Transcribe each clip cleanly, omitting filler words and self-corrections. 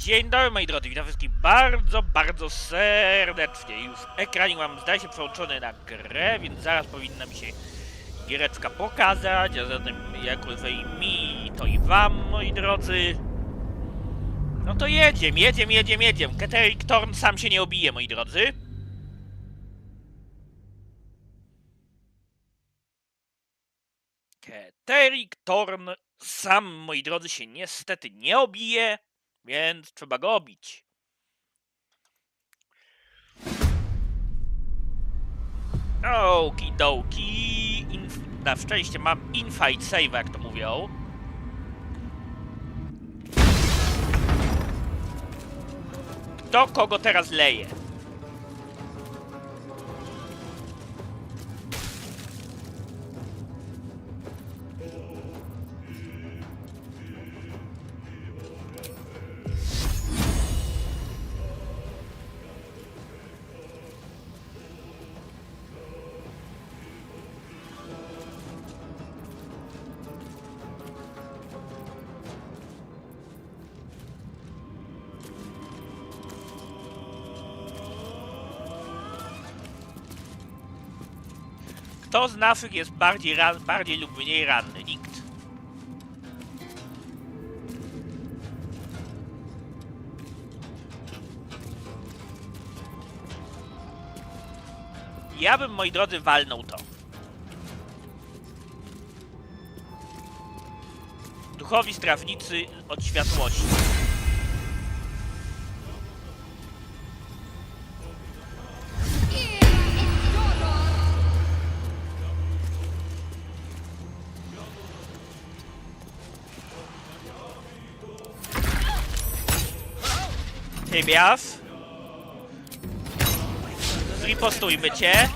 Dzień dobry moi drodzy, witam wszystkich bardzo, bardzo serdecznie. Już ekran mam, zdaje się, przełączony na grę, więc zaraz powinna mi się giereczka pokazać, a zatem jak i mi, to i wam, moi drodzy. No to jedziemy. Keterik Thorn sam się nie obije, moi drodzy. Keterik Thorn sam, moi drodzy, się niestety nie obije, więc trzeba go obić. Okidoki. Na szczęście mam infight save, jak to mówią. Kto kogo teraz leje? Kto z naszych jest bardziej lub mniej ranny? Nikt. Ja bym, moi drodzy, walnął to. Duchowi strawnicy od światłości. Chybias. Zripostujmy cię.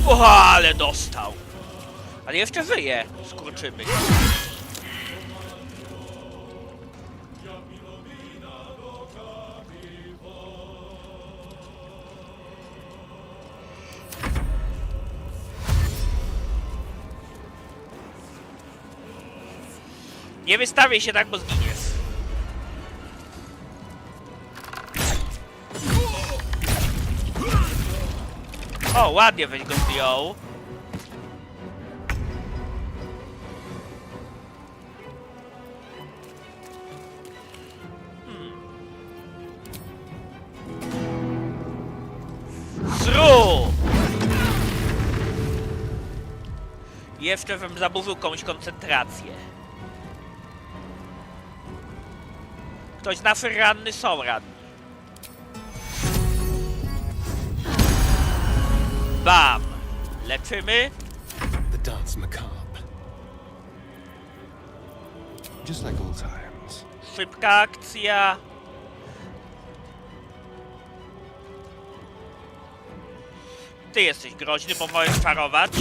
O, ale dostał! Ale jeszcze żyje, skurczymy. Nie wystawiaj się tak, bo zginiesz. O, ładnie weź go zdjął. Zrób! Jeszcze bym zaburzył komuś koncentrację. Ktoś z naszych ranny są ranni. Bam! Leczymy. The dance macabre. Just like old times. Szybka akcja. Ty jesteś groźny, bo możesz czarować.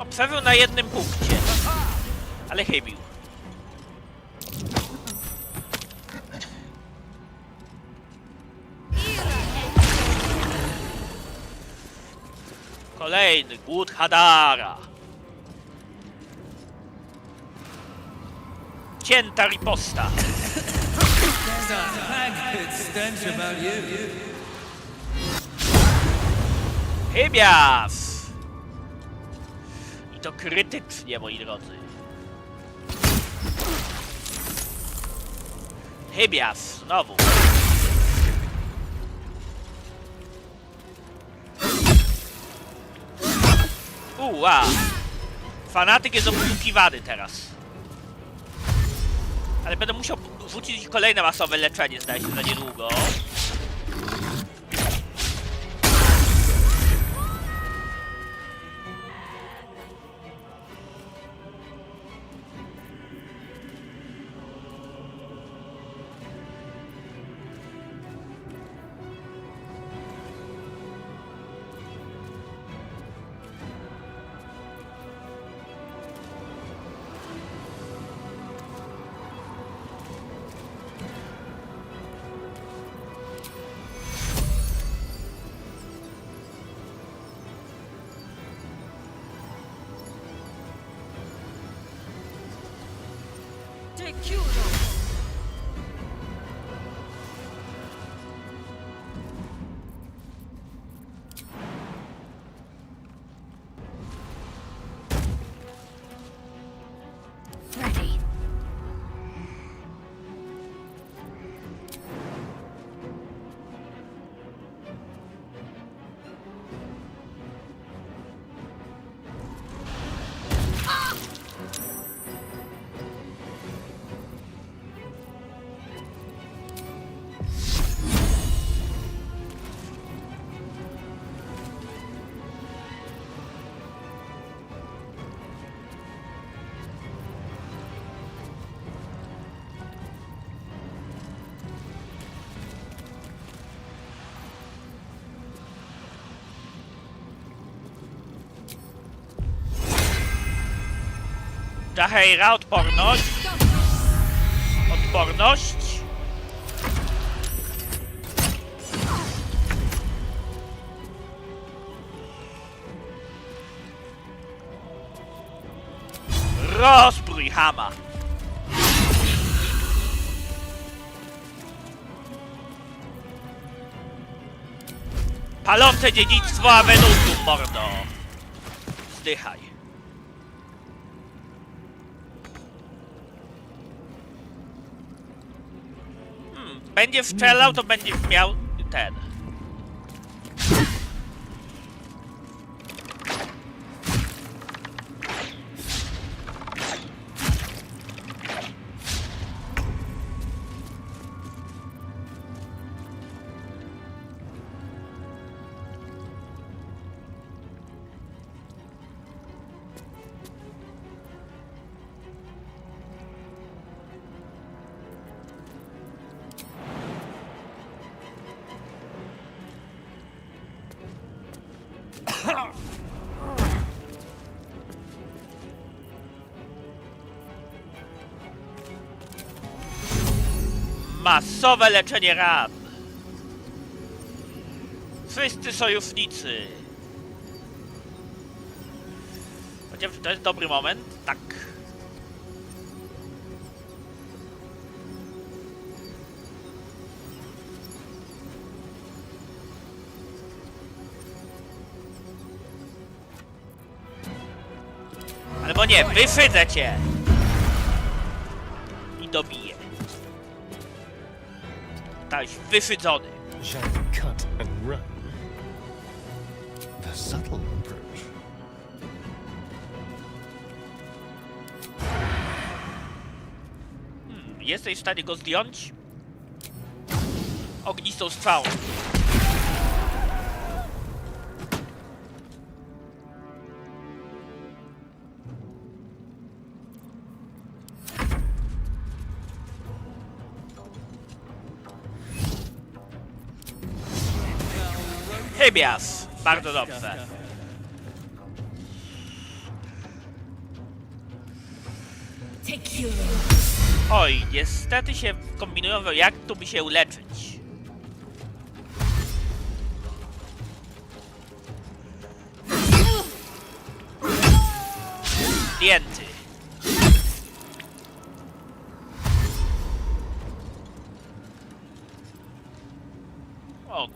Przeżył na jednym punkcie. Ale chybił. Kolejny głód Hadara. Cięta riposta. Chybias! I to krytycznie, moi drodzy. Chybias, znowu. Uła! Fanatyk jest obsługiwany teraz. Ale będę musiał rzucić kolejne masowe leczenie, zdaje się, za niedługo. Jaheira, odporność. Odporność. Rozbrój Hama. Palące dziedzictwo Avenutum, mordo. Zdychaj. Będzie strzelał, to będzie miał ten. Masowe leczenie ran. Wszyscy sojusznicy. Chociaż to jest dobry moment, tak. Albo nie, wyszydzę cię! I dobiję. Taś wyszydzony. Shall we cut and run? The subtle approach. Jesteś w stanie go zdjąć? Ognistą strzałą. Chybias. Bardzo dobrze. Oj, niestety się kombinują, jak tu by się uleczyć. Zdjęty. O.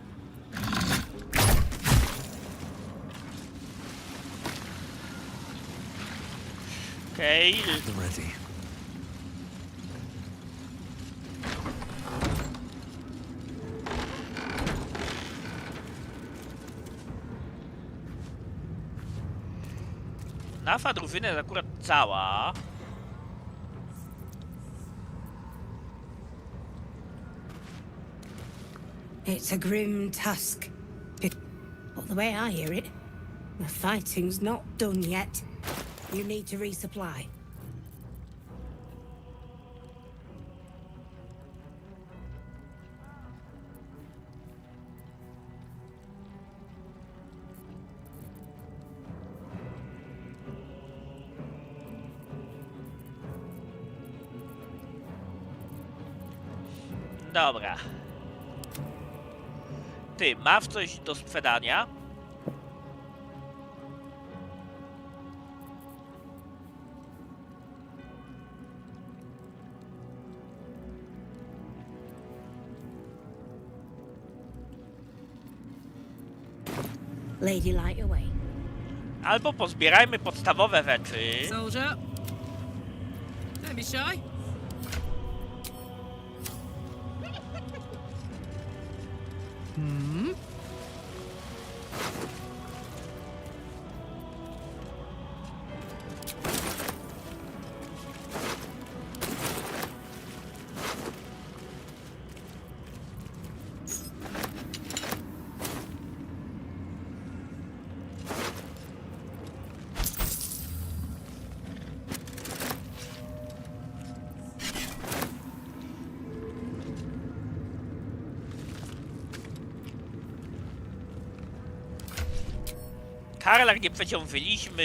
Okej. Ready. Nasza drużyna jest akurat cała. It's a grim task. But the way I hear it, the fighting's not done yet. You need to resupply. Dobra. Ty, masz coś do sprzedania? Lady, light away. Albo pozbierajmy podstawowe rzeczy. Soldier. Don't be shy. Karlach nie przeciążyliśmy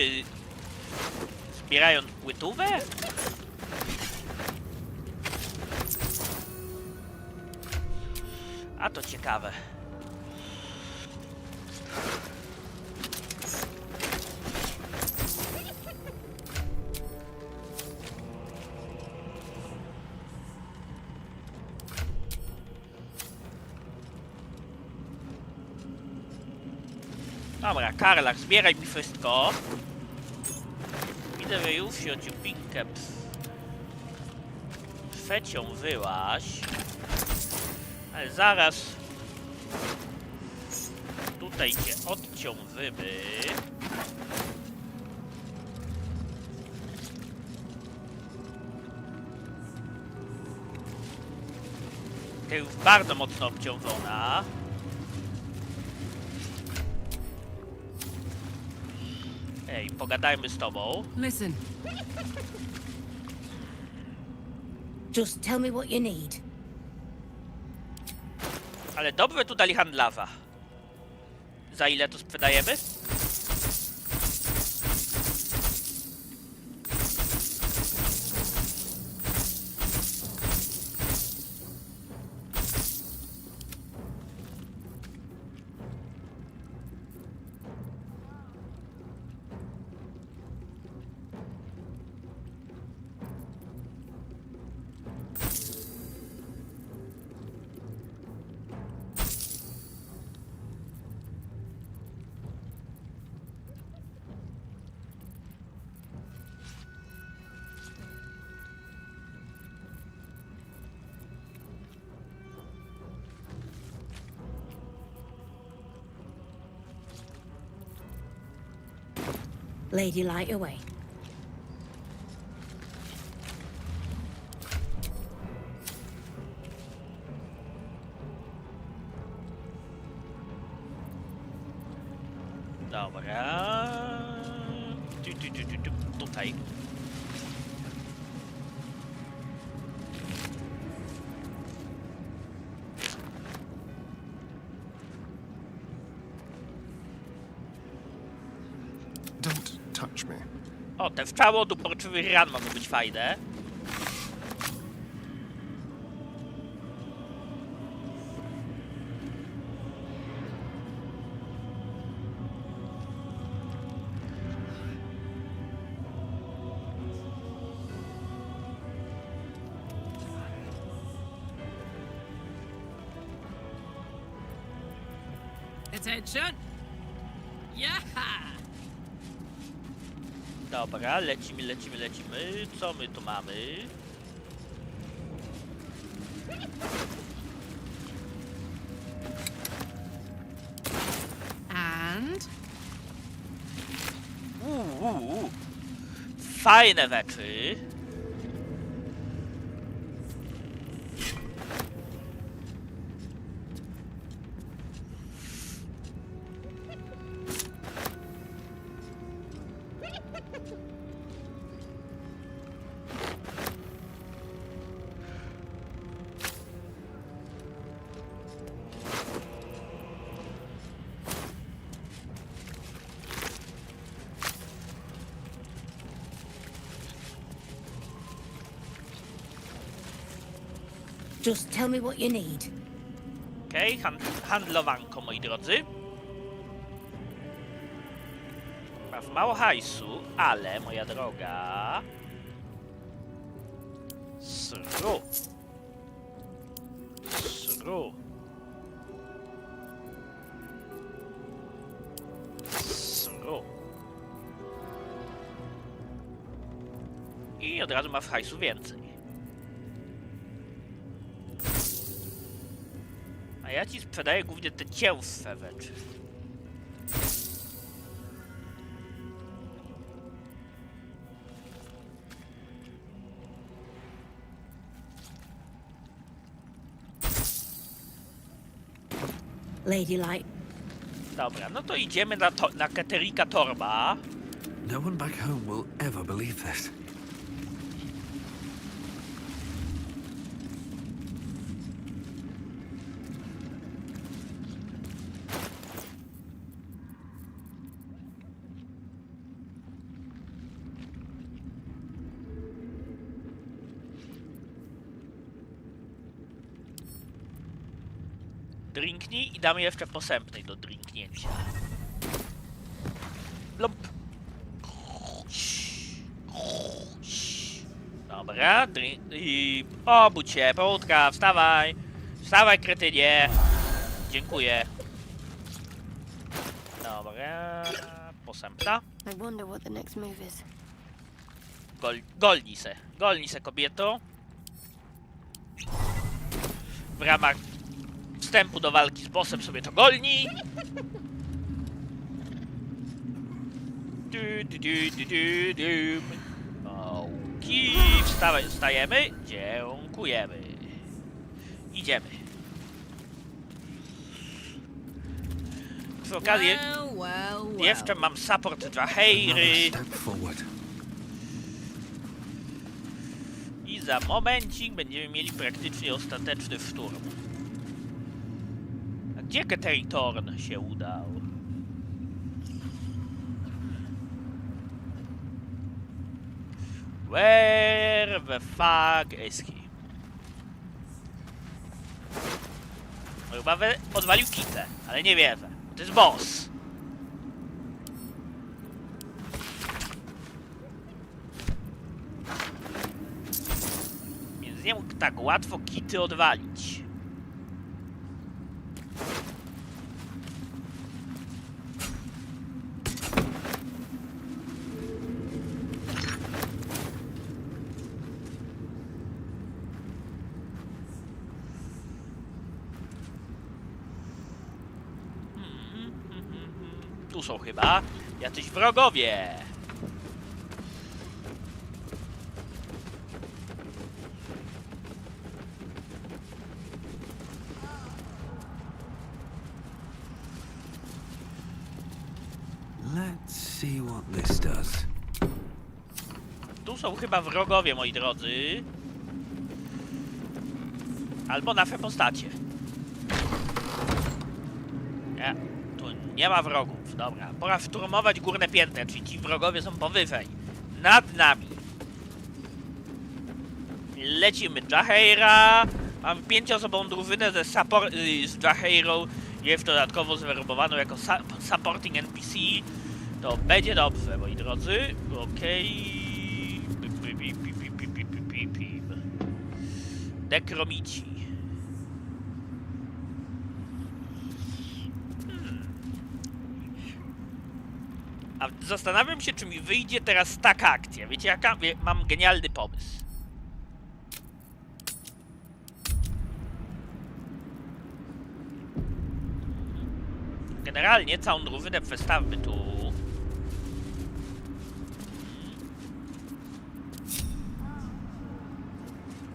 zbierając płytówę? A to ciekawe. Dobra, Karlak, zbieraj mi wszystko. Widzę, że już się ciupinkę przecią wyłaś. Ale zaraz tutaj cię odcią wyby. Ty już bardzo mocno obciążona. Ej, pogadajmy z tobą. Listen. Just tell me what you need. Ale dobrze tu dali handlarza. Za ile to sprzedajemy? Lady, light away. Dobra. Tutaj. Don't touch me. O, te strzały od uporczywych ran mogą być fajne. Attention. Yeah. Dobra, lecimy. Co my tu mamy? And Fajne rzeczy. Just tell me what you need. Okej, handlowanko, moi drodzy. Masz mało hajsu, ale, moja droga... Sru. I od razu masz hajsu więcej. A ja ci sprzedaję głównie te cięższe rzeczy. Lady light. Dobra, no to idziemy na Keterika Torba. No one back home will ever believe this. drinknij i damy jeszcze posępnej do drinknięcia. Lump. Dobra, i obudź się, połudka, wstawaj. Wstawaj, kretynie. Dziękuję. Dobra, posępna. I wonder what the next move is. Golnij se kobieto. W ramach wstępu do walki z bossem sobie to golnij. Oki, wstajemy. Dziękujemy. Idziemy. Przy okazji jeszcze mam support dla Heiry. Step forward. I za momencik będziemy mieli praktycznie ostateczny szturm. A gdzie Thorn się udał? Where the fuck is he? No chyba odwalił kitę, ale nie wierzę. To jest boss. Więc nie mógł tak łatwo kity odwalić. Tu są chyba jacyś wrogowie. Let's see what this does. Tu są chyba wrogowie, moi drodzy. Albo nasze postacie. Nie, tu nie ma wrogów. Dobra, pora szturmować górne piętę, czyli ci wrogowie są powyżej. Nad nami. Lecimy Jaheira. Mam 5-osobową drużynę z Jaheirą. Jest dodatkowo zwerbowano jako supporting NPC. To będzie dobrze, moi drodzy. Okej. Dekromici. A zastanawiam się, czy mi wyjdzie teraz taka akcja. Wiecie jaka? Mam genialny pomysł. Generalnie całą drużynę przestawmy tu.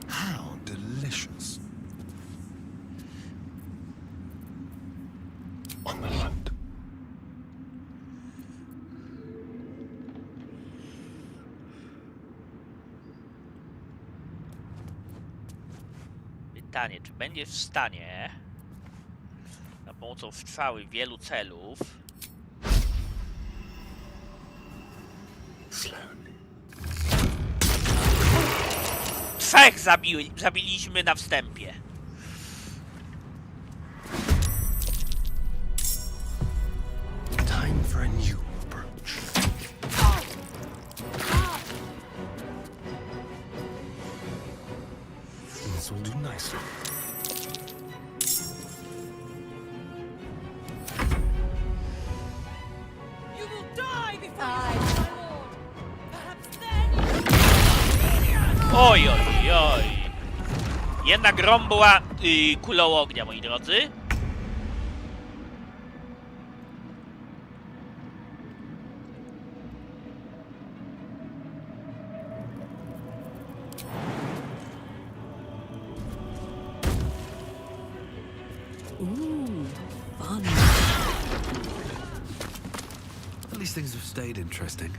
How delicious. On the hunt. Pytanie, czy będziesz w stanie za pomocą strzały wielu celów trzech zabiliśmy na wstępie. Time for a new approach. This will do nicely. You will die before you reach my lord. Perhaps then. Oj, oj, oj. Jedna grom była kulą ognia, moi drodzy. Fun. At least things have stayed interesting.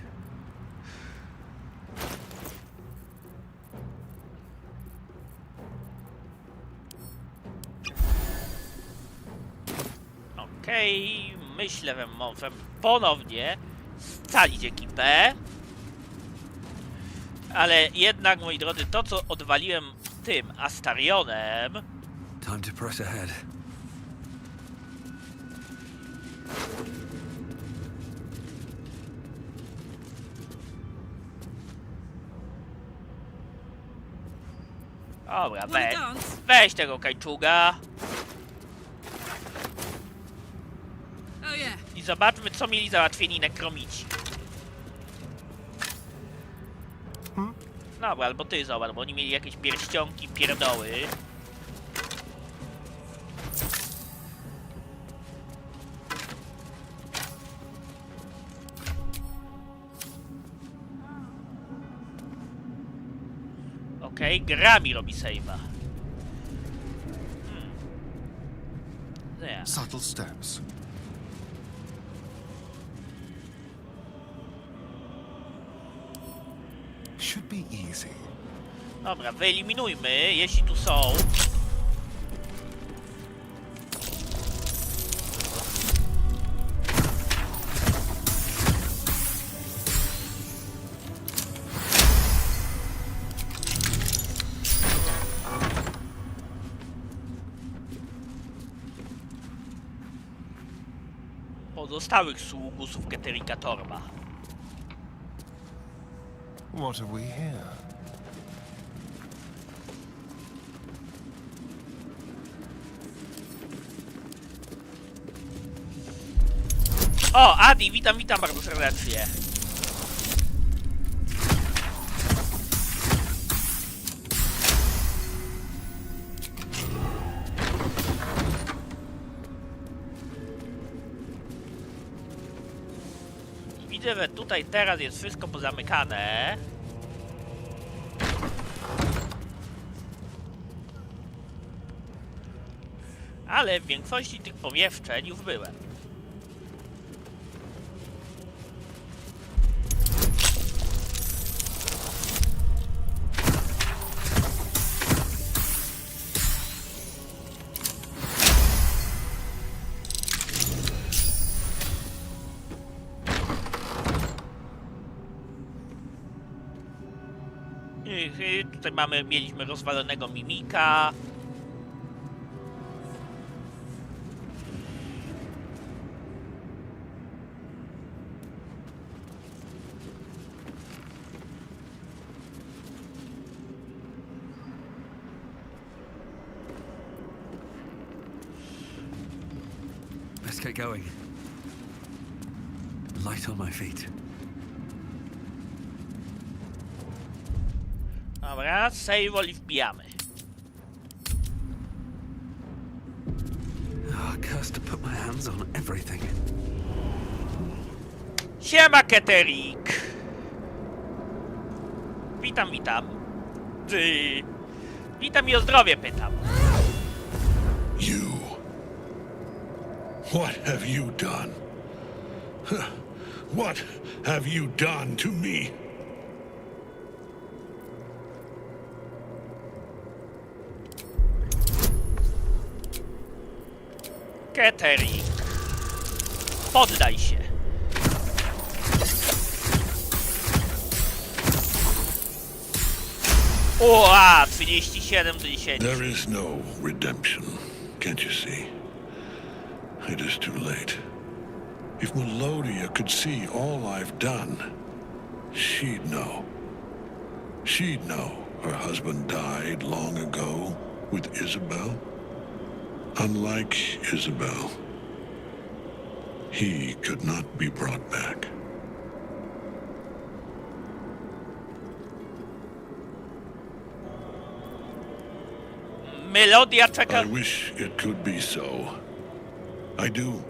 Okej, myślę, że możemy ponownie scalić ekipę. Ale jednak, moi drodzy, to co odwaliłem tym Astarionem, Time to press ahead. Dobra, Wanna dance? weź tego kajczuga Oh yeah. i zobaczmy, co mieli załatwieni nekromici. Dobra, albo ty zobacz, bo oni mieli jakieś pierścionki, pierdoły. Okej, gra mi robi save'a. Nie. Subtle steps. Should be easy. Dobra, wyeliminujmy, jeśli tu są. Pozostałych sługusów Keterika Torba. What have we here? O, Adi, witam bardzo serdecznie. Widzę, że tutaj teraz jest wszystko pozamykane. Ale w większości tych pomieszczeń już byłem. Tutaj mieliśmy rozwalonego mimika. Let's get going. Light on my feet. Dobra, save i wbijamy. Oh, cursed to put my hands on everything. Siema, Keterik! Witam, witam. Ty... Witam i o zdrowie pytam. You. What have you done? What have you done to me? Keterik. Poddaj się. Oa, 37 do 10. There is no redemption, can't you see? It is too late. If Melodia could see all I've done, she'd know. She'd know her husband died long ago with Isabel. Unlike Isabel, he could not be brought back. Melodia czeka... I wish it could be so. I do.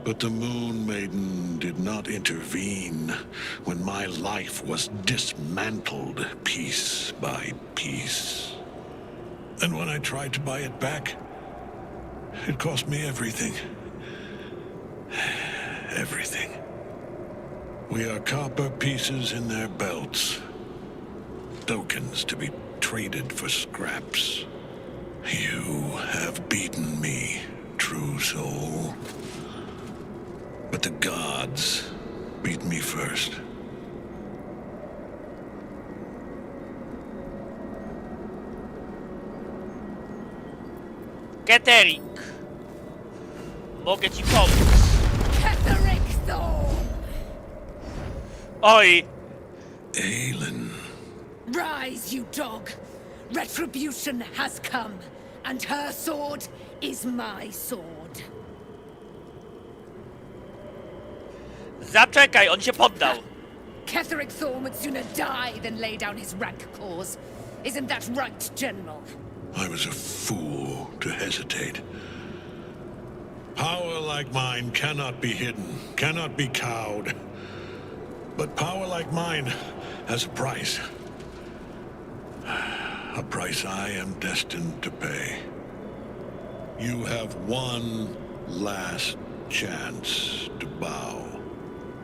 But the Moon Maiden did not intervene when my life was dismantled piece by piece. And when I tried to buy it back, it cost me everything. Everything. We are copper pieces in their belts. Tokens to be traded for scraps. You have beaten me, true soul. But the gods beat me first. Keterik. Mogę ci pomóc. Oj! Aelin. Rise, you dog. Retribution has come, and her sword is my sword. Zaczekaj, on się poddał. Ketheric Thorn would sooner die than lay down his rank cause. Isn't that right, General? I was a fool to hesitate. Power like mine cannot be hidden, cannot be cowed. But power like mine has a price. A price I am destined to pay. You have one last chance to bow.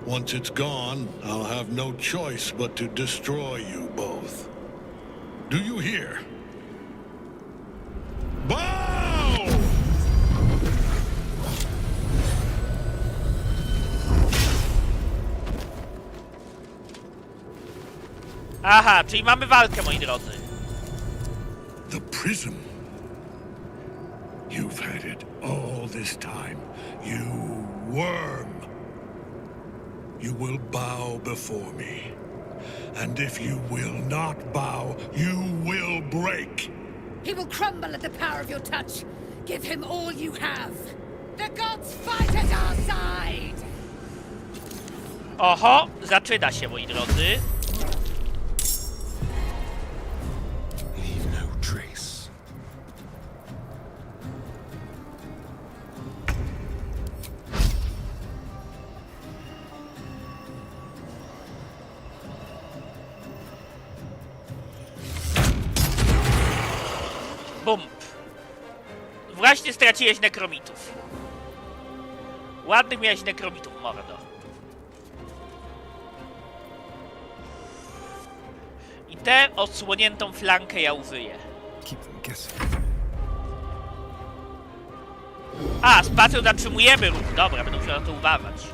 Once it's gone, I'll have no choice but to destroy you both. Do you hear? Bow! Aha, czyli mamy walkę, moi drodzy. The prism. You've had it all this time, you worm. You will bow before me. And if you will not bow, you will break. He will crumble at the power of your touch. Give him all you have. The gods fight at our side! Oho, zaczyna się, moi drodzy. Leave no trace. Bum. Właśnie straciłeś nekromitów. Ładnych miałeś nekromitów, mordo. I tę odsłoniętą flankę ja użyję. Keep them guessing. A, spacją zatrzymujemy ruch. Dobra, będę musiał na to uważać.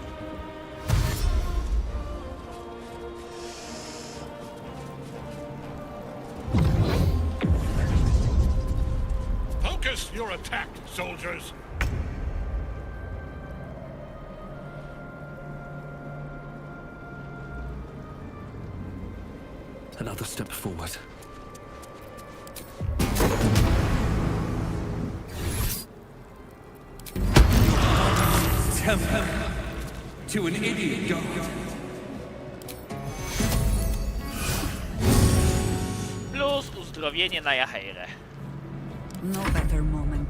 Focus your attack, soldiers. Another step forward. Temper to an idiot god. Plus uzdrowienie na Jaheirę. No better moment.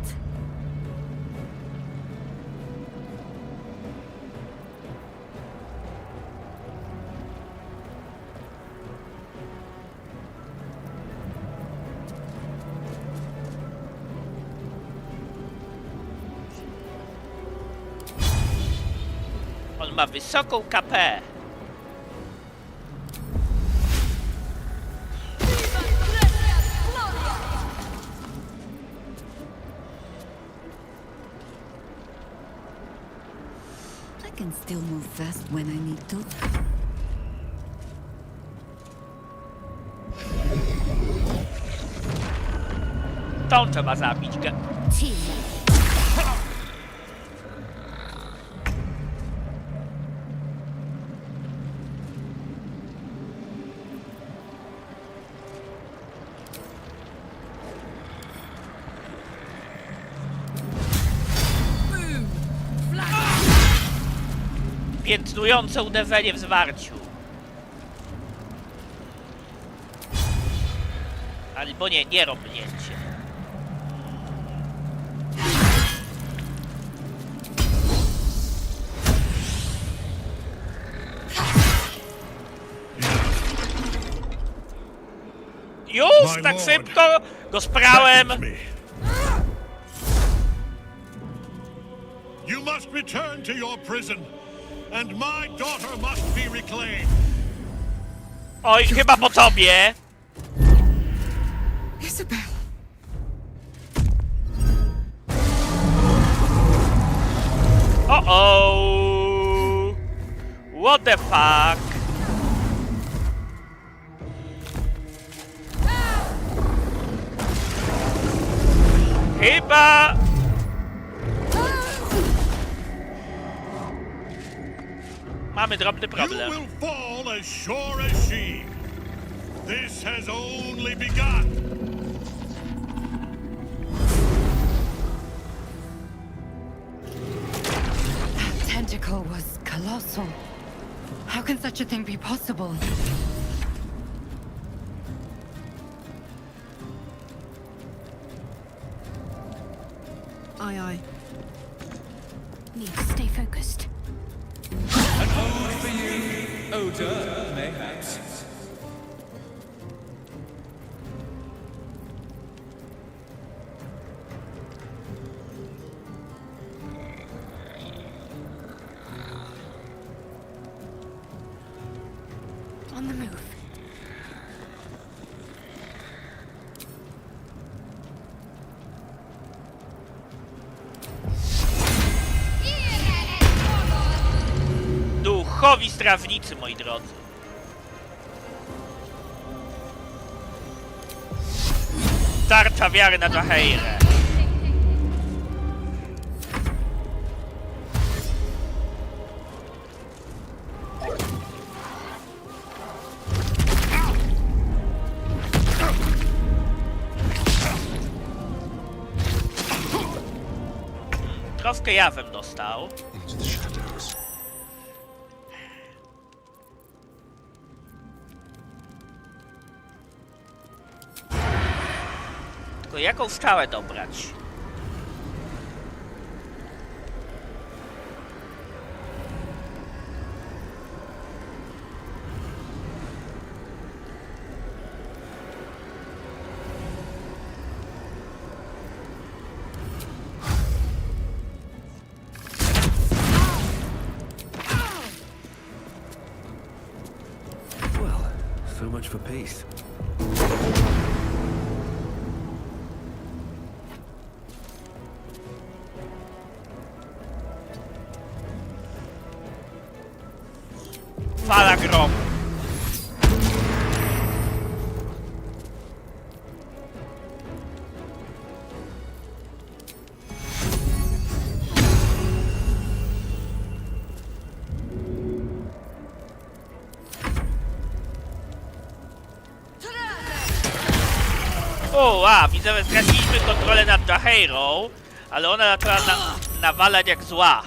On ma wysoką KP. I can still move fast when I need to. Tą trzeba zabić. Team. Piętnujące uderzenie w zwarciu. Albo nie rąbnięcie. Już My tak lord. szybko go sprałem. Beckons me. You must return to your prison, and my daughter must be reclaimed. Oj, chyba po tobie. Isabel. Oh. What the fuck? Chyba... Mamy drobny You problem. will fall as sure as she. This has only begun. That tentacle was colossal. How can such a thing be possible? Aye. Need to stay focused. An ode for you. Odor, mayhaps. On the move. Duchowi strawnicy, moi drodzy. Tarcza wiary na Dżaheirę. Troszkę jawem dostał. Into the shadows. Tylko jaką strzałę dobrać? Well, so much for peace. Fala gromu. O, widzę, że straciliśmy kontrolę nad Dżaheirą, ale ona zaczęła nawalać jak zła.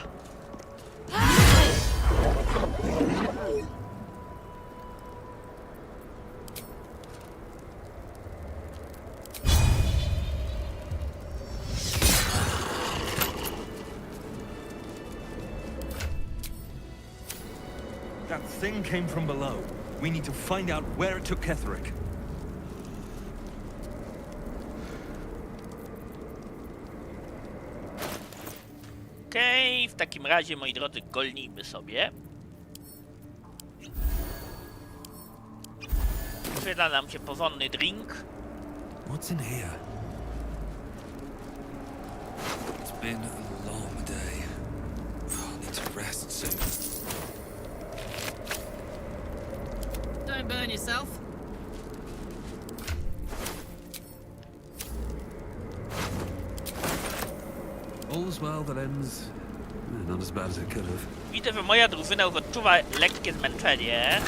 That thing came from below. We need to find out where it took Ketherick. Okej, w takim razie, moi drodzy, golnijmy sobie. Przyda nam się powolny drink. What's in here? It's been a long day. I need to rest soon. Don't burn yourself. All's well that ends not as bad as it could have. Widzę, że moja drużyna już odczuwa lekkie zmęczenie.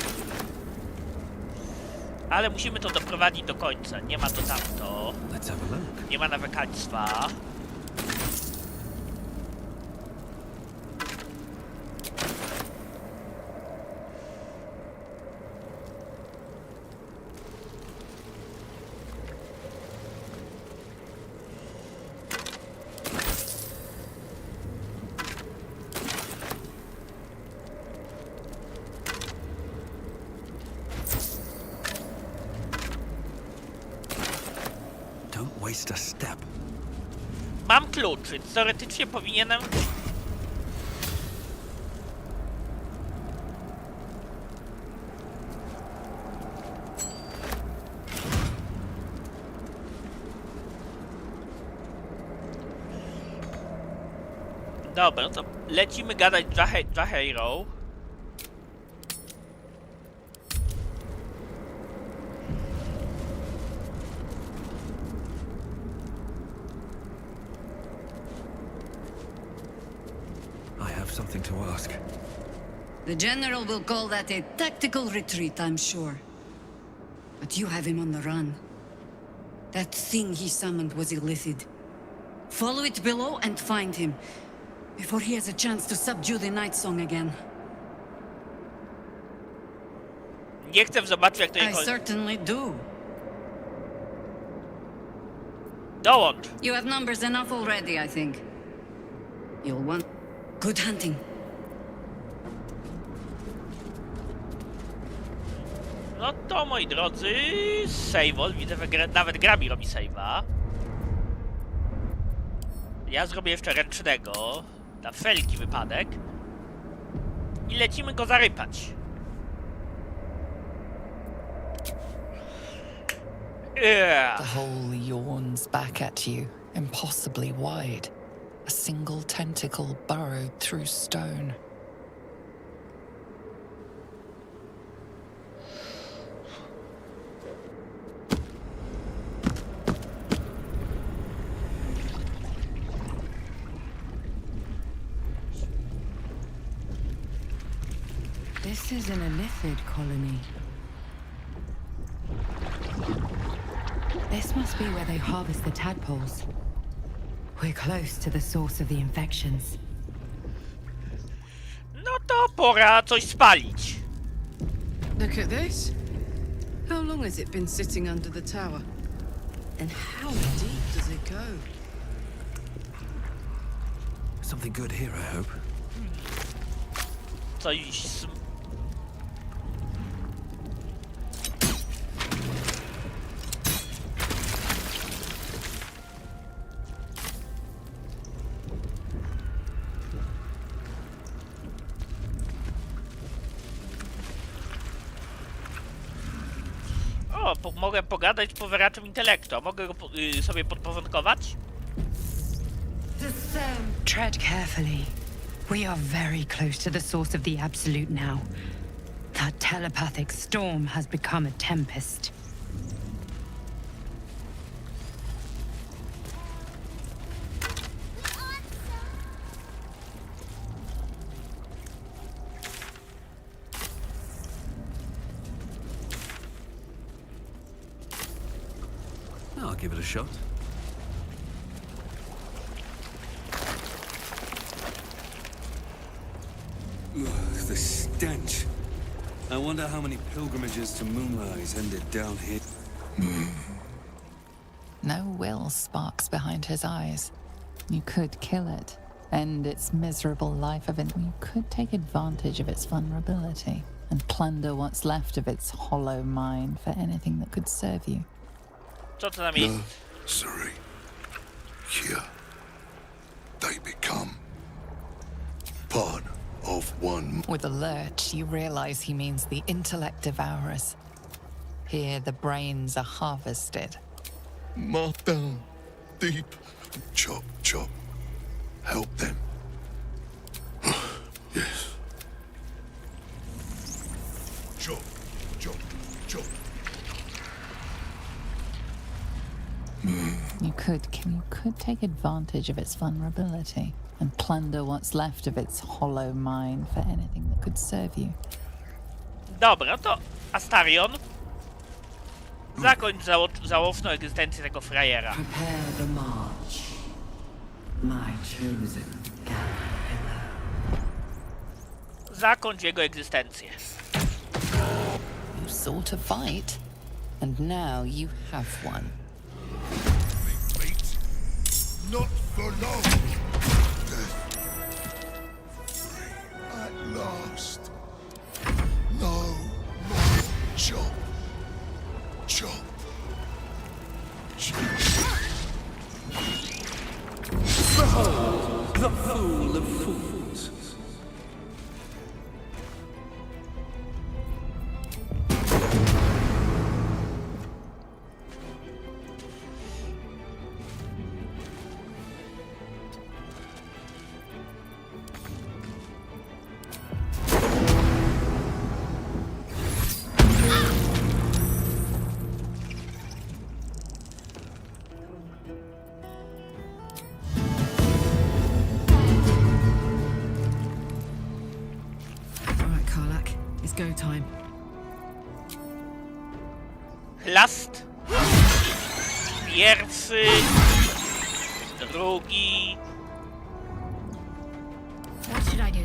Ale musimy to doprowadzić do końca. Nie ma to tamto. Let's have a look. Nie ma nawykactwa. Don't waste a step. Mam klucz, więc teoretycznie powinienem... Dobra, no to lecimy gadać z Dżaheirą. I have something to ask. The general will call that a tactical retreat, I'm sure. But you have him on the run. That thing he summoned was illicit. Follow it below and find him, before he has a chance to subdue the Night Song again. Nie chcę zobaczyć, jak to I je kończy. certainly do. Dołącz. You have numbers enough already, I think. You'll want... Good hunting. No to, moi drodzy, save. Widzę, że nawet gra mi robi save'a. Ja zrobię jeszcze ręcznego, na wszelki wypadek. I lecimy go zarypać. The hole yawns back at you, impossibly wide. A single tentacle burrowed through stone. This is an illithid colony. This must be where they harvest the tadpoles. We're close to the source of the infections. No to pora coś spalić. Look at this. How long has it been sitting under the tower? And how deep does it go? Something good here, I hope. Coś... O, mogę pogadać z powieraczem intelektu, a mogę go sobie podporządkować? Tread carefully. We are very close to the source of the Absolute now. That telepathic storm has become a tempest. I'll give it a shot. Ugh, the stench. I wonder how many pilgrimages to Moonrise ended down here. No will sparks behind his eyes. You could kill it, end its miserable life of it. You could take advantage of its vulnerability and plunder what's left of its hollow mind for anything that could serve you. Co to tam jest? Sorry. Here, they become part of one. With a lurch, you realize he means the intellect devourers. Here, the brains are harvested. Mark down, deep. Chop, chop. Help them. Yes. Chop, chop, chop. You could take advantage of its vulnerability and plunder what's left of its hollow mind for anything that could serve you. Dobra, to Astarion. Zakończ żałosną egzystencję tego frajera. Prepare the march. My chosen caterpillar. Zakończ jego egzystencję. You sought a fight, and now you have one. Wait. Not for long. Death. Free at last. No more chop. Chop. Chop. Behold, the fool of fools. It's go time. Chlast. Pierwszy. Drugi. What should I do?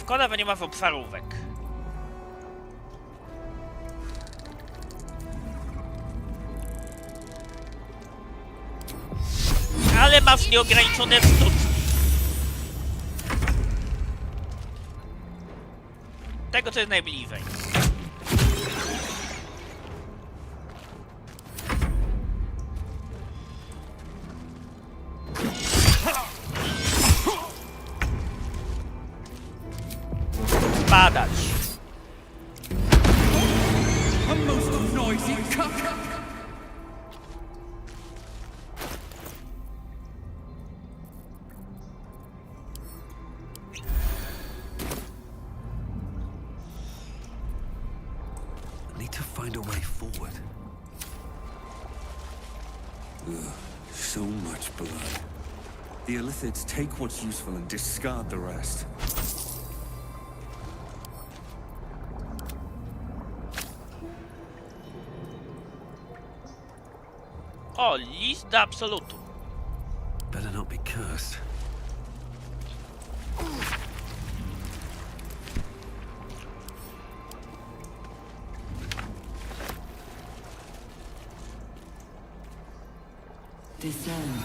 Szkoda, że nie ma obszarówek. Ale masz nieograniczone sztuczki. Tego, co jest najbliżej. Spadać. A most noisy cuck! I need to find a way forward. Ugh, so much blood. The Illithids take what's useful and discard the rest. O, list do absolutu. Better not be cursed. Discern,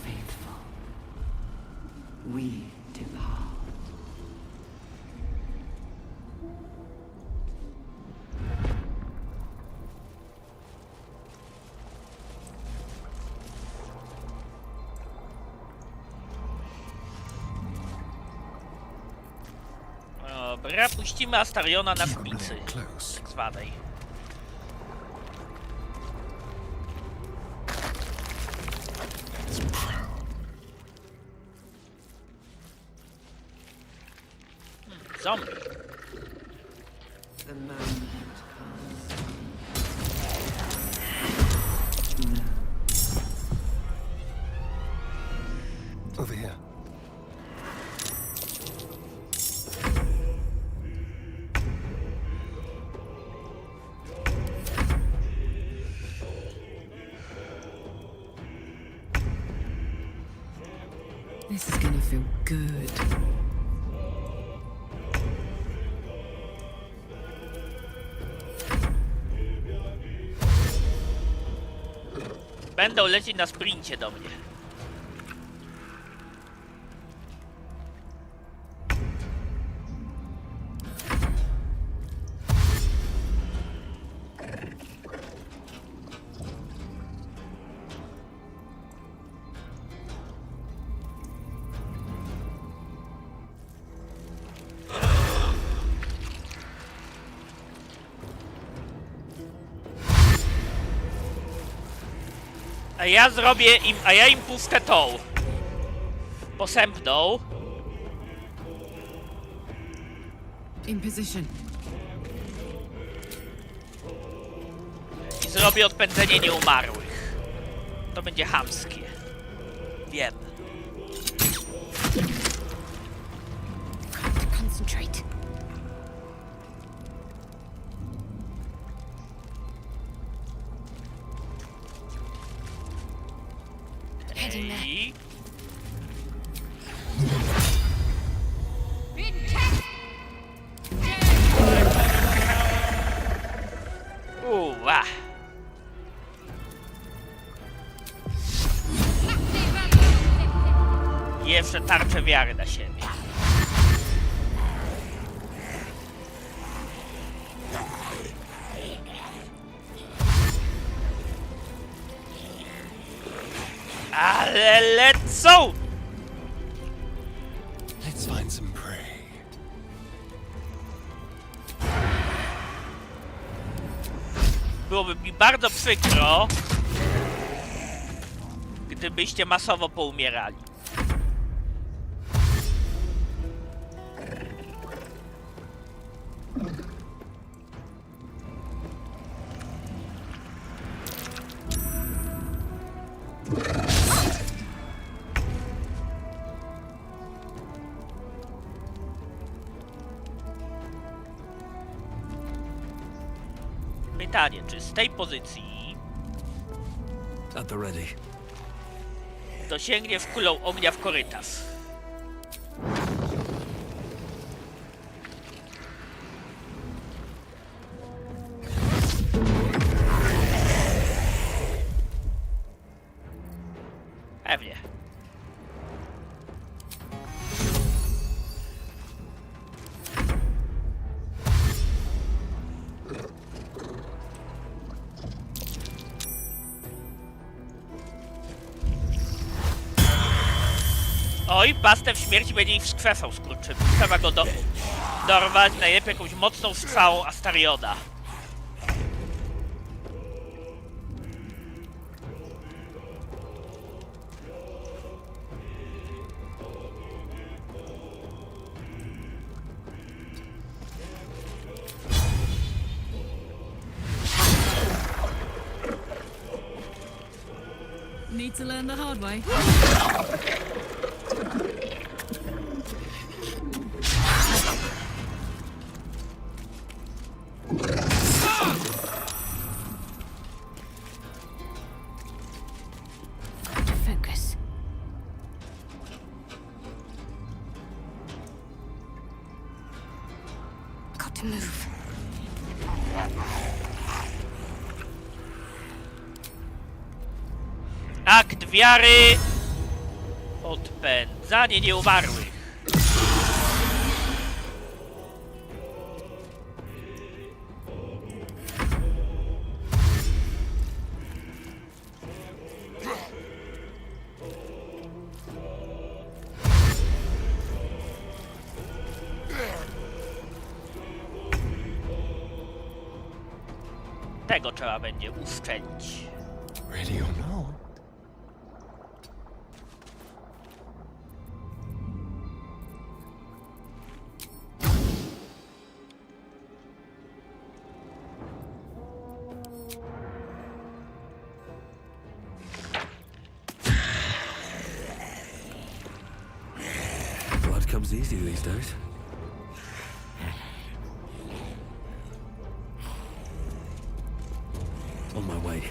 faithful. We depart. Dobra, puścimy Astariona na szpicy, tak zwanej. Zombie. The moment comes. Over here. This is gonna feel good. Będą lecieć na sprincie do mnie. A ja im puszczę tą posępną In position. i zrobię odpędzenie nieumarłych. To będzie chamskie. Wiem. Can't concentrate. Heading there. I... Uła. Jeszcze tarczę wiary na siebie. Ale lecą! Let's find some prey. Byłoby mi bardzo przykro, gdybyście masowo poumierali. pytanie, czy z tej pozycji At the ready. dosięgnie w kulą ognia w korytarz? Pewnie. Oj, pastę w śmierci będzie ich wskrzeszał, skurczyn. Trzeba go dorwać, najlepiej jakąś mocną strzałą Astarioda. Need to learn the hard way. Got to focus. Got to move. Akt wiary. Odpędzanie nieumarłych. Tego trzeba będzie uszczędzić. Ready or not? Blood comes easy these days. On my way.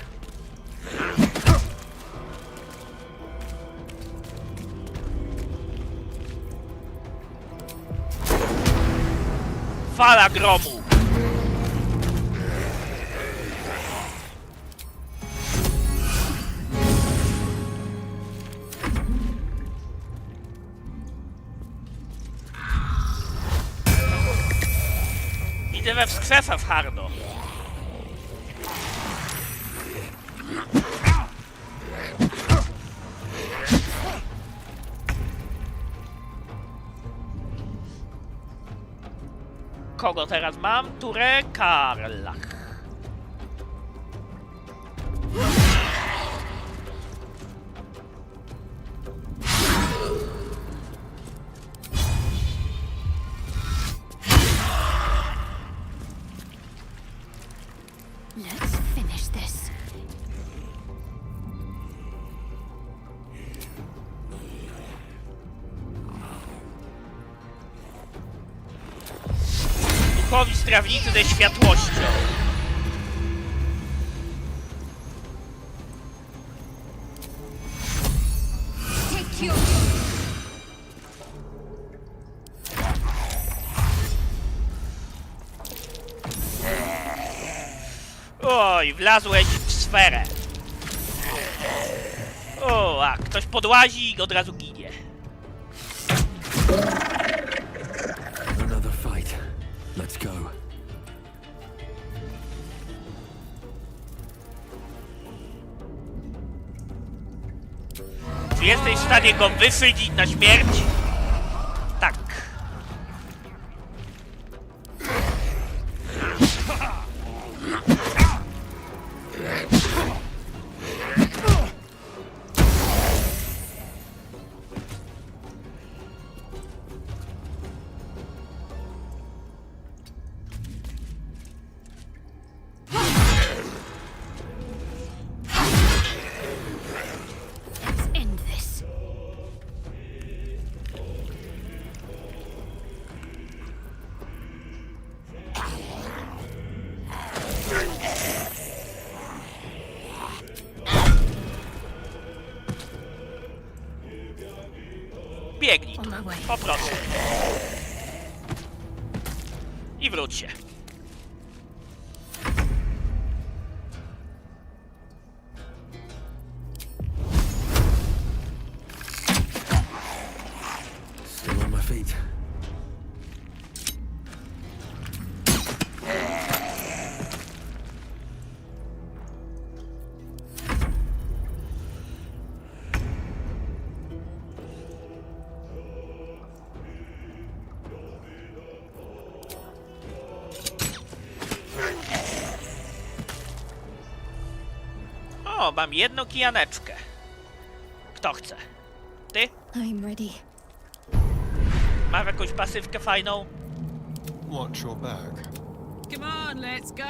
Fala gromu. Widzę we wskrzeszasz, Hardo. Kogo teraz mam? Turę Karlach. Let's finish this. Duchowi strawnicy ze światłością. Take your... Oj, wlazłeś w sferę. O, a ktoś podłazi i od razu ginie. Another fight. Let's go. Czy jesteś w stanie go wyszydzić na śmierć? Tak. Let's end this. way. Poproszę. I wróć się. Still on my feet. O, mam jedną kijaneczkę. Kto chce? Ty? I'm ready. Masz jakąś pasywkę fajną? Watch your back. Come on, let's go.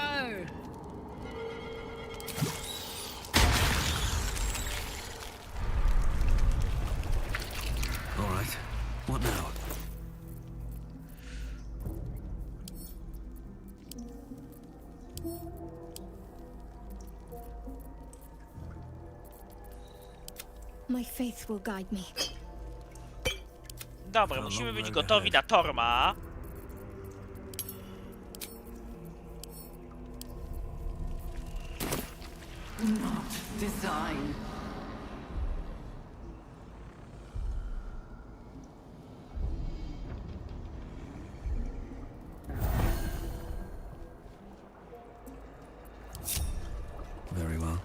All right. What now? My faith will guide me. Dobra, musimy być gotowi na Torma. Design. Very well.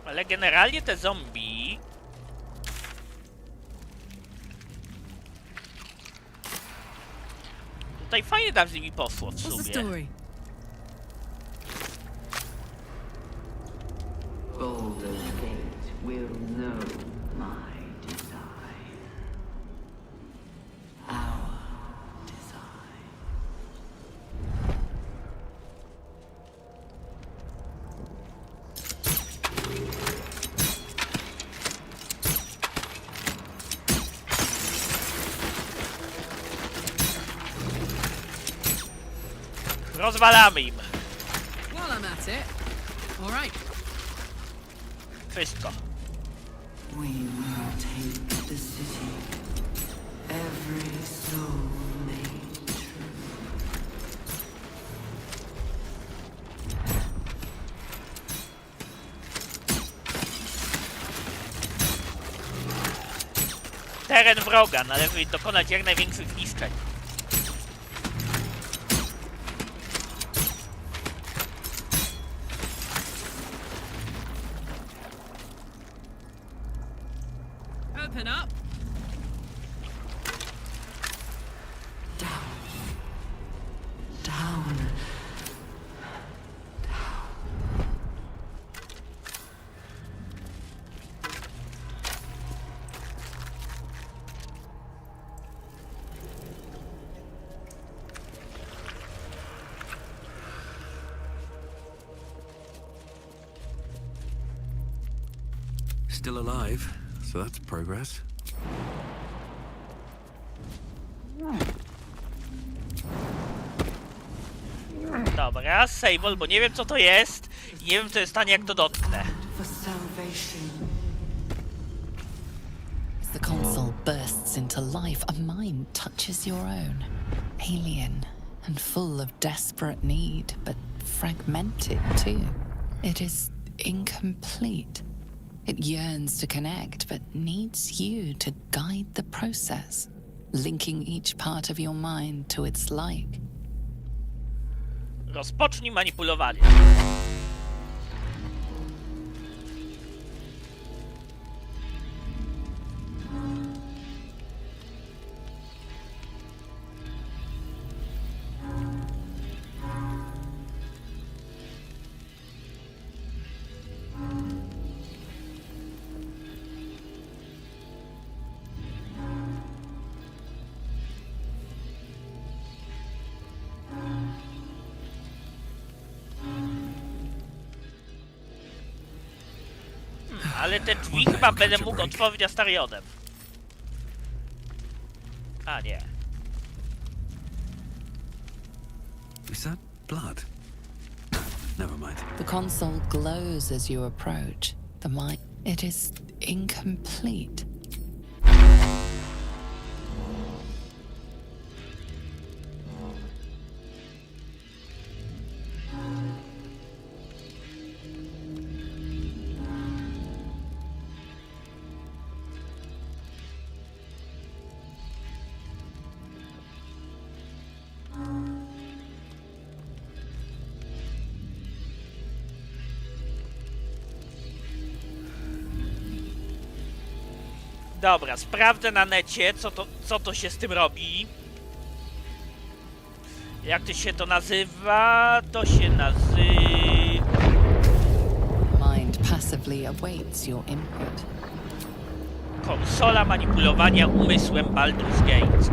Ale generalnie te zombie... Tutaj fajnie tam z nimi poszło w What's the sumie. story? Baldur's Gate will know my design. Our design. Rozwalamy im While I'm at it. All right. wszystko. We will take the city. Every soul made true. Teren wroga, należy dokonać jak największych zniszczeń. Open up. Down. Still alive, so that's progress. Dobra, Sable, bo nie wiem co to jest i nie wiem co jest w stanie jak to dotknę. For salvation. As the console bursts into life, a mind touches your own. Alien and full of desperate need, but fragmented too. It is incomplete. It yearns to connect, but needs you to guide the process, linking each part of your mind to its like. Rozpocznij manipulowanie. Ale te drzwi chyba będę mógł otworzyć Astarionem. A nie. Is that blood? Never mind. The console glows as you approach. The mind. It is incomplete. Dobra, sprawdzę na necie, co to się z tym robi. Jak to się to nazywa? To się nazywa... Mind passively awaits your input. Konsola manipulowania umysłem Baldur's Gate 3.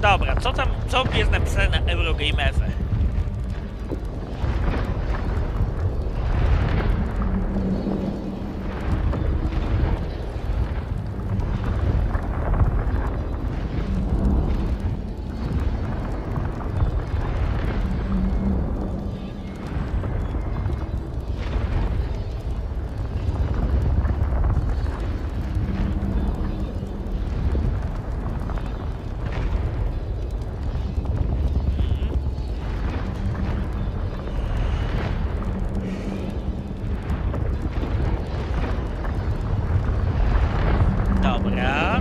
Dobra, co jest napisane na Eurogamerze? Dobra.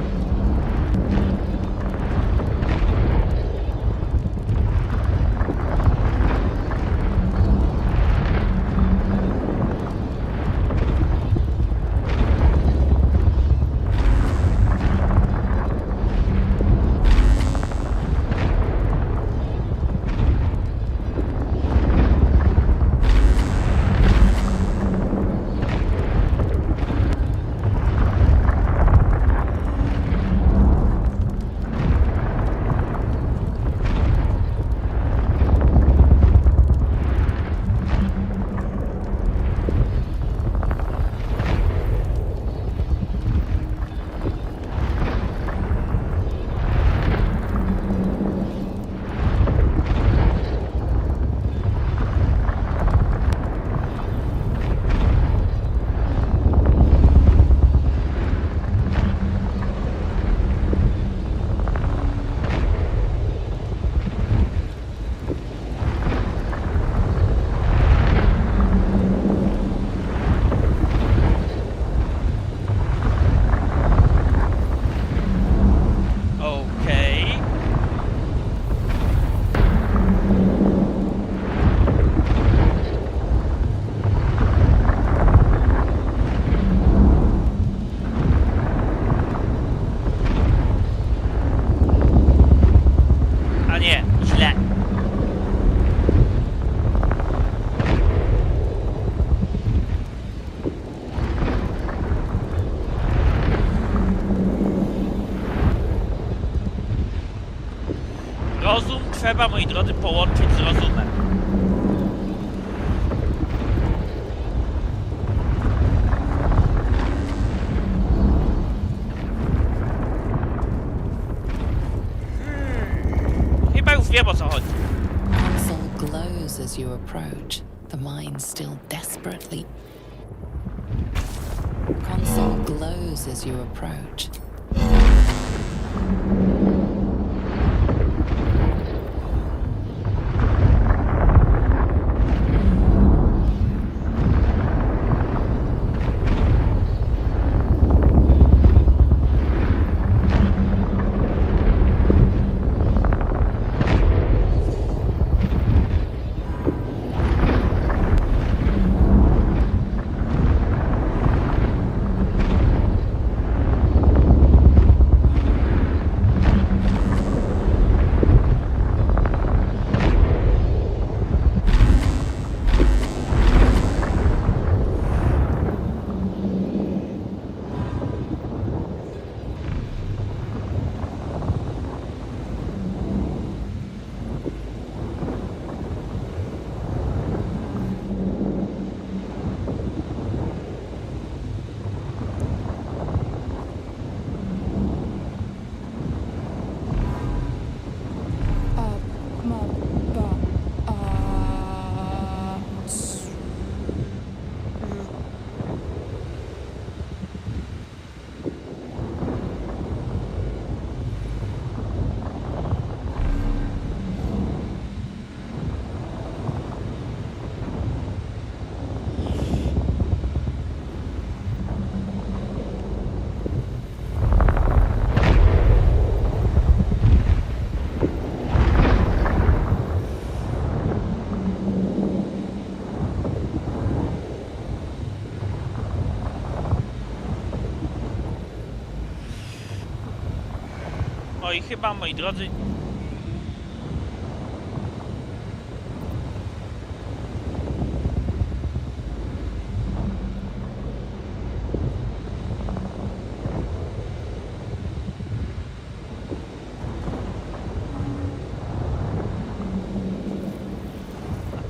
Rozum trzeba, moi drodzy, połączyć z rozumem. Chyba już wiem, o co chodzi. Console glows as you approach. The mind still desperately. Console glows as you approach. i chyba, moi drodzy...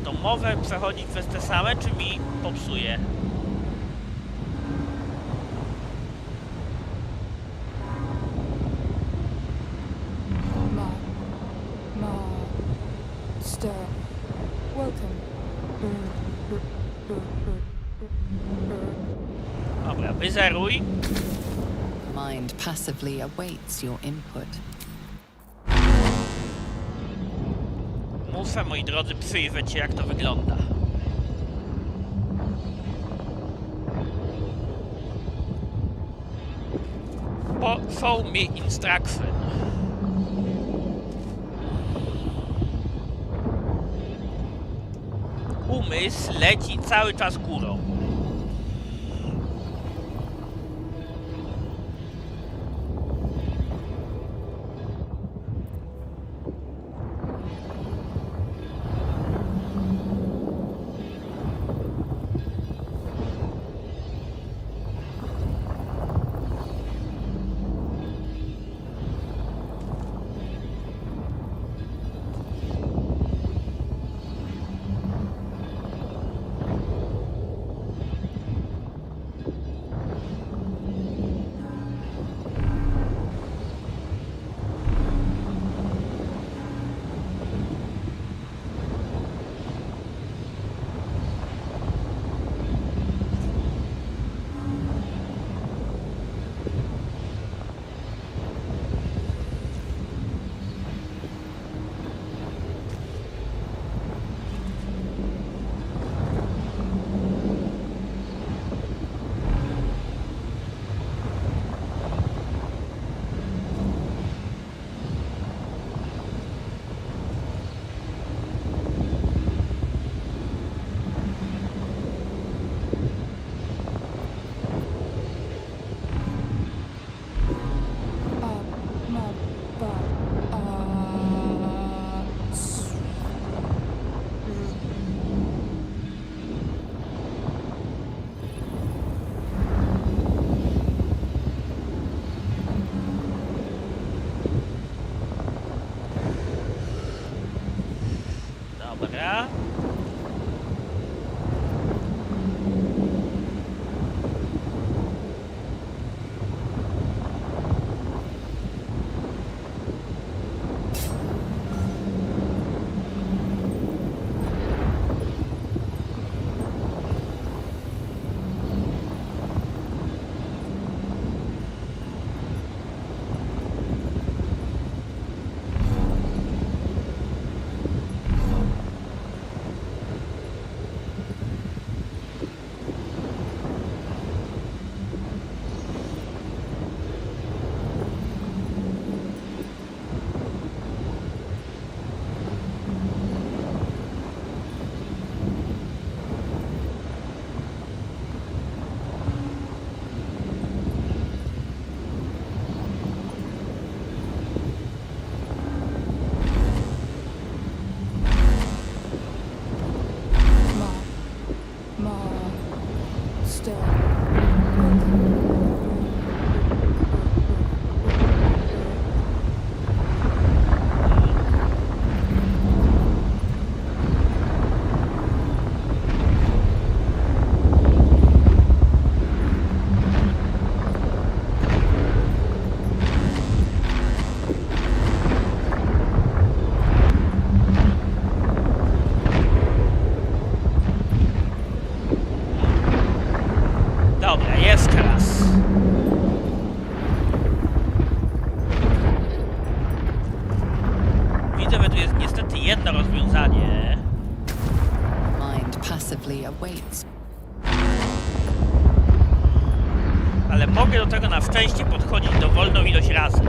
Atomowe przechodzić przez te same, czy mi popsuje? Dobra, wyzeruj. Mind passively awaits your input. Muszę, moi drodzy, przyjrzeć się, jak to wygląda. Show me instruction. Umysł leci cały czas górą. Dobra. jedno rozwiązanie. Mind passively awaits. Ale mogę do tego na szczęście podchodzić dowolną ilość razy.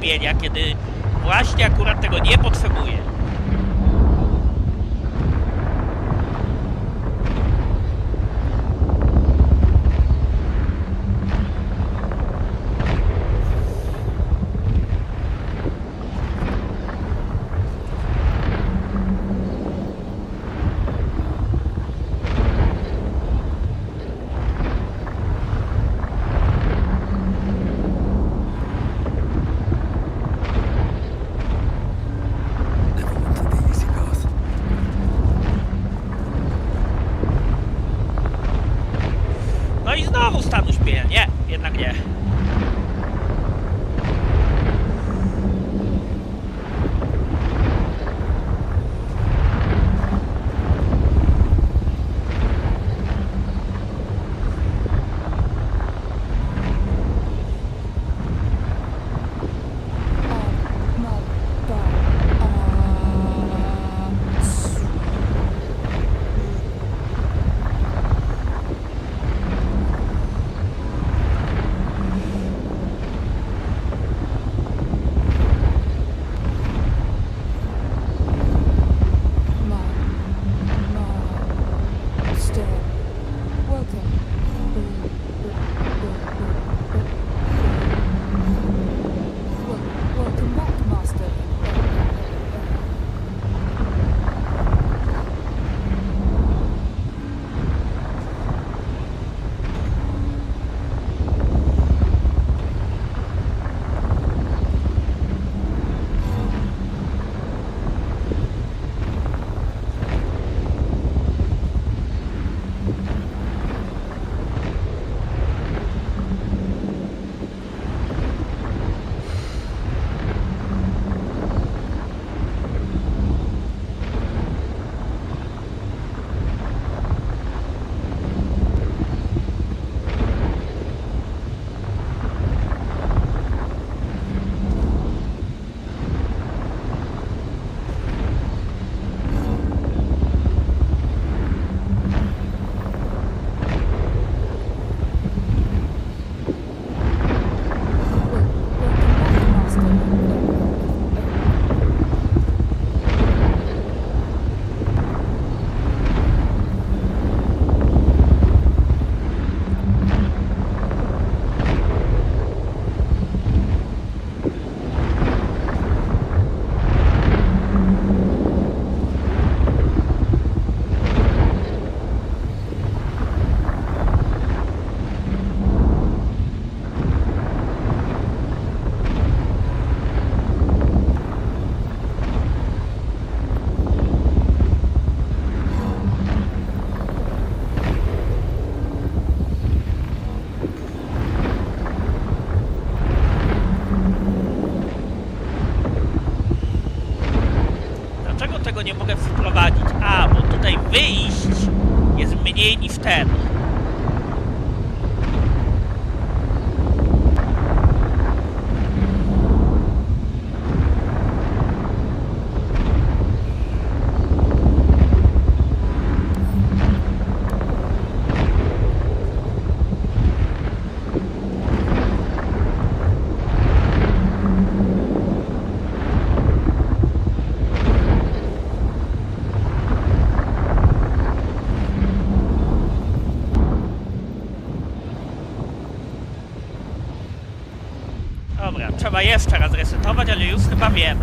ustawienia, kiedy właśnie akurat tego nie potrzebuję. No i znowu stan uśpienia. Nie, jednak nie. Nie mogę wprowadzić. A, bo tutaj wyjść jest mniej niż ten. Dobra, trzeba jeszcze raz resetować, ale już chyba wiem.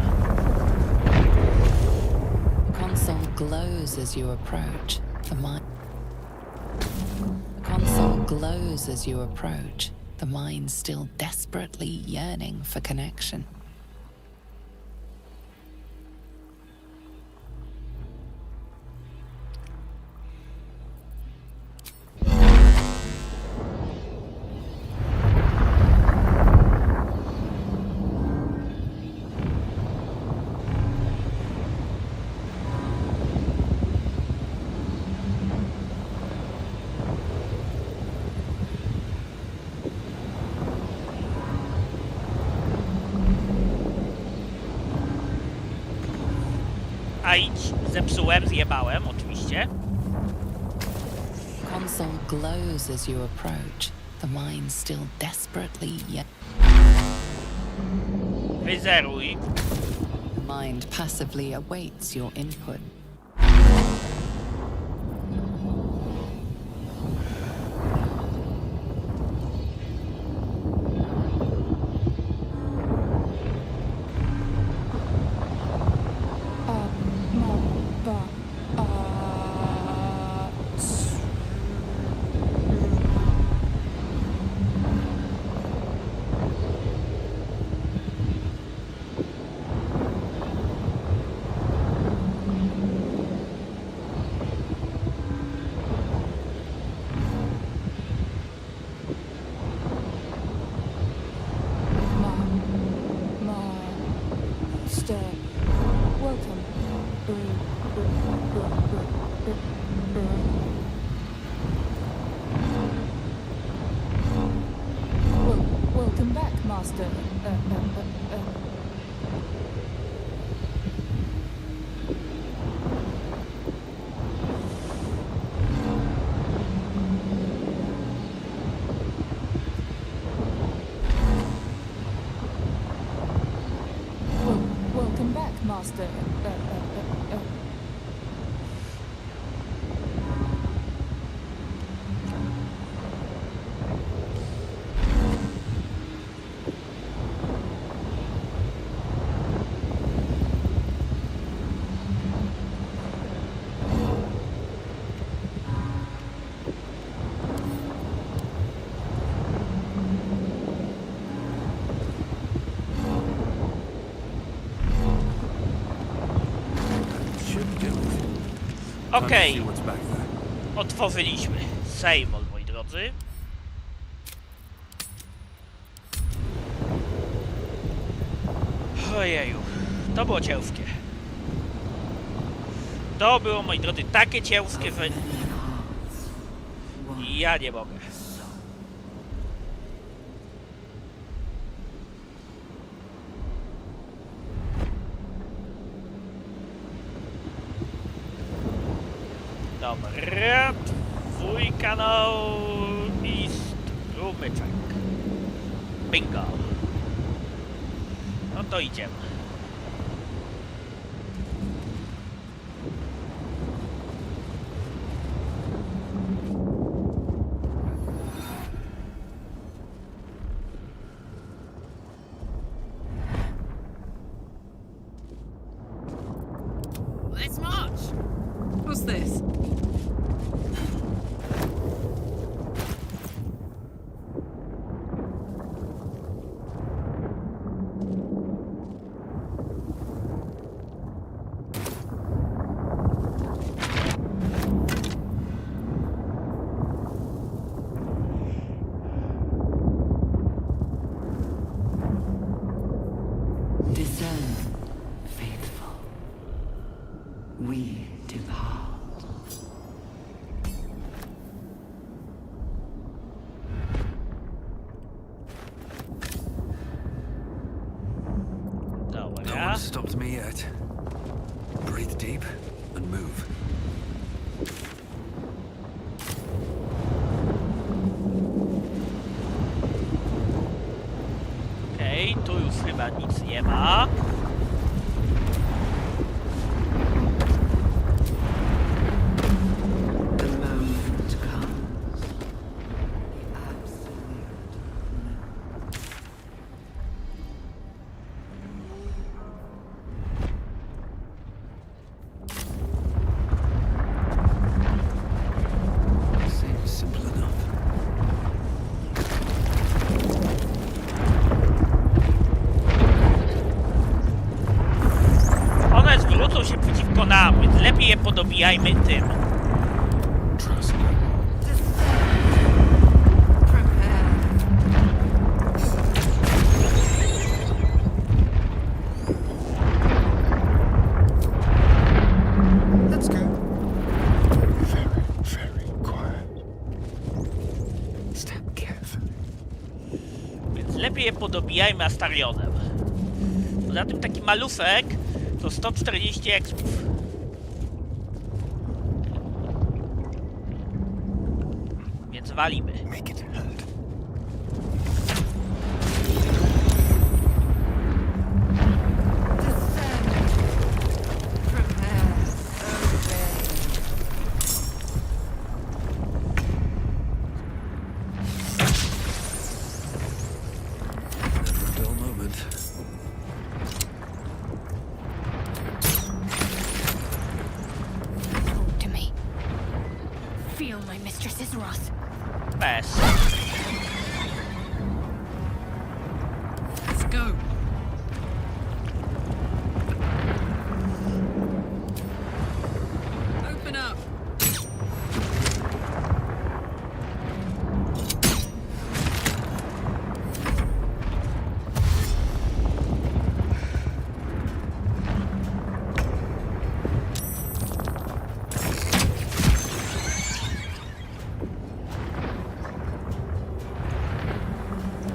Console glows as you approach. The console glows as you approach. The mind still desperately yearning for connection. A idź, zepsułem, zjebałem, oczywiście. Console glows as you approach. The mind still desperately Wyzeruj. Mind passively awaits your input. Welcome back, Master. Welcome back, Master. Okej. Otworzyliśmy. Save, moi drodzy. Ojeju. To było ciężkie. To było, moi drodzy, takie ciężkie, że... ja nie mogę. Dobra, twój kanał i strumyczek. Bingo. No to idziemy. Let's march. What's this? Discern, faithful. We depart. No Dobra. one stopped me yet. Breathe deep and move. Okej, tu już chyba nic nie ma. The moment comes. The absolute Seems simple enough. One zwrócą się przeciwko nam, więc lepiej je podobijajmy tym. Trust me. Let's go. Very, very quiet. Step carefully. Więc lepiej je podobijajmy Astarionem. Poza tym taki maluszek to 140 expów. Więc walimy. Make it hurt. FPS. Let's go. Open up.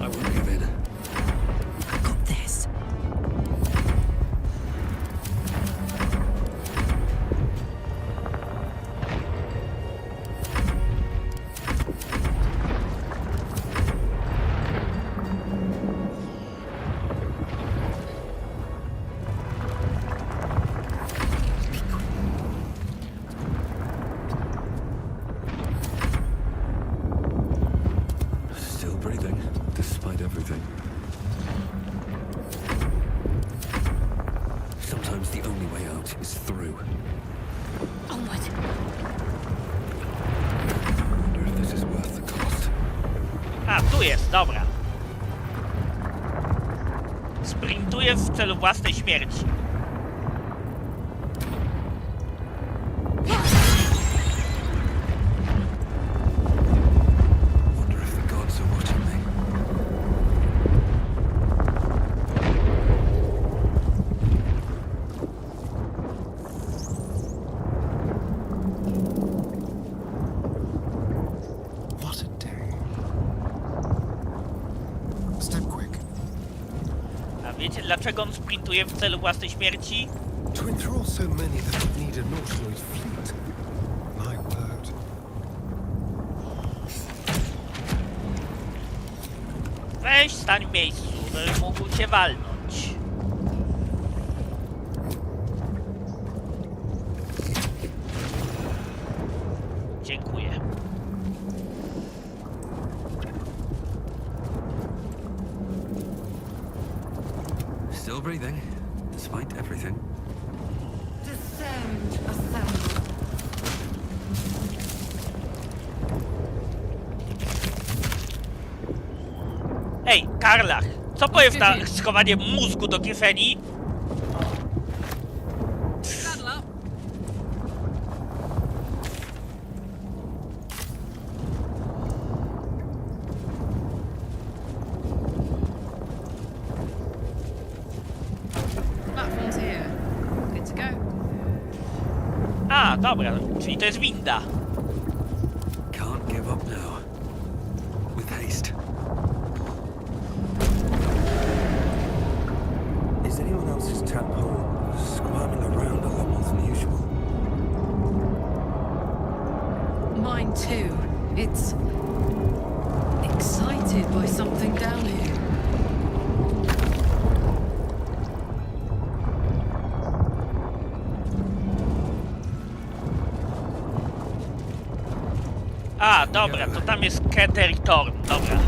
I won't give in. Got this. Still breathing, despite everything. Sometimes the only way out is through. Onward. I wonder if this is worth the cost. A, tu jest, dobra. Sprintuję w celu własnej śmierci. Wonder if the gods are watching me. What a day. Step quick. A wiecie dlaczego on sprintuje w celu własnej śmierci? To enthrall so many that would need an Nautiloid fleet. My word. Weź stań w miejscu, żebym mógł cię walnąć. Dziękuję. Still breathing, despite everything. Descend, assemble. Ej, Karlach, co powiesz na schowanie mózgu do kieszeni? Saddle up. Platform's here. Good to go. A, dobra, czyli to jest winda. Can't give up now. With haste. Is anyone else's tadpole squirming around a lot more than usual? Mine too. It's excited by something down here. A, dobra, to tam jest Keter i Torn, dobra.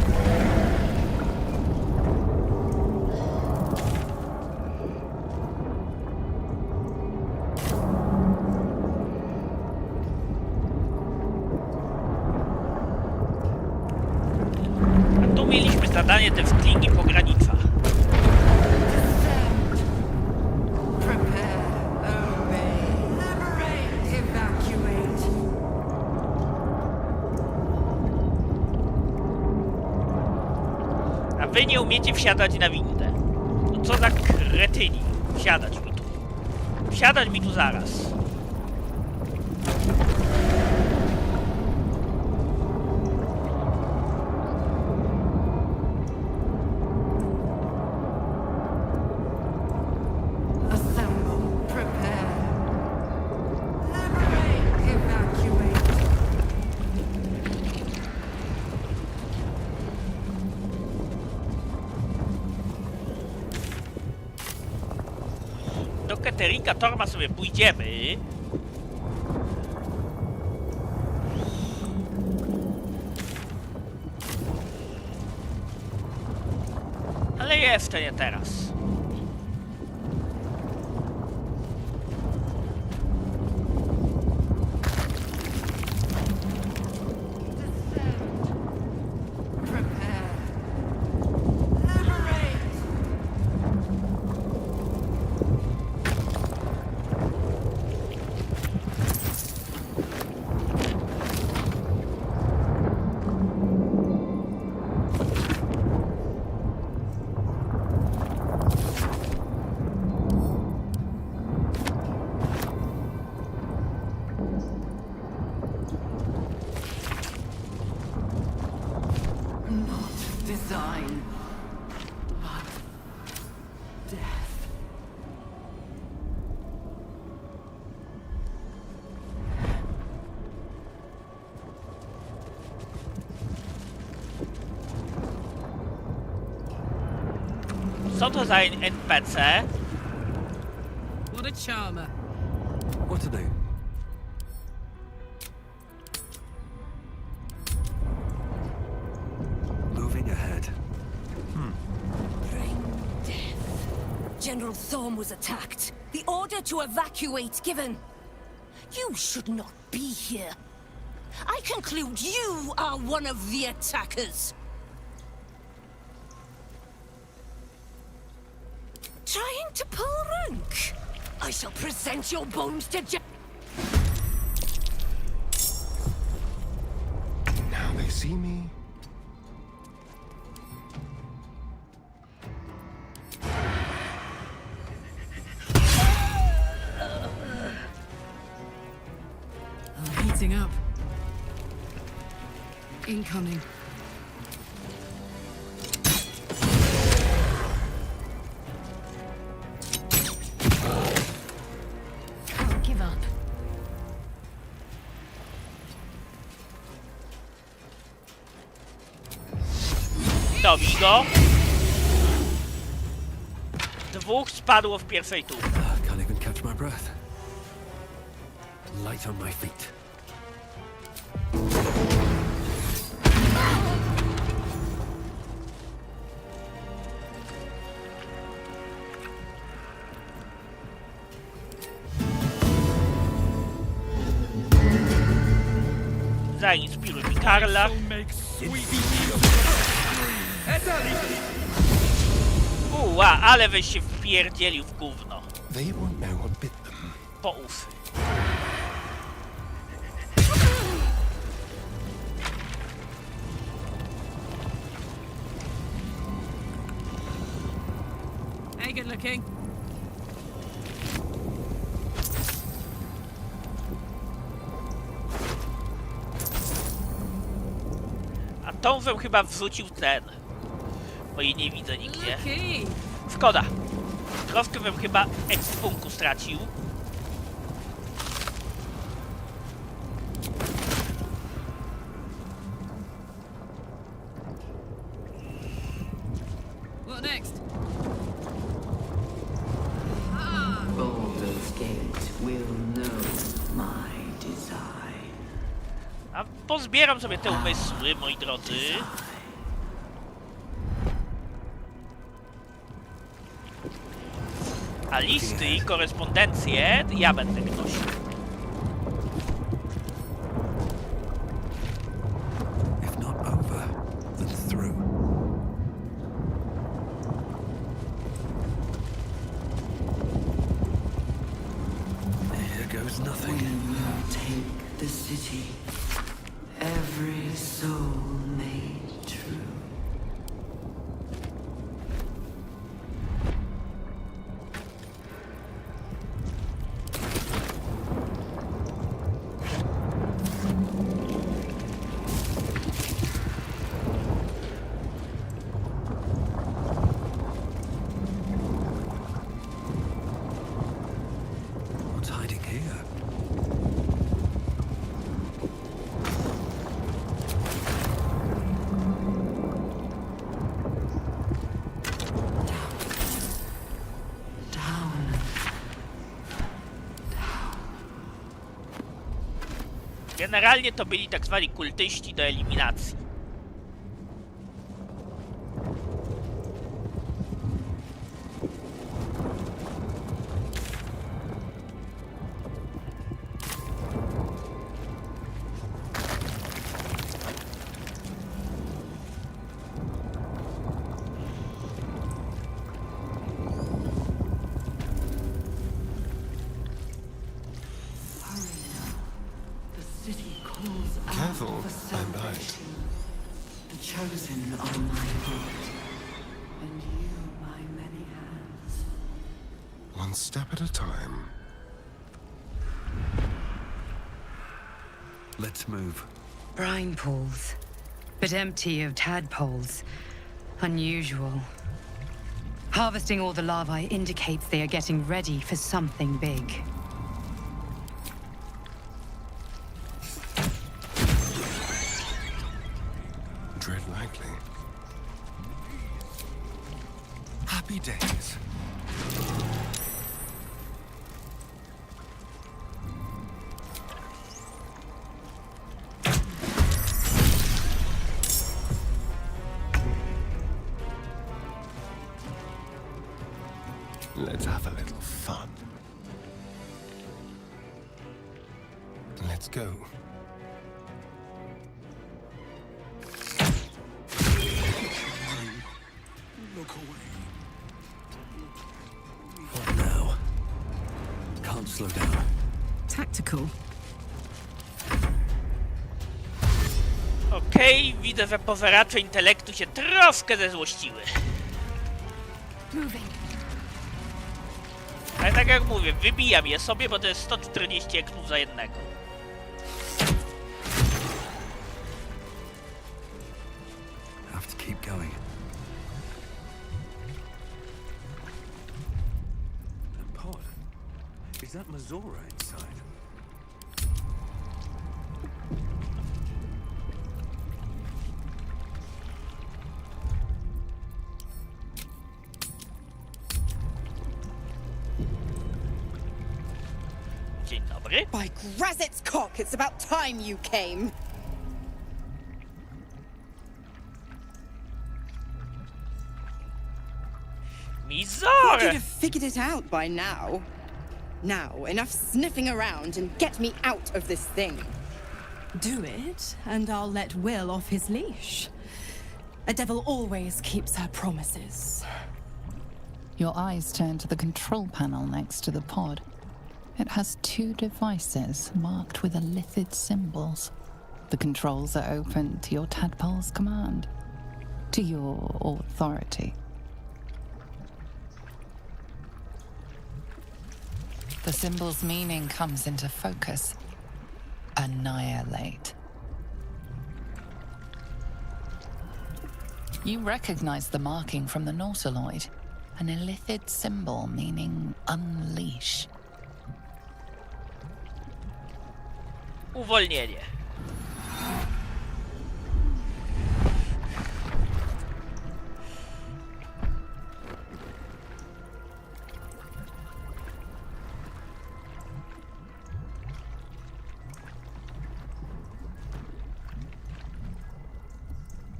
A tu mieliśmy zadanie te wklingi pogranicza. Prepare, obey, liberate, evacuate. A wy nie umiecie wsiadać na windę. No co za kretyni. Wsiadać mi tu. Wsiadać mi tu zaraz. Assemble, prepare, liberate, evacuate. Do Keteringa Torma sobie pójdziemy. Ale jeszcze nie teraz. Co to za NPC? What a charmer. What to do? Moving ahead. Bring death. General Thorm was attacked. The order to evacuate given. You should not be here. I conclude you are one of the attackers. Trying to pull rank? I shall present your bones to Now they see me. Heating up. Incoming. Can't give up. Dobij go. Dwóch spadło w pierwszej turze. Can't even catch my breath. Light on my feet. Zainspiruj mi Karla. Uła, ale weź się wpierdzielił w gówno. They won't know what bit them. Po uszy. Hey, good looking. A tą bym chyba wrzucił ten. Bo jej nie widzę nigdzie. Okay. Szkoda. Troszkę bym chyba ekspunku stracił. What next? Baldur's Gate will know my design. A pozbieram sobie te umysły, moi drodzy. A listy i korespondencje ja będę gnosił. If not over, then through. Here goes nothing. When you take the city, every soul made true. What's hiding here? Generalnie to byli tak zwani kultyści do eliminacji. Careful, I'm right. The chosen are my heart, and you my many hands. One step at a time. Let's move. Brine pools, but empty of tadpoles. Unusual. Harvesting all the larvae indicates they are getting ready for something big. Tread lightly. Happy day. Let's have a little fun. Let's go. Look away. What now? Can't slow down. Tactical. Okej, widzę, że pożeracze intelektu się troszkę zezłościły. Moving. Ale tak jak mówię, wybijam je sobie, bo to jest 140 eknów za jednego. Have to keep going. The pod? Is that Mazora inside? Dzień dobry. By Grazit's cock, it's about time you came. Mizor! You'd have figured it out by now. Now, enough sniffing around and get me out of this thing. Do it, and I'll let Will off his leash. A devil always keeps her promises. Your eyes turn to the control panel next to the pod. It has 2 devices marked with elithid symbols. The controls are open to your tadpole's command, to your authority. The symbol's meaning comes into focus. Annihilate. You recognize the marking from the nautiloid, an elithid symbol meaning unleash. Uwolnienie.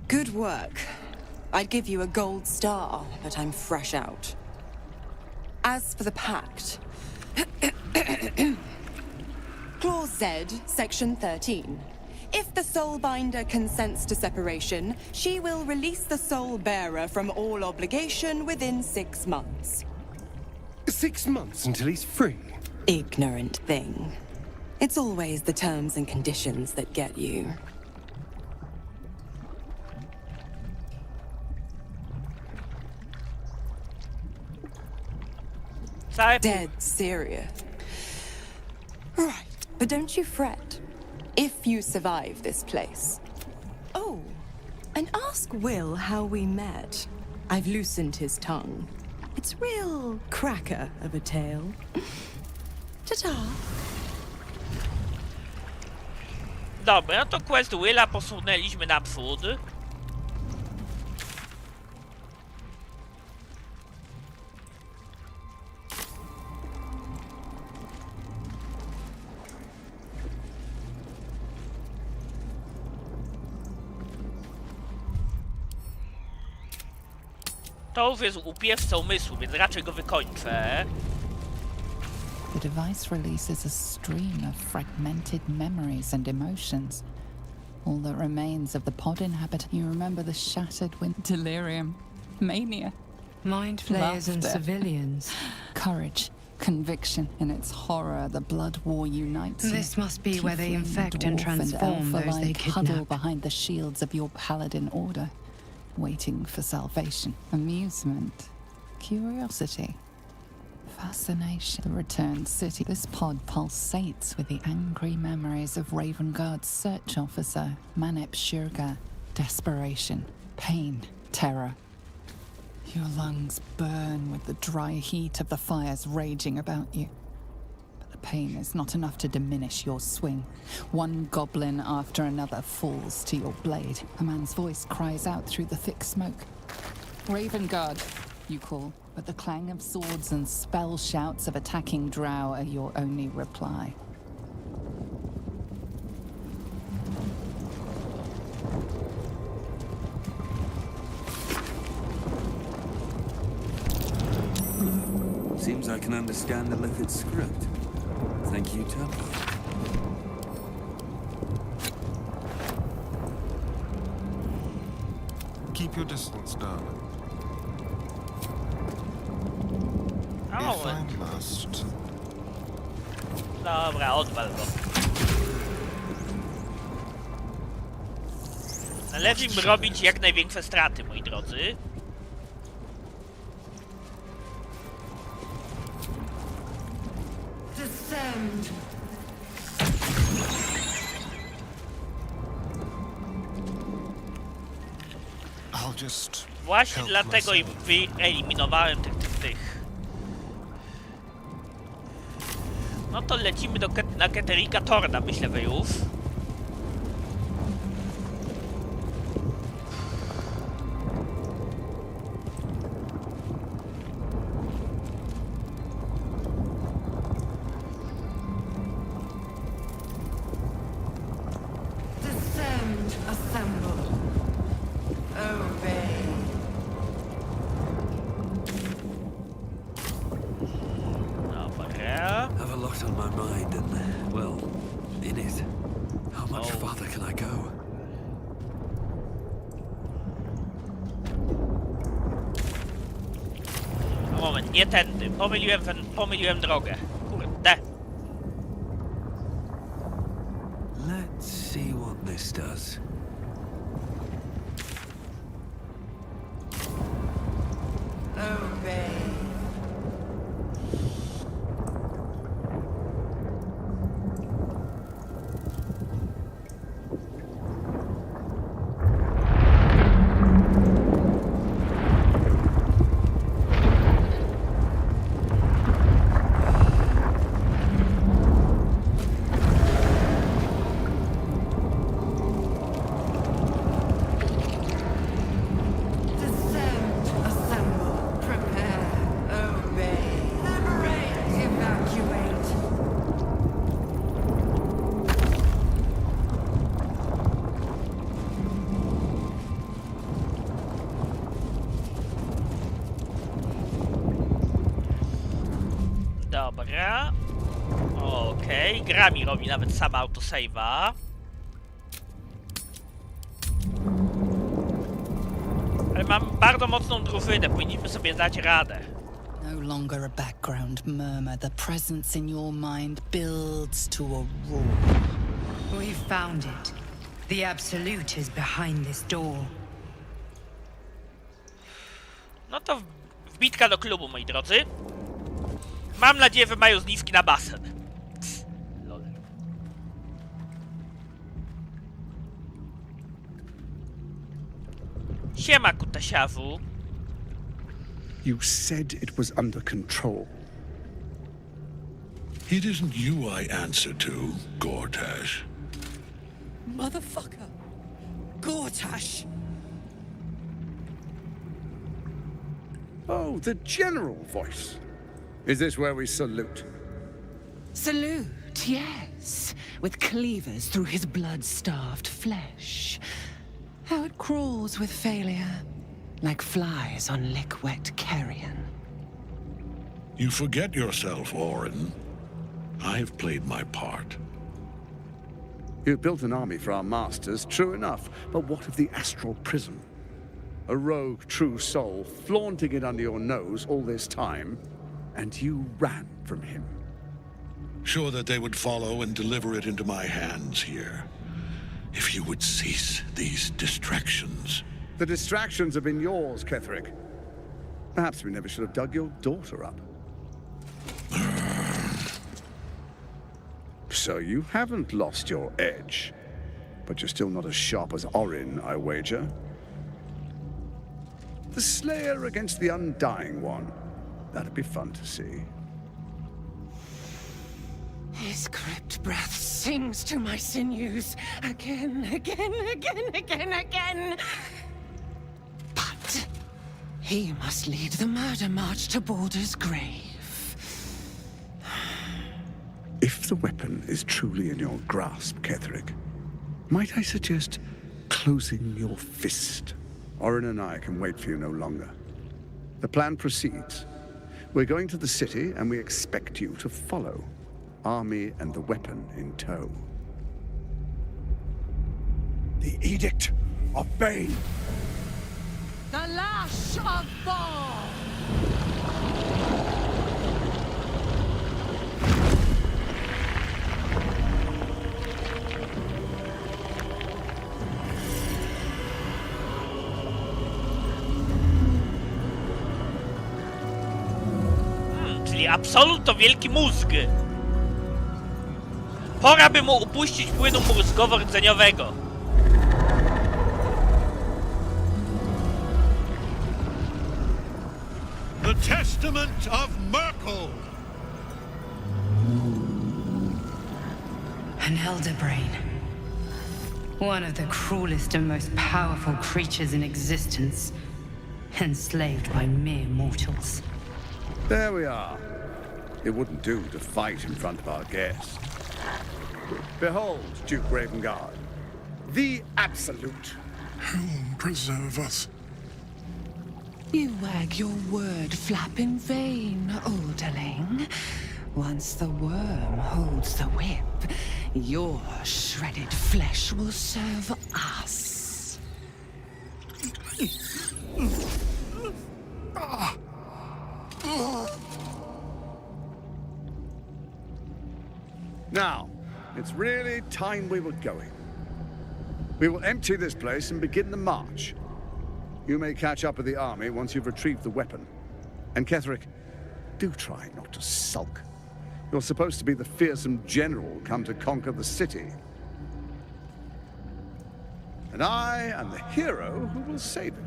Good work. I'd give you a gold star, but I'm fresh out. As for the pact... Clause Z, Section 13. If the Soulbinder consents to separation, she will release the Soul Bearer from all obligation within 6 months. 6 months until he's free? Ignorant thing. It's always the terms and conditions that get you. Dead serious. Right, but don't you fret. If you survive this place. Oh, and ask Will how we met. I've loosened his tongue. It's real cracker of a tale. Ta-ta. Dobra, no to quest Willa posunęliśmy naprzód. To już jest upiewca umysłu, więc raczej go wykończę. The device releases a stream of fragmented memories and emotions. All that remains of the pod inhabitant. You remember the shattered delirium, mania, mind flayers and laughter, civilians. Courage, conviction. In its horror, the blood war unites. This must be where they Tiefling, infect and dwarf, transform elf those they alike huddle kidnap. behind the shields of your paladin order, waiting for salvation, amusement, curiosity, fascination. The returned city. This pod pulsates with the angry memories of Ravengard's search officer, Manep Shurga. Desperation, pain, terror. Your lungs burn with the dry heat of the fires raging about you. But the pain is not enough to diminish your swing. One goblin after another falls to your blade. A man's voice cries out through the thick smoke. Ravengard, you call, but the clang of swords and spell shouts of attacking drow are your only reply. Seems I can understand the Lithid script. Thank you, Tuck. Keep your distance, darling. O, If I must. dobra, odwal go. Należy im robić jak największe straty, moi drodzy. Descend. I'll just Właśnie help dlatego im myself. wyeliminowałem tych. No to lecimy na Keterika Torna, myślę, wy już. Descend, assemble. Obey. Dobra. Have a lot on my mind and, well, in it. How much Oh. farther can I go? Moment, nie tędy. Pomyliłem drogę. Kurde. Let's see what this does. Obey. Descend, assemble, prepare, obey, liberate, evacuate. Dobra. Okej, gra mi robi nawet sama autosave'a. Ale mam bardzo mocną drużynę, powinniśmy sobie dać radę. No longer a background murmur. The presence in your mind builds to a roar. We've found it. The Absolute is behind this door. No to wbitka do klubu, moi drodzy. Mam nadzieję, że mają zniżki na basen. Lol. Siema, kutasiawu. You said it was under control. It isn't you I answer to, Gortash. Motherfucker! Gortash! Oh, the general voice. Is this where we salute? Salute, yes, with cleavers through his blood-starved flesh. How it crawls with failure, like flies on lick-wet carrion. You forget yourself, Orin. I have played my part. You built an army for our masters, true enough, but what of the astral prism? A rogue true soul flaunting it under your nose all this time, and you ran from him. Sure that they would follow and deliver it into my hands here. If you would cease these distractions. The distractions have been yours, Ketherick. Perhaps we never should have dug your daughter up. So you haven't lost your edge, but you're still not as sharp as Orin, I wager. The Slayer against the Undying One. That'd be fun to see. His crypt breath sings to my sinews again, again, again, again, again. But he must lead the murder march to Baldur's grave. If the weapon is truly in your grasp, Ketherick, might I suggest closing your fist? Orin and I can wait for you no longer. The plan proceeds. We're going to the city, and we expect you to follow. Army and the weapon in tow. The Edict of Bane. The lash of Thor! Czyli absolut to wielki mózg. Pora by mu upuścić płynu mózgowo-rdzeniowego. The Testament of Merkel! An elder brain. One of the cruelest and most powerful creatures in existence. Enslaved by mere mortals. There we are. It wouldn't do to fight in front of our guest. Behold, Duke Ravengard, the Absolute. Whom preserve us? You wag your word flap in vain, olderling. Once the worm holds the whip, your shredded flesh will serve us. Now, it's really time we were going. We will empty this place and begin the march. You may catch up with the army once you've retrieved the weapon. And Ketherick, do try not to sulk. You're supposed to be the fearsome general come to conquer the city. And I am the hero who will save it.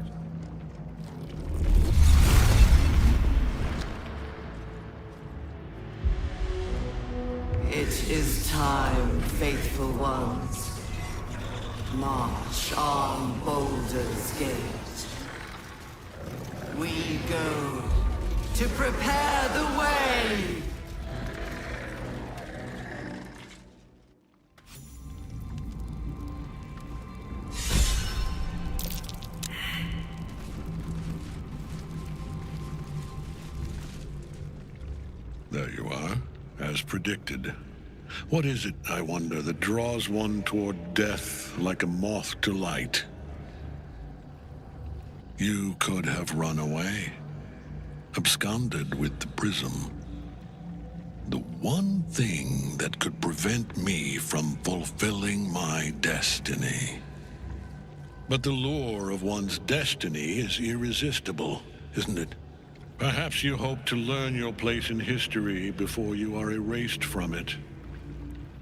It is time, faithful ones. March on Baldur's Gate. We go to prepare the way. There you are, as predicted. What is it, I wonder, that draws one toward death like a moth to light? You could have run away, absconded with the prism. The one thing that could prevent me from fulfilling my destiny. But the lure of one's destiny is irresistible, isn't it? Perhaps you hope to learn your place in history before you are erased from it.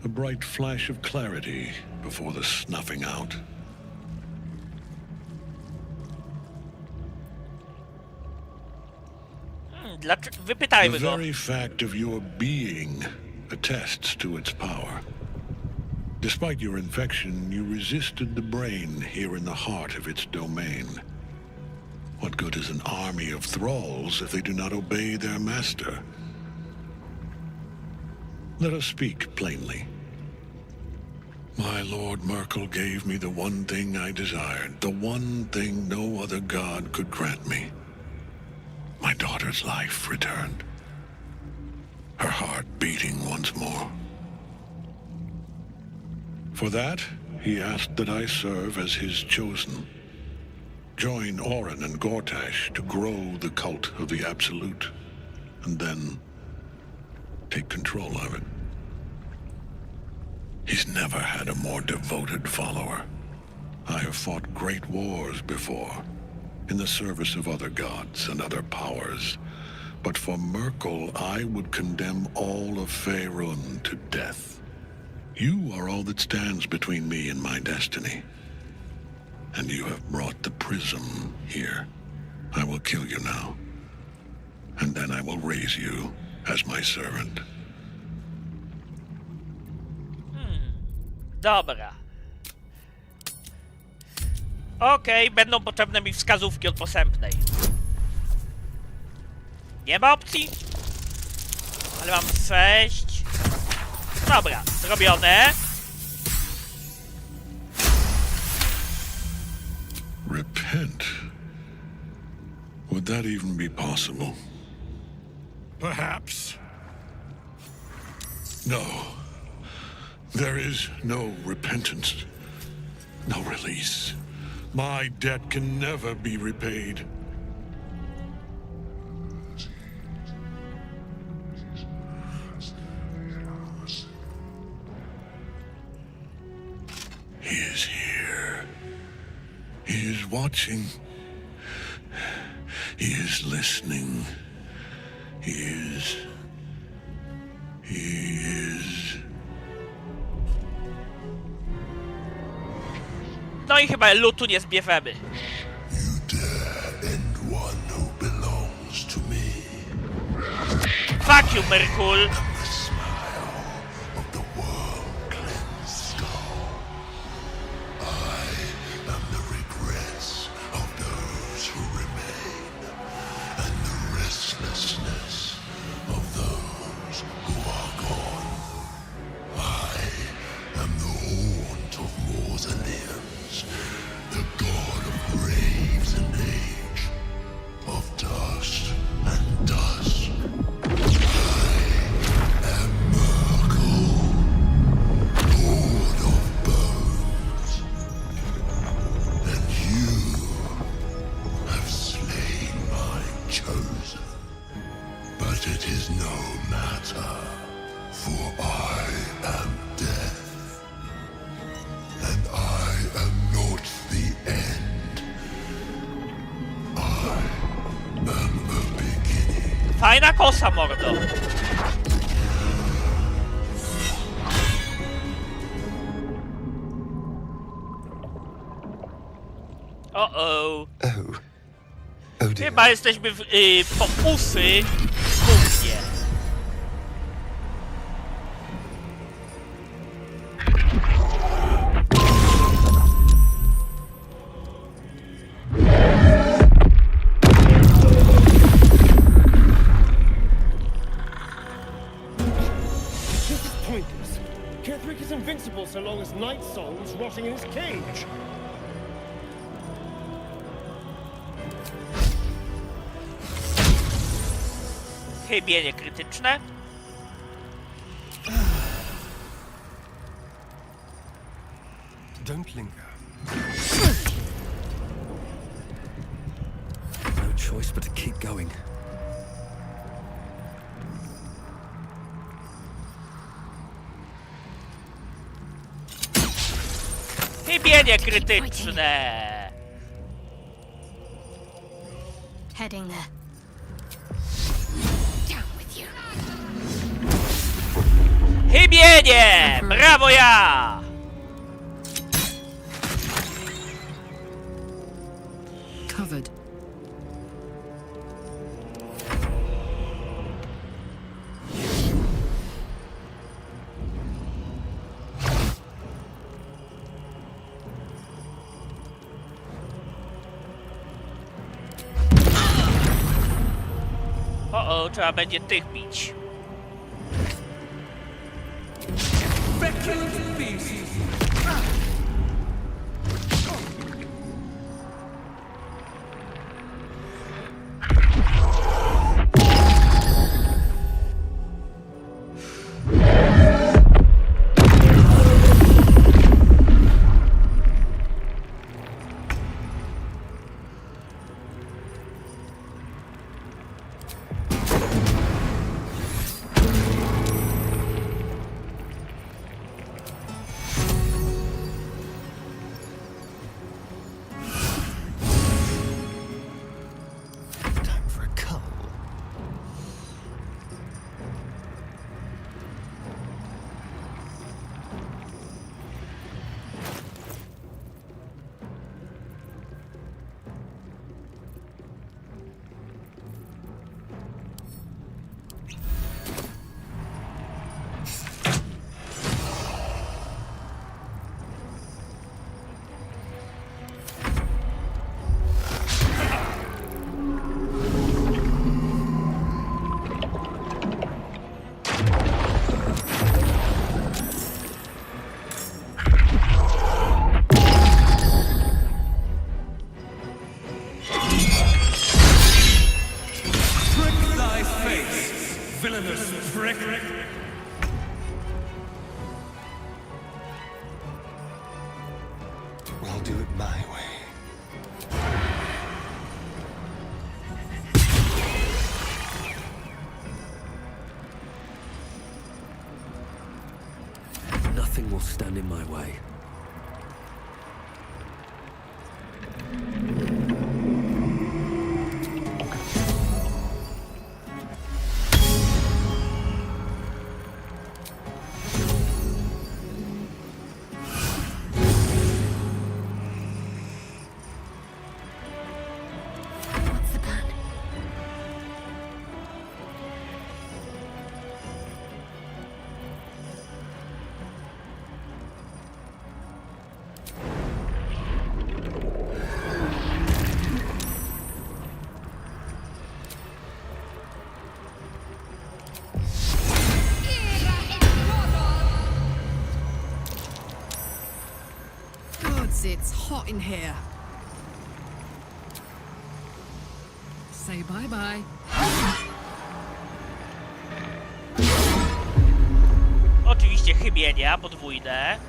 A bright flash of clarity before the snuffing out. Wypytajmy The go. very fact of your being attests to its power. Despite your infection, you resisted the brain here in the heart of its domain. What good is an army of thralls if they do not obey their master? Let us speak plainly. My Lord Merkel gave me the one thing I desired, the one thing no other god could grant me. My daughter's life returned. Her heart beating once more. For that, he asked that I serve as his chosen. Join Orin and Gortash to grow the cult of the Absolute, and then take control of it. He's never had a more devoted follower. I have fought great wars before, in the service of other gods and other powers. But for Merkel, I would condemn all of Faerun to death. You are all that stands between me and my destiny. And you have brought the prism here. I will kill you now. And then I will raise you as my servant. Dobra. Okej, będą potrzebne mi wskazówki od posępnej. Nie ma opcji. Ale mam 6. Dobra, zrobione. Repent? Would that even be possible? Perhaps. No. There is no repentance. No release. My debt can never be repaid. He is here. He is watching. He is listening. He is... No i chyba lutu nie zbierzemy. You dare end one who belongs to me. Fuck you, Merkul. The smile of the world-cleansed skull. I am the regrets of those who remain, and the restlessness of those who are gone. I am the haunt of mausoleums, the god of graves and age, of dust and dust. I am Merkul, lord of bones, and you have slain my chosen. But it is no matter, for I am death, and I am not the end. I am the beginning. Fajna kosa, mordo. O-o. Chyba jesteśmy po ufy w kuchnie. This is pointless. Ketherick is invincible so long as Night Soul is rotting in his cage. Chybienie krytyczne. Don't linger. No choice but to keep going. Chybienie krytyczne. Heading there. Down with you. Chybienie! Brawo ja! Covered. O, trzeba będzie tych bić. prick! I'll do it my way. Nothing will stand in my way. It's hot in here. Say bye-bye. Oczywiście chybienia podwójne.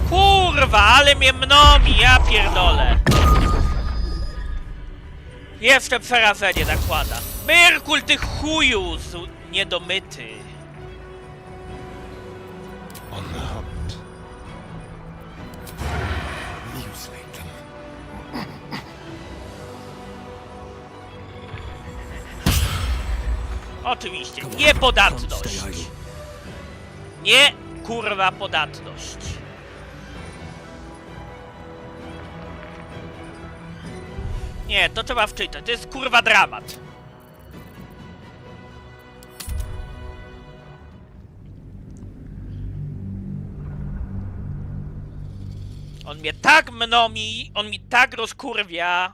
Kurwa, ale mnie mnomi, ja pierdolę. Jeszcze przerażenie nie nakłada. Myrkul, ty chuju niedomyty. On the hunt. Mutilate them. Oczywiście, niepodatność. Nie, kurwa, podatność. Nie, to trzeba wczytać, to jest kurwa dramat. On mnie tak mnomi, on mi tak rozkurwia.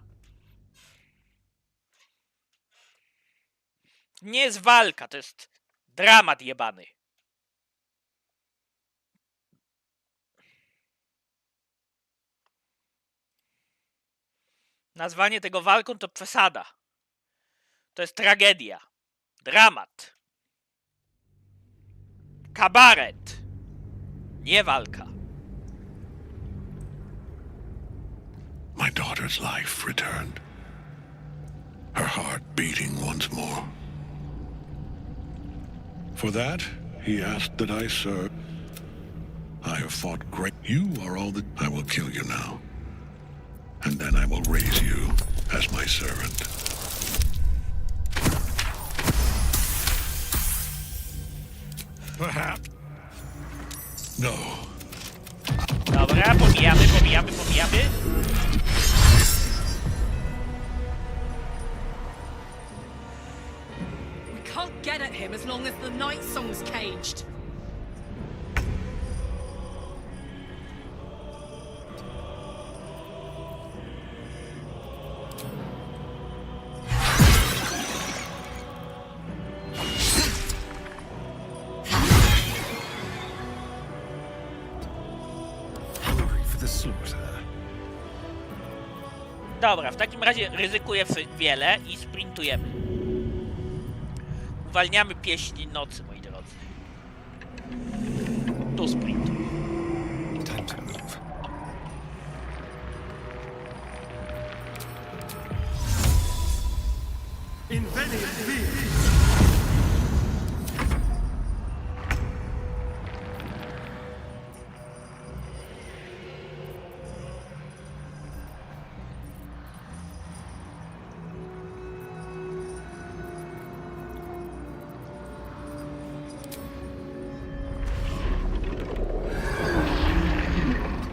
Nie jest walka, to jest dramat jebany. Nazwanie tego walką to przesada. To jest tragedia. Dramat. Kabaret. Nie walka. My daughter's life returned. Her heart beating once more. For that, he asked that I serve. I have fought great. You are all that I will kill you now. And then I will raise you as my servant. Perhaps. No. Dobra, pomijamy. We can't get at him as long as the night song's caged. Dobra, w takim razie ryzykuję wiele i sprintujemy. Uwalniamy pieśni nocy, moi drodzy. Tu sprintuj. Time to move.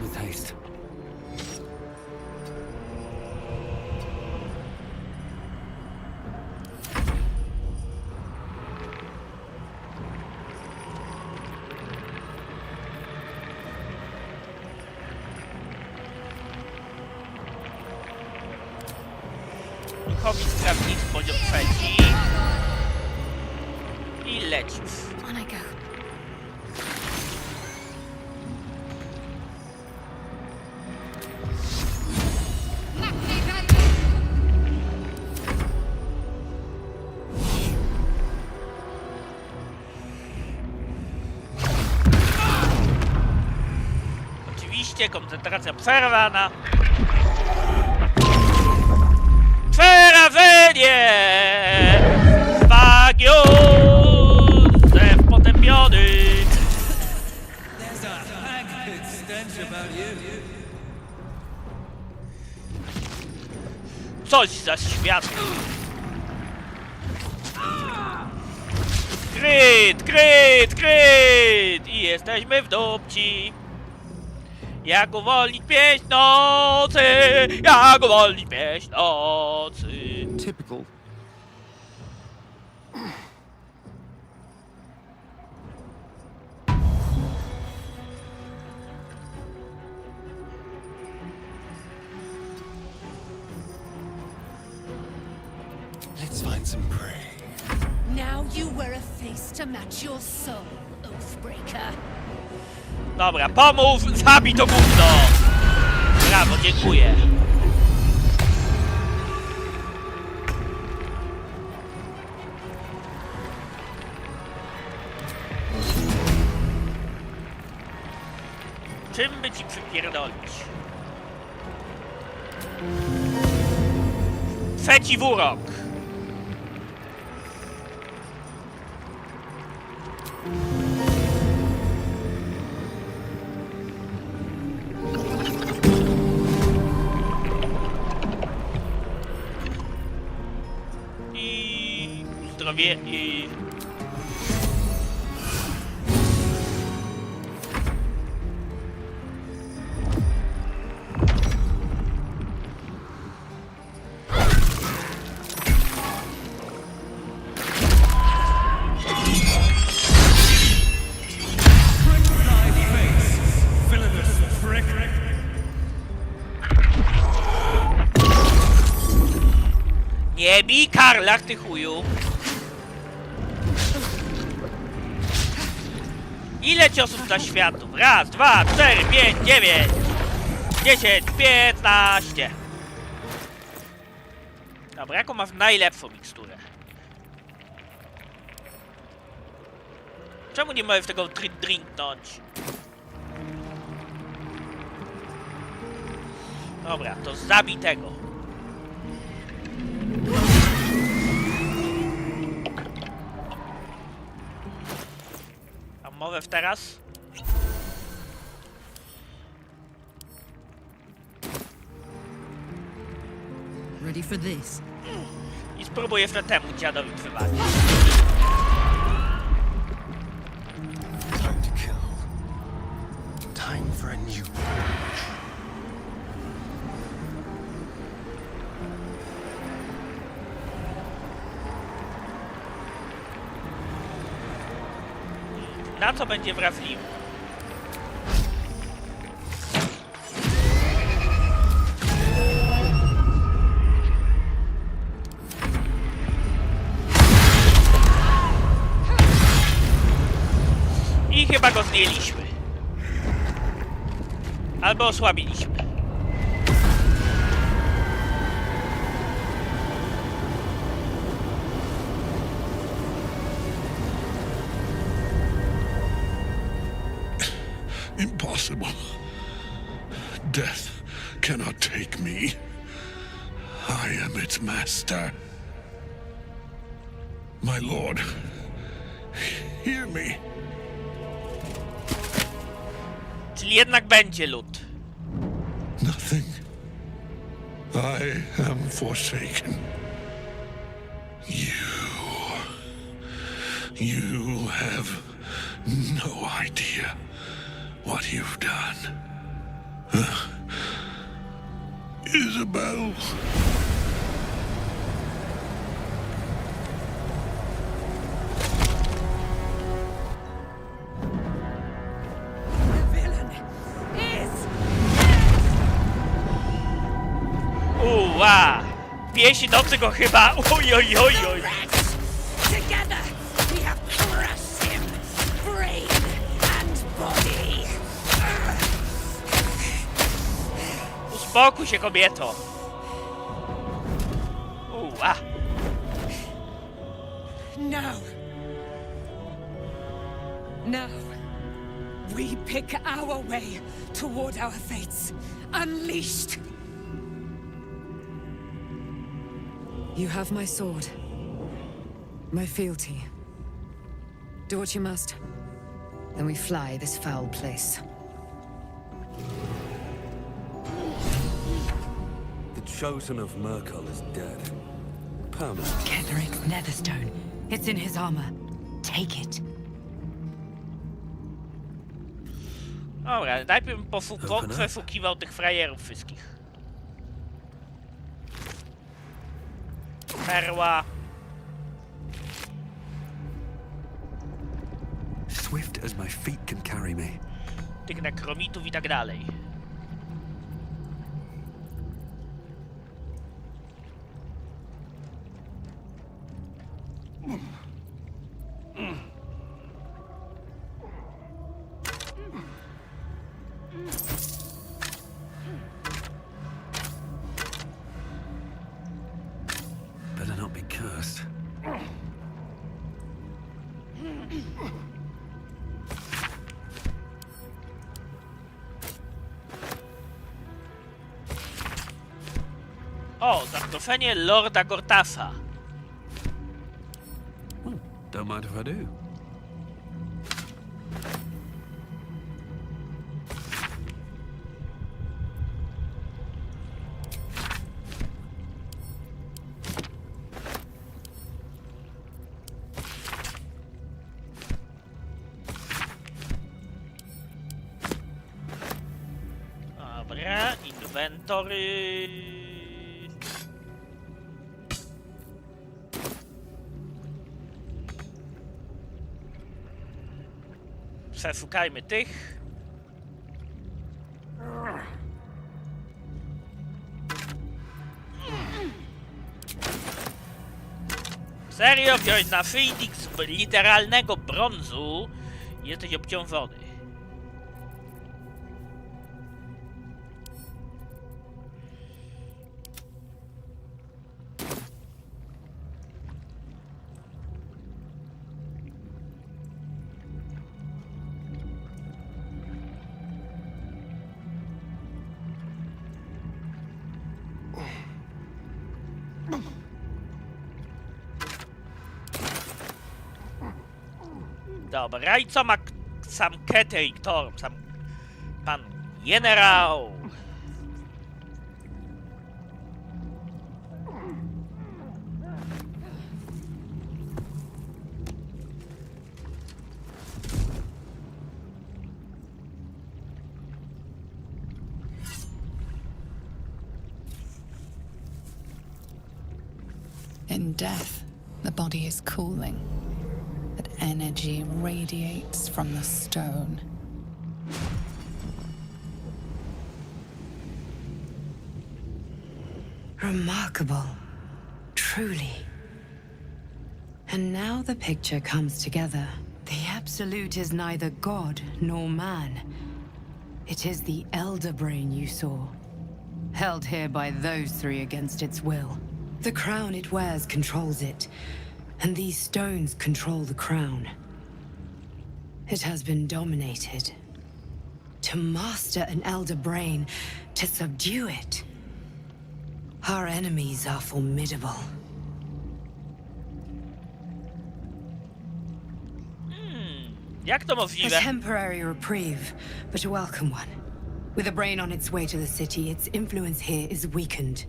With haste. Hobby skrawnicy poziom 3. I lecisz. On I go. Oczywiście koncentracja przerwana. Przerażenie! Szwagier Józef potępiony! There's a haggard stench about you. Coś za światło. Kryt, kryt, kryt! I jesteśmy w dupci. Jak uwolnić pieśń nocy! Jak uwolnić pieśń nocy! Typical. Let's find some prey. Now you wear a face to match your soul, Oathbreaker. Dobra, pomów, zabij to gówno! Brawo, dziękuję. Czym by ci przypierdolić? Trzeci urok! I zdrowie i... Nie bij karlach, ty chuju! Ile ciosów dla światów? Raz, 2, 4, 5, 9, 10, 15. Dobra, jaką masz najlepszą miksturę? Czemu nie możesz tego drinknąć? Dobra, to zabij tego. A może teraz? Ready for this? I spróbuję jeszcze temu dziadowi wywalić. Time to kill. Time for a new purge. Na co będzie wrażliwy? I chyba go zdjęliśmy. Albo osłabiliśmy. Impossible. Death cannot take me. I am its master. My lord, hear me. Czyli jednak będzie lód. Nothing. I am forsaken. You have no idea what you've done. Isabel. Uła! Pieśń nocy go chyba... Oj, oj, oj, oj. Together, we have crushed him, brain and body. Uspokój się, kobieto. Uła. No. No. We pick our way toward our fates, unleashed. You have my sword. My fealty. Do what you must. Then we fly this foul place. The chosen of Merkel is dead. Permanent. Ketheric's netherstone. It's in his armor. Take it. Dobra, najpierw przesłuchiwał tych frajerów wszystkich. Perła. Swift as my feet can carry me. Tych nekromitów i tak dalej. Better not be cursed. O, zaproszenie Lorda Gortasa. Don't mind if I do. Dobra, inwentory. Przeszukajmy tych. Serio? Wziąłeś naszyjnik z literalnego brązu i jesteś obciążony. Dobra, i co ma sam Catering Torm, sam pan generał? In death, the body is cooling. That energy radiates from the stone. Remarkable. Truly. And now the picture comes together. The Absolute is neither god nor man. It is the Elder Brain you saw. Held here by those three against its will. The crown it wears controls it, and these stones control the crown. It has been dominated. To master an Elder Brain, to subdue it. Our enemies are formidable. Jak to A możliwe? temporary reprieve, but a welcome one. With a brain on its way to the city, its influence here is weakened.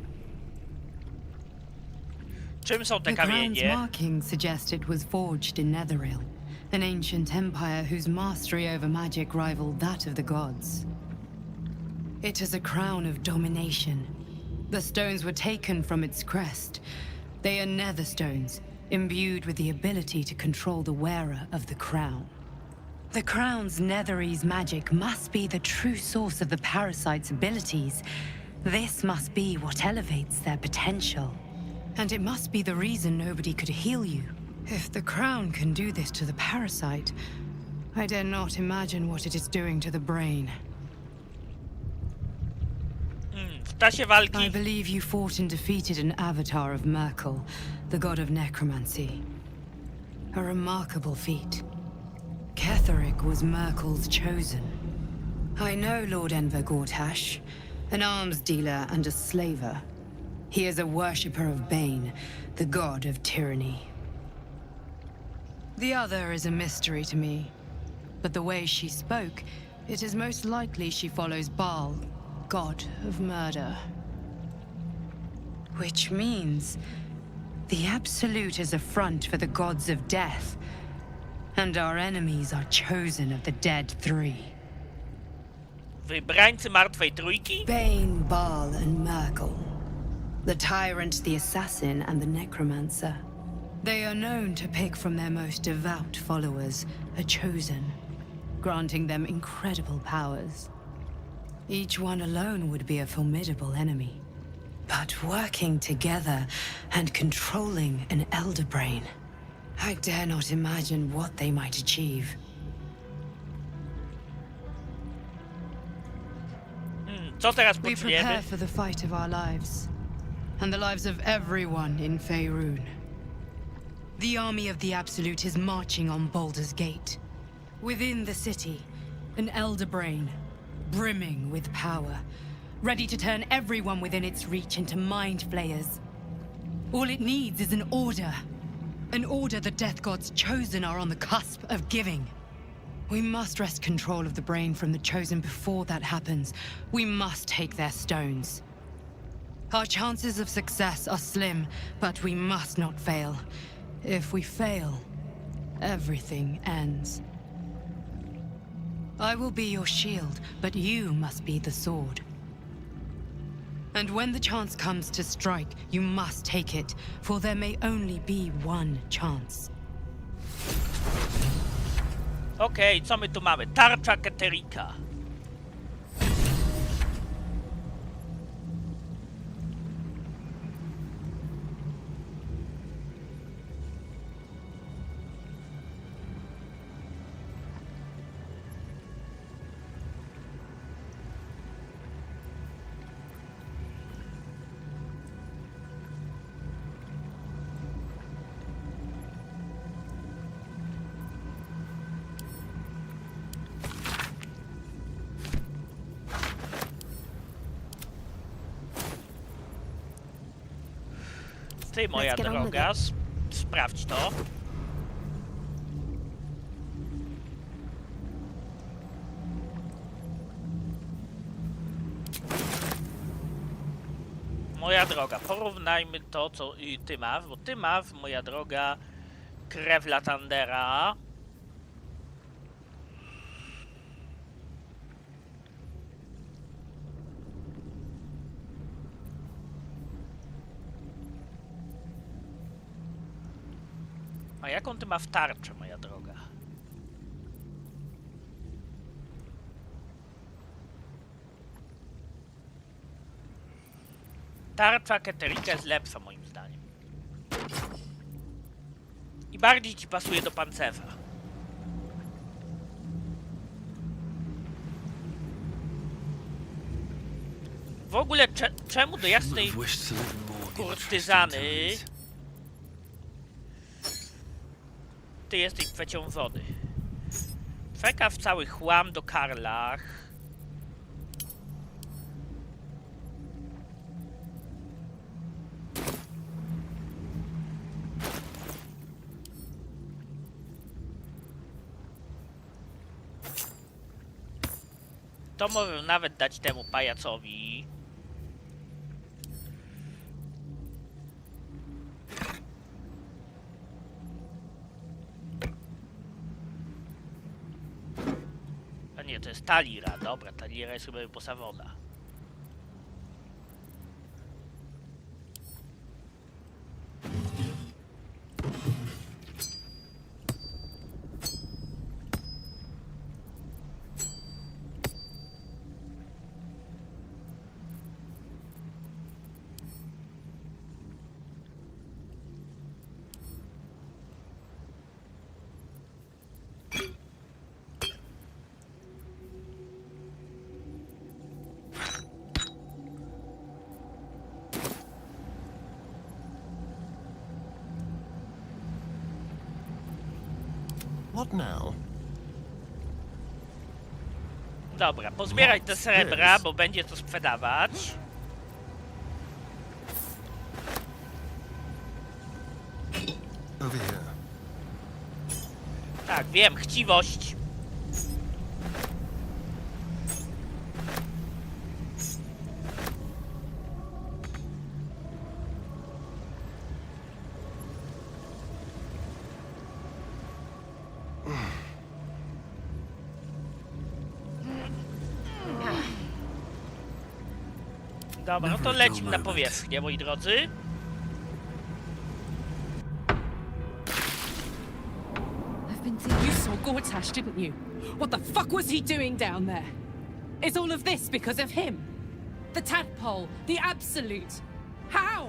Czym są te The crown's kamienie? markings suggest it was forged in Netheril, an ancient empire whose mastery over magic rivaled that of the gods. It is a crown of domination. The stones were taken from its crest. They are nether stones, imbued with the ability to control the wearer of the crown. The crown's Nethery's magic must be the true source of the parasite's abilities. This must be what elevates their potential. And it must be the reason nobody could heal you. If the crown can do this to the parasite, I dare not imagine what it is doing to the brain. W czasie walki... I believe you fought and defeated an avatar of Merkel, the god of necromancy. A remarkable feat. Ketheric was Merkel's chosen. I know Lord Enver Gortash, an arms dealer and a slaver. He is a worshipper of Bane, the god of tyranny. The other is a mystery to me, but the way she spoke, it is most likely she follows Baal, god of murder. Which means the Absolute is a front for the gods of death, and our enemies are chosen of the dead three. Wybrańcy Martwej Trójki? Bane, Baal, and Merkel. The tyrant, the assassin, and the necromancer. They are known to pick from their most devout followers a chosen, granting them incredible powers. Each one alone would be a formidable enemy. But working together and controlling an elder brain, I dare not imagine what they might achieve. Co teraz We poczniemy? prepare for the fight of our lives, and the lives of everyone in Faerun. The army of the Absolute is marching on Baldur's Gate. Within the city, an elder brain, brimming with power, ready to turn everyone within its reach into mind flayers. All it needs is an order. An order the Death God's chosen are on the cusp of giving. We must wrest control of the brain from the chosen before that happens. We must take their stones. Our chances of success are slim, but we must not fail. If we fail, everything ends. I will be your shield, but you must be the sword. And when the chance comes to strike, you must take it, for there may only be one chance. Okej, co my tu mamy? Tarcza Keterika. Ty, moja droga, sprawdź to. Moja droga, porównajmy to, co ty masz, bo ty masz, moja droga, krew Latandera. A jaką ty masz tarczę, moja droga? Tarcza Keterika jest lepsza, moim zdaniem. I bardziej ci pasuje do pancerza. W ogóle czemu do jasnej kurtyzany ty jesteś kwecią wody? Czeka w cały chłam do Karlach. To może nawet dać temu pajacowi. A nie, to jest Talira. Dobra, Talira jest chyba wyposażona. What now? Dobra, pozbierać te srebra, bo będzie to sprzedawać. Over here. Tak, wiem, chciwość. Dobra, no to lecimy na powierzchnię, moi drodzy. You saw Gortash, didn't you? What the fuck was he doing down there? Is all of this because of him? The tadpole, the absolute. How?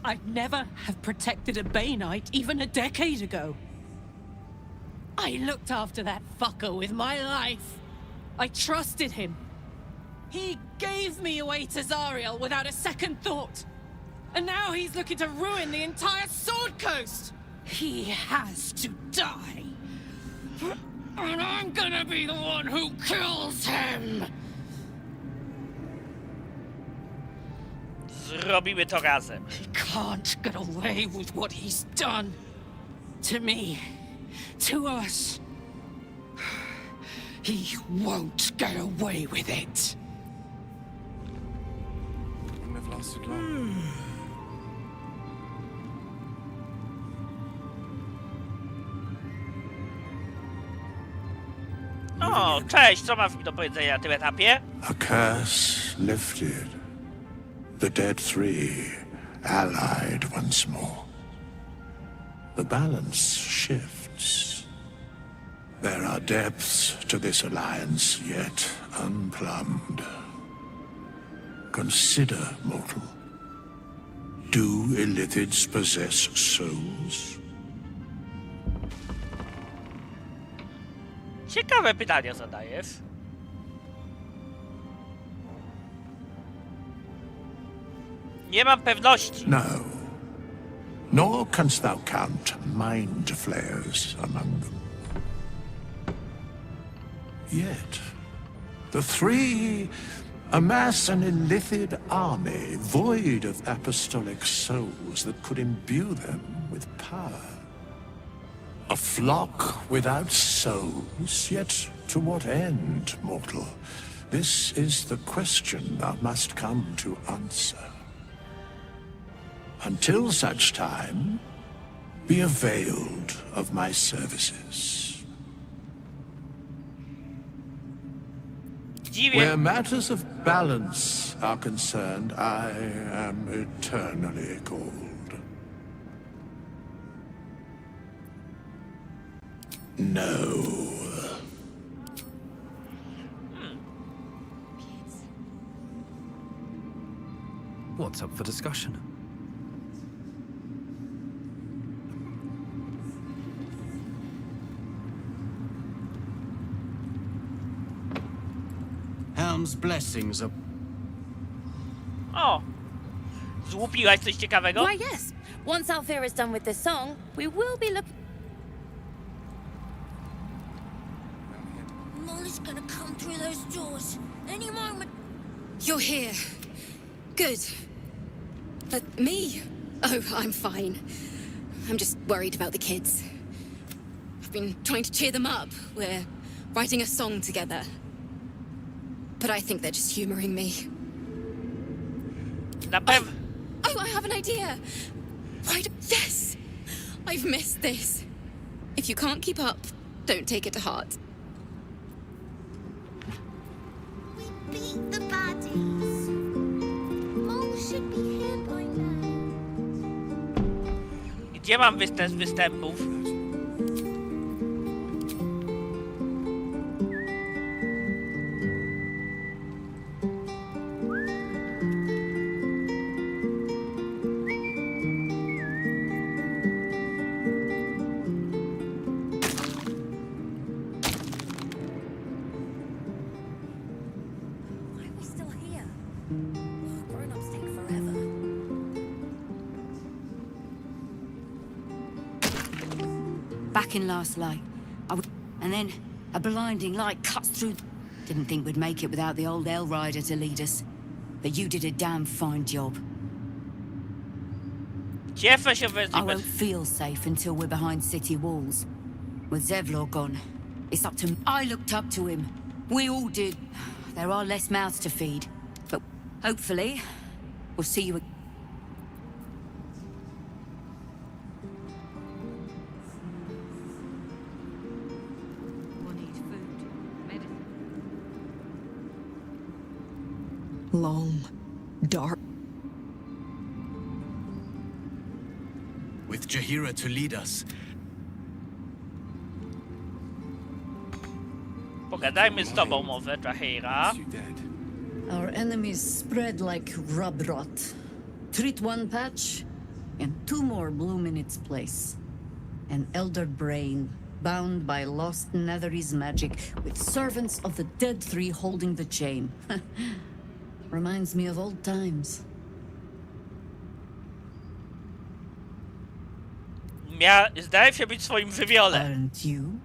I'd never have protected a Bay Knight even a decade ago. I looked after that fucker with my life. I trusted him. He gave me away to Zariel without a second thought. And now he's looking to ruin the entire Sword Coast. He has to die. And I'm gonna be the one who kills him. Zrobimy to razem. He can't get away with what he's done. To me. To us. He won't get away with it. We've lasted long. O, cześć, co masz mi do powiedzenia na tym etapie? A curse lifted. The dead three allied once more. The balance shifts. There are depths to this alliance yet unplumbed. Consider, mortal. Do illithids possess souls? Ciekawe pytania zadajesz. Nie mam pewności. No. Nor canst thou count mind flayers among them. Yet, the three amass an illithid army void of apostolic souls that could imbue them with power. A flock without souls, yet to what end, mortal? This is the question thou must come to answer. Until such time, be availed of my services. Where matters of balance are concerned, I am eternally cold. No. What's up for discussion? Helm's blessings are... O! Złupiłaś coś ciekawego? Why, yes. Once Alfira is done with this song, we will be looking... Molly's gonna come through those doors any moment. You're here. Good. But me? Oh, I'm fine. I'm just worried about the kids. I've been trying to cheer them up. We're writing a song together. But I think they're just humoring me. Oh, I have an idea. Yes! I've missed this. If you can't keep up, don't take it to heart. Beat the baddies. Mole should be here by now. Gdzie mam występ z występów? back in last light. And then a blinding light cuts through. Didn't think we'd make it without the old Hell Rider to lead us. But you did a damn fine job. Cieszę się I wezmę. won't feel safe until we're behind city walls. With Zevlor gone, it's up to me. I looked up to him. We all did. There are less mouths to feed. But hopefully, we'll see you again. Long, dark. With Jahira to lead us. Pogadajmy z tobą może, Jahira. Our enemies spread like rub rot. Treat one patch, and two more bloom in its place. An elder brain, bound by lost Netherese magic, with servants of the dead three holding the chain. Reminds me of old times. Zdaje się być w swoim żywiole. Aren't you?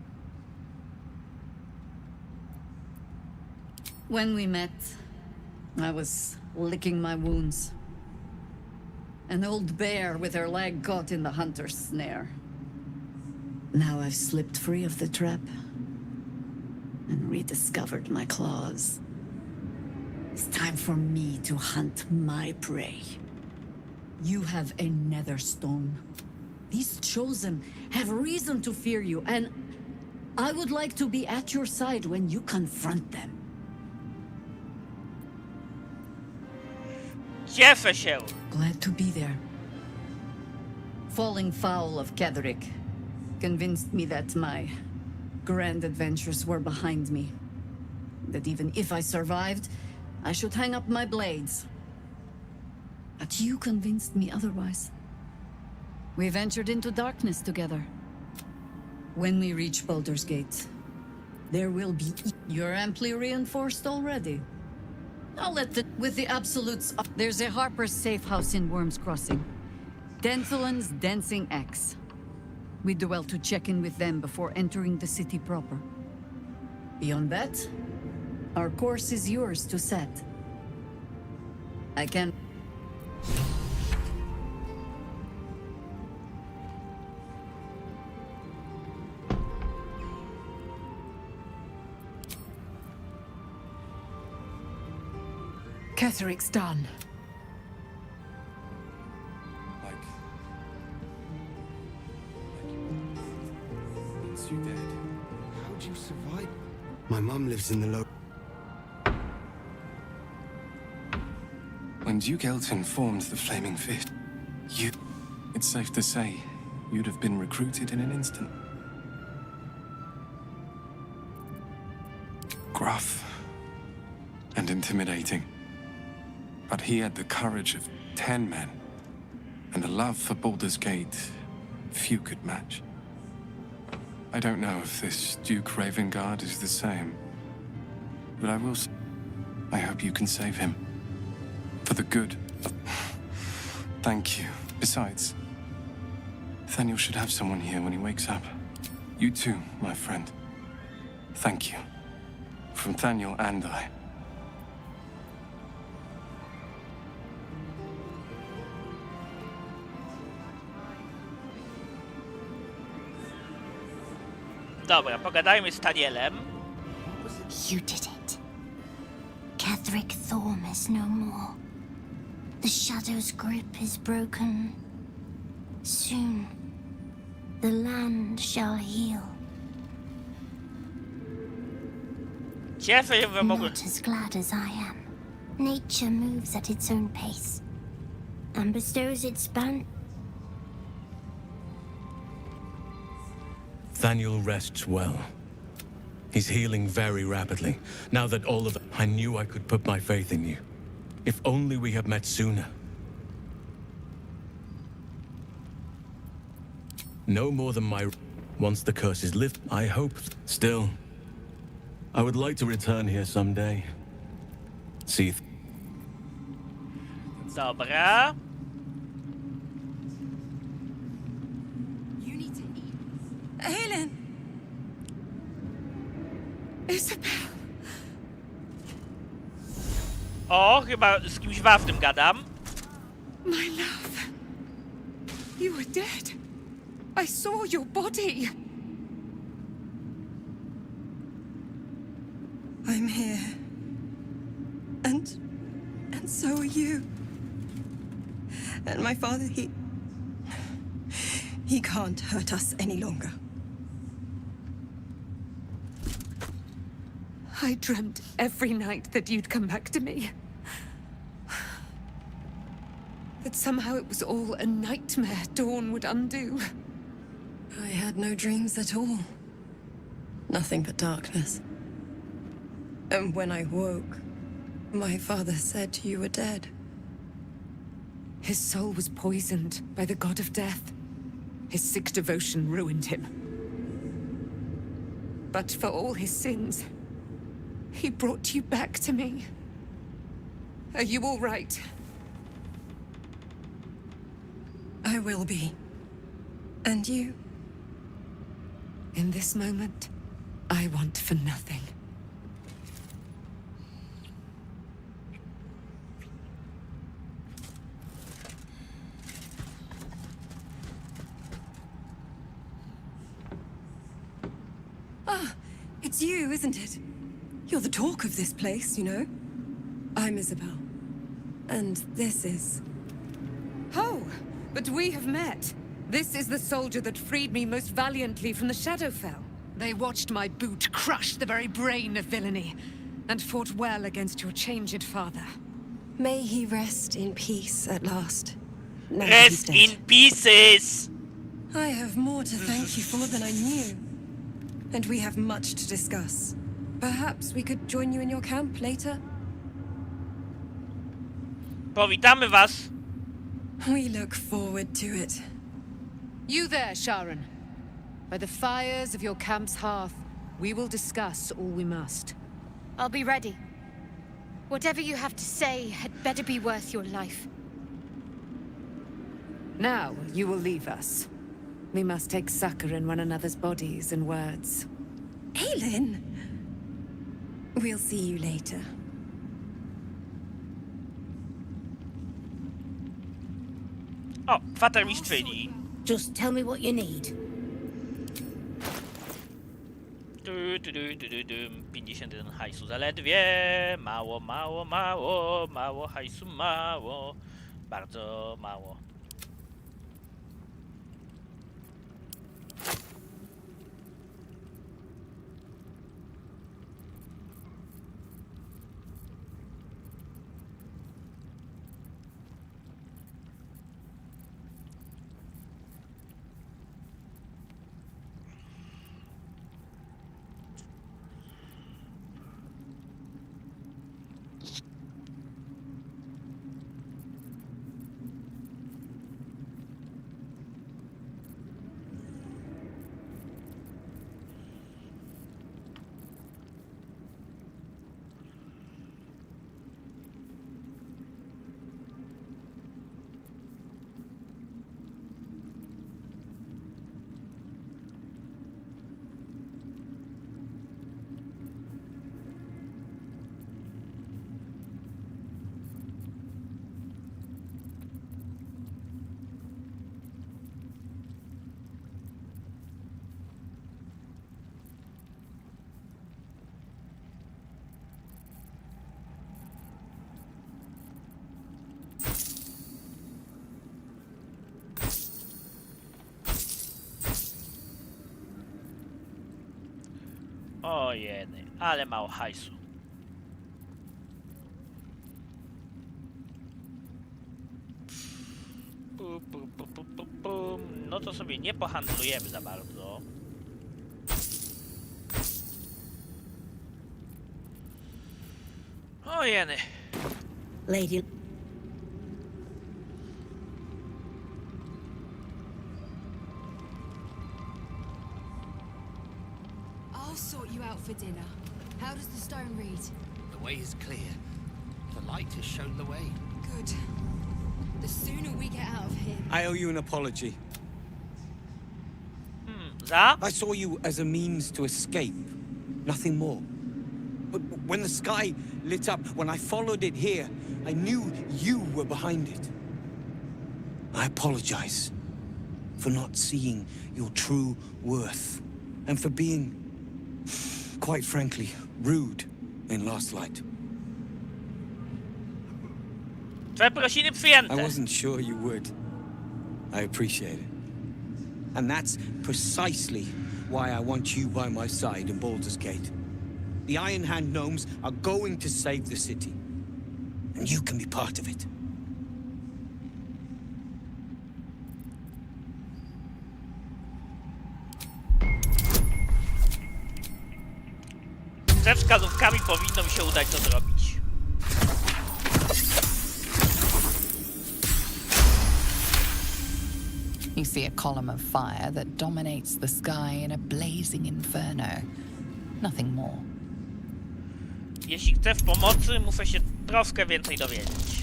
When we met, I was licking my wounds. An old bear with her leg caught in the hunter's snare. Now I've slipped free of the trap and rediscovered my claws. It's time for me to hunt my prey. You have a nether stone. These chosen have reason to fear you, and I would like to be at your side when you confront them. Cieszę się. Glad to be there. Falling foul of Ketherick convinced me that my grand adventures were behind me. That even if I survived, I should hang up my blades. But you convinced me otherwise. We ventured into darkness together. When we reach Baldur's Gate, there will be... You're amply reinforced already. I'll let the... With the absolutes... There's a Harper's safe house in Worm's Crossing. Denthalen's Dancing Axe. We do well to check in with them before entering the city proper. Beyond that, our course is yours to set. I can... Ketherick's done. Once you dead, how'd you survive? My mum lives in the low. When Duke Elton formed the Flaming Fist, it's safe to say, you'd have been recruited in an instant. Gruff and intimidating. But he had the courage of 10 men, and a love for Baldur's Gate few could match. I don't know if this Duke Ravengard is the same, but I will say, I hope you can save him. For the good of... Thank you. Besides, Thaniel should have someone here when he wakes up. You too, my friend. Thank you. From Thaniel and I. Dobra, pogadajmy z Thanielem. You did it. Ketherick Thorm is no more. The Shadow's grip is broken. Soon, the land shall heal. Cieszę się, że mogłem... Not as glad as I am. Nature moves at its own pace and bestows its bounty. Thaniel rests well. He's healing very rapidly. Now that all of... I knew I could put my faith in you. If only we had met sooner. No more than my... Once the curse is lifted, I hope... Still, I would like to return here someday. See if... Dobra. Hey, Isabel. O, chyba z kimś ważnym gadam. My love. You were dead. I saw your body. I'm here. And so are you. And my father, he can't hurt us any longer. I dreamt every night that you'd come back to me. That somehow it was all a nightmare Dawn would undo. I had no dreams at all. Nothing but darkness. And when I woke, my father said you were dead. His soul was poisoned by the god of death. His sick devotion ruined him. But for all his sins, he brought you back to me. Are you all right? I will be. And you? In this moment, I want for nothing. Ah, it's you, isn't it? You're the talk of this place, you know? I'm Isabel. And this is... Oh, but we have met. This is the soldier that freed me most valiantly from the Shadowfell. They watched my boot crush the very brain of villainy, and fought well against your changed father. May he rest in peace at last. Now Rest in pieces! I have more to thank you for than I knew. And we have much to discuss. Perhaps we could join you in your camp later? Powitamy was. We look forward to it. You there, Sharon. By the fires of your camp's hearth, we will discuss all we must. I'll be ready. Whatever you have to say had better be worth your life. Now, you will leave us. We must take succor in one another's bodies and words. Aelin! We'll see you later. O, kwatermistrzyni. Just tell me what you need. 51 hajsu zaledwie. Mało, mało, mało. Mało hajsu, mało. Bardzo mało. O jeny, ale mało hajsu. No to sobie nie pohandlujemy za bardzo. O jeny. Lady... I'll sort you out for dinner. How does the stone read? The way is clear. The light has shown the way. Good. The sooner we get out of here... I owe you an apology. Za? I saw you as a means to escape. Nothing more. But when the sky lit up, when I followed it here, I knew you were behind it. I apologize for not seeing your true worth and for being, quite frankly, rude in Last Light. Przeprosiny przyjęte. I wasn't sure you would. I appreciate it. And that's precisely why I want you by my side in Baldur's Gate. The Iron Hand gnomes are going to save the city. And you can be part of it. Ze wskazówkami powinno mi się udać to zrobić. You see a column of fire that dominates the sky in a blazing inferno. Nothing more. Jeśli chcę w pomocy, muszę się troszkę więcej dowiedzieć.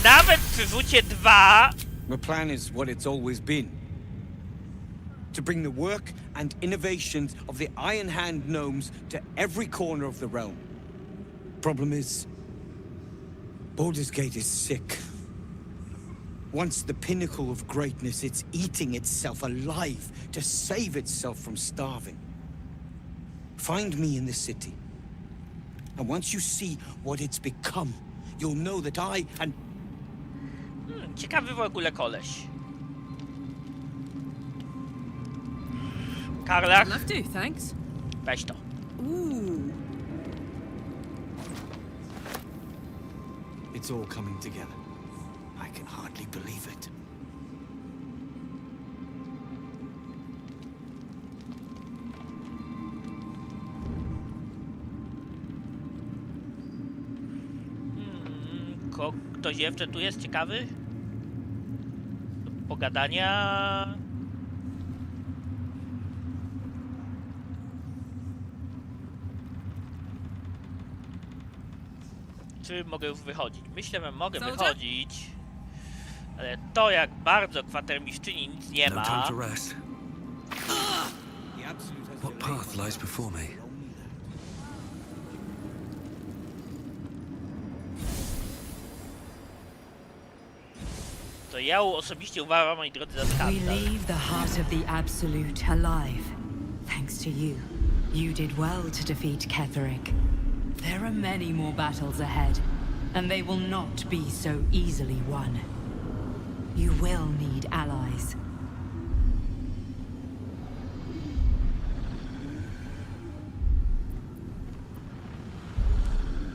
Nawet przy rzucie 2... My plan is what it's always been. To bring the work and innovations of the Iron Hand gnomes to every corner of the realm. Problem is, Baldur's Gate is sick. Once the pinnacle of greatness, it's eating itself alive to save itself from starving. Find me in the city. And once you see what it's become, you'll know that I and... Ciekawy w ogóle koleś. Karlach? Love to, thanks. Weź to. Ooh. It's all coming together. I can hardly believe it. Ktoś jeszcze tu jest ciekawy? Do pogadania. Czy mogę już wychodzić? Myślę, że mogę wychodzić. Ale to, jak bardzo kwatermistrzyni nic nie ma. What path lies before me? To ja osobiście uważam, moi drodzy, za skandal. We leave the heart of the Absolute alive. Thanks to you. You did well to defeat Ketheric. There are many more battles ahead, and they will not be so easily won. You will need allies.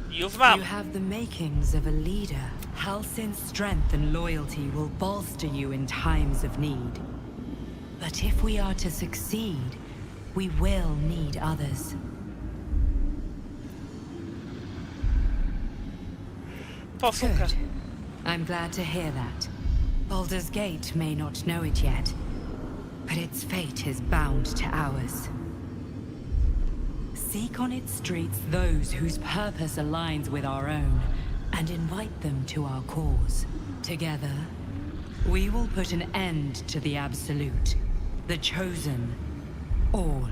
Już mam. You have the makings of a leader. Halsin's strength and loyalty will bolster you in times of need. But if we are to succeed, we will need others. Good. I'm glad to hear that. Baldur's Gate may not know it yet, but its fate is bound to ours. Seek on its streets those whose purpose aligns with our own, and invite them to our cause. Together, we will put an end to the Absolute, the Chosen, all.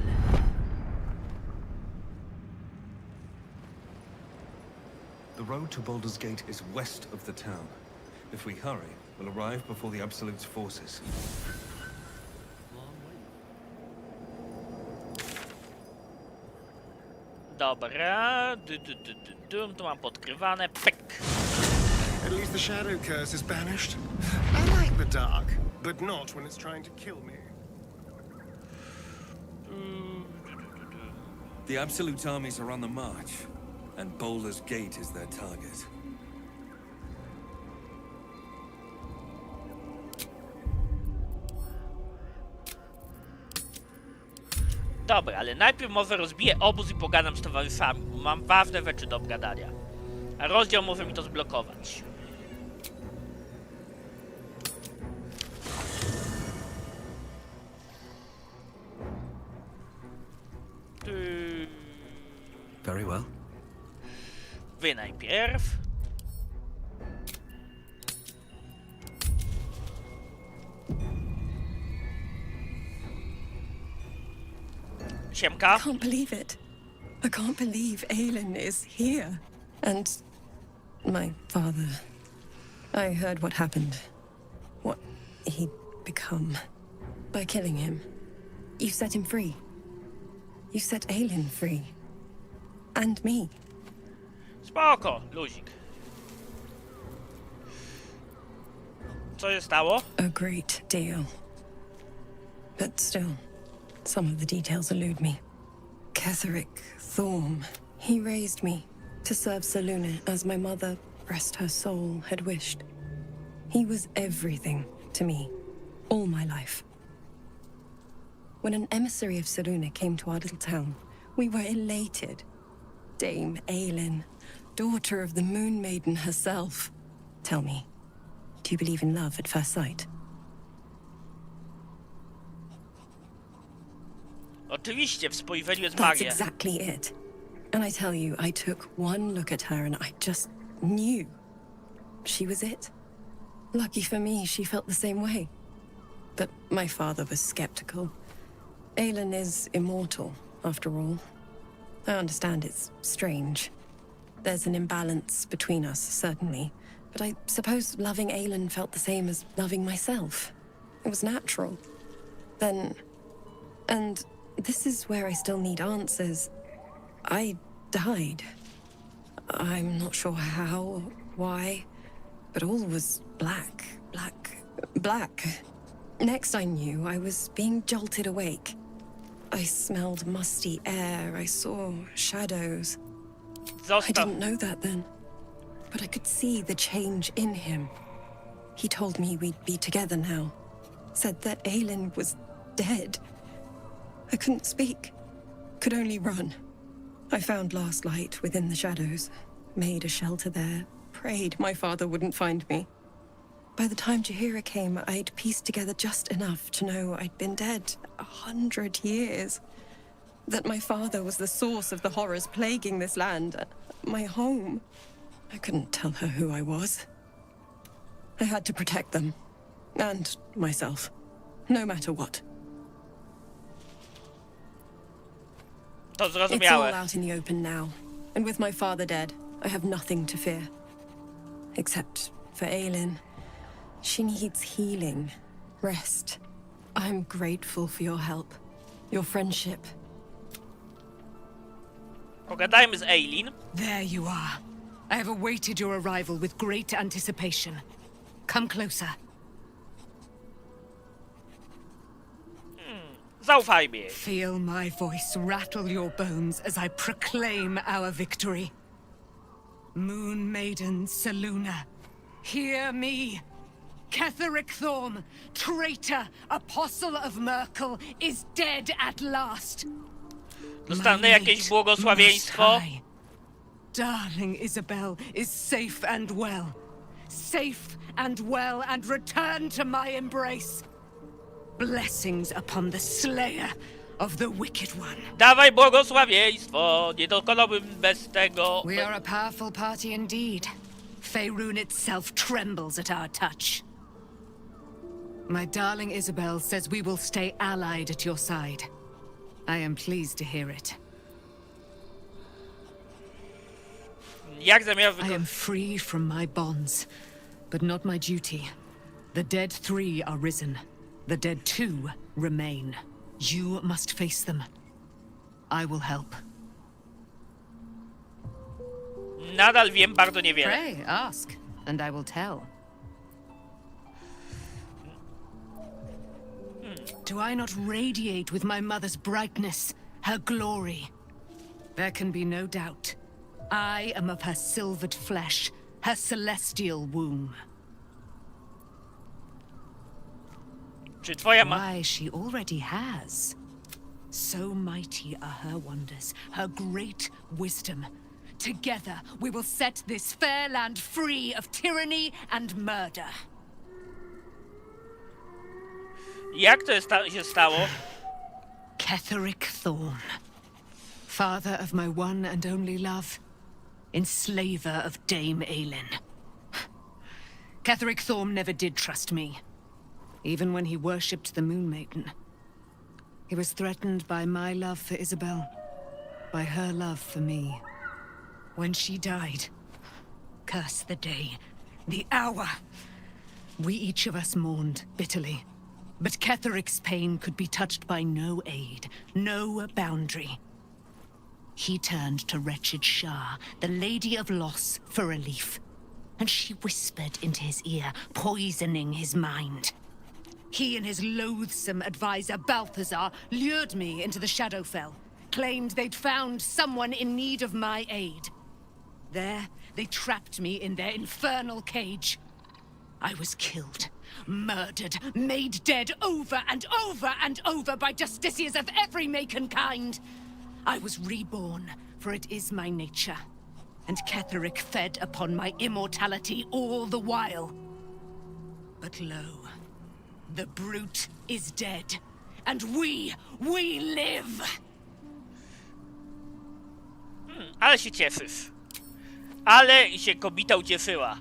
The road to Baldur's Gate is west of the town. If we hurry, we'll arrive before the Absolute's forces. Dobra, tu mam podkrywane, pek. At least the shadow curse is banished. I like the dark, but not when it's trying to kill me. The Absolute armies are on the march, and Baldur's Gate is their target. Dobra, ale najpierw może rozbiję obóz i pogadam z towarzyszami, bo mam ważne rzeczy do obgadania. A rozdział może mi to zblokować. Very well. Wy najpierw. Siemka. I can't believe it. I can't believe Aelin is here. And my father. I heard what happened. What he'd become. By killing him. You set him free. You set Aelin free. And me. Spoko, luzik. Co się stało? A great deal. But still, some of the details elude me. Ketheric Thorm, he raised me to serve Selûne as my mother, rest her soul, had wished. He was everything to me, all my life. When an emissary of Selûne came to our little town, we were elated. Dame Aelin, daughter of the Moon Maiden herself. Tell me, do you believe in love at first sight? Oczywiście, w spojrzeniu jest That's magia. exactly it. And I tell you, I took one look at her and I just knew. She was it. Lucky for me, she felt the same way. But my father was skeptical. Aelin is immortal, after all. I understand it's strange. There's an imbalance between us, certainly. But I suppose loving Aelin felt the same as loving myself. It was natural. Then... And this is where I still need answers. I died. I'm not sure how or why, but all was black. Next I knew, I was being jolted awake. I smelled musty air, I saw shadows. Zostaw. I didn't know that then, but I could see the change in him. He told me we'd be together now. Said that Aelin was dead. I couldn't speak, could only run. I found last light within the shadows, made a shelter there, prayed my father wouldn't find me. By the time Jaheira came, I'd pieced together just enough to know I'd been dead 100 years. That my father was the source of the horrors plaguing this land, my home. I couldn't tell her who I was. I had to protect them, and myself, no matter what. To It's all zrozumiałe. out in the open now, and with my father dead, I have nothing to fear. Except for Aelin. She needs healing, rest. I'm grateful for your help, your friendship. Pogadajmy z Aelin. There you are. I have awaited your arrival with great anticipation. Come closer. Zaufaj mi. Feel my voice rattle your bones as I proclaim our victory. Moon Maiden Selûne, hear me. Ketheric Thorm, traitor, apostle of Merkel, is dead at last. Dostanę jakieś błogosławieństwo? Darling Isabel is safe and well. Safe and well and returned to my embrace. Blessings upon the slayer of the wicked one. Dawaj błogosławieństwo, nie dokonałbym bez tego. We are a powerful party indeed. Faerun itself trembles at our touch. My darling Isabel says we will stay allied at your side. I am pleased to hear it. Jak zamierzasz I am free from my bonds, but not my duty. The dead 3 are risen. The dead 2 remain. You must face them. I will help. Nadal wiem bardzo niewiele. Pray, ask, and I will tell. Do I not radiate with my mother's brightness, her glory? There can be no doubt. I am of her silvered flesh, her celestial womb. Czy twoja Why, she already has. So mighty are her wonders, her great wisdom. Together, we will set this fair land free of tyranny and murder. Jak to się stało? Ketheric Thorm, father of my one and only love, enslaver of Dame Aelin. Ketheric Thorm never did trust me, even when he worshipped the Moon Maiden. He was threatened by my love for Isabel, by her love for me. When she died, curse the day, the hour. We each of us mourned bitterly. But Ketheric's pain could be touched by no aid, no boundary. He turned to wretched Shah, the Lady of Loss, for relief. And she whispered into his ear, poisoning his mind. He and his loathsome advisor, Balthazar, lured me into the Shadowfell, claimed they'd found someone in need of my aid. There, they trapped me in their infernal cage. I was killed, murdered, made dead over and over and over by justiciars of every make and kind. I was reborn, for it is my nature. And Ketheric fed upon my immortality all the while. But lo, the brute is dead, and we live! Ale się cieszysz. Ale się kobieta ucieszyła.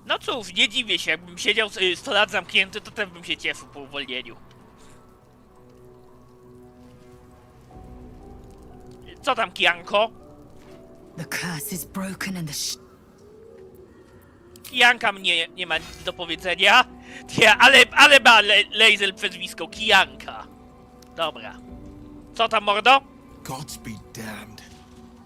No cóż, nie dziwię się, jakbym siedział 100 lat zamknięty, to też bym się cieszył po uwolnieniu. Co tam, Kijanko? The curse is broken and the Kijanka mnie nie ma nic do powiedzenia. Ale ma Lazel przezwisko, Kijanka. Dobra. Co tam, mordo? Gods be damned.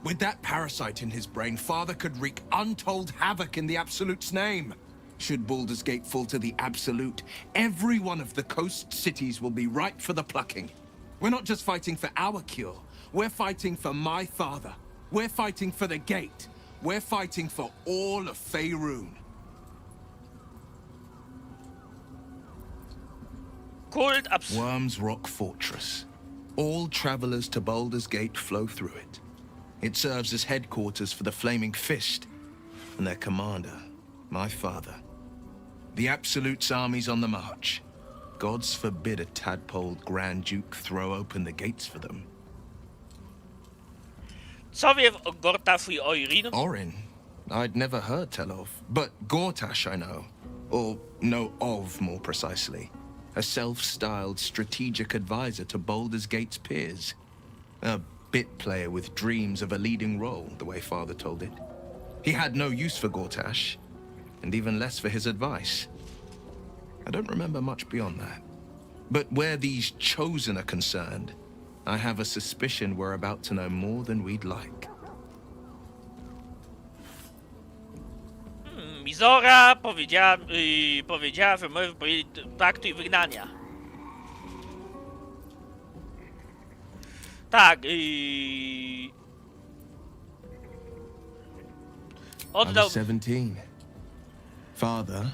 With that parasite in his brain, Father could wreak untold havoc in the Absolute's name. Should Baldur's Gate fall to the Absolute, every one of the coast cities will be ripe for the plucking. We're not just fighting for our cure. We're fighting for my father. We're fighting for the Gate. We're fighting for all of Faerun. Worm's Rock Fortress. All travelers to Baldur's Gate flow through it. It serves as headquarters for the Flaming Fist, and their commander, my father. The Absolute's army's on the march. Gods forbid a tadpoled Grand Duke throw open the gates for them. Co wie o Gortash i Oirin? Orin? I'd never heard tell of, but Gortash I know. Or know of, more precisely. A self-styled strategic advisor to Baldur's Gate's peers. A bit player with dreams of a leading role, the way Father told it. He had no use for Gortash, and even less for his advice. I don't remember much beyond that. But where these chosen are concerned, I have a suspicion we're about to know more than we'd like. Mizora powiedziała, że może powiedzieć paktu i wygnania. Tak, I was 17. Father,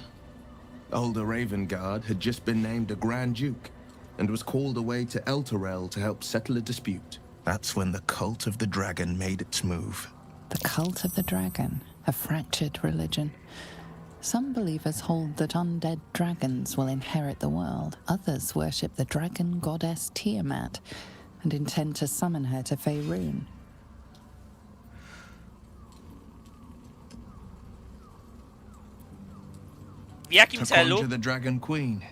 older Ravengard, had just been named a Grand Duke and was called away to Elturel to help settle a dispute. That's when the cult of the dragon made its move. The cult of the dragon, a fractured religion. Some believers hold that undead dragons will inherit the world. Others worship the dragon goddess Tiamat and intend to summon her to Faerun. W jakim to celu? conjure the Dragon Queen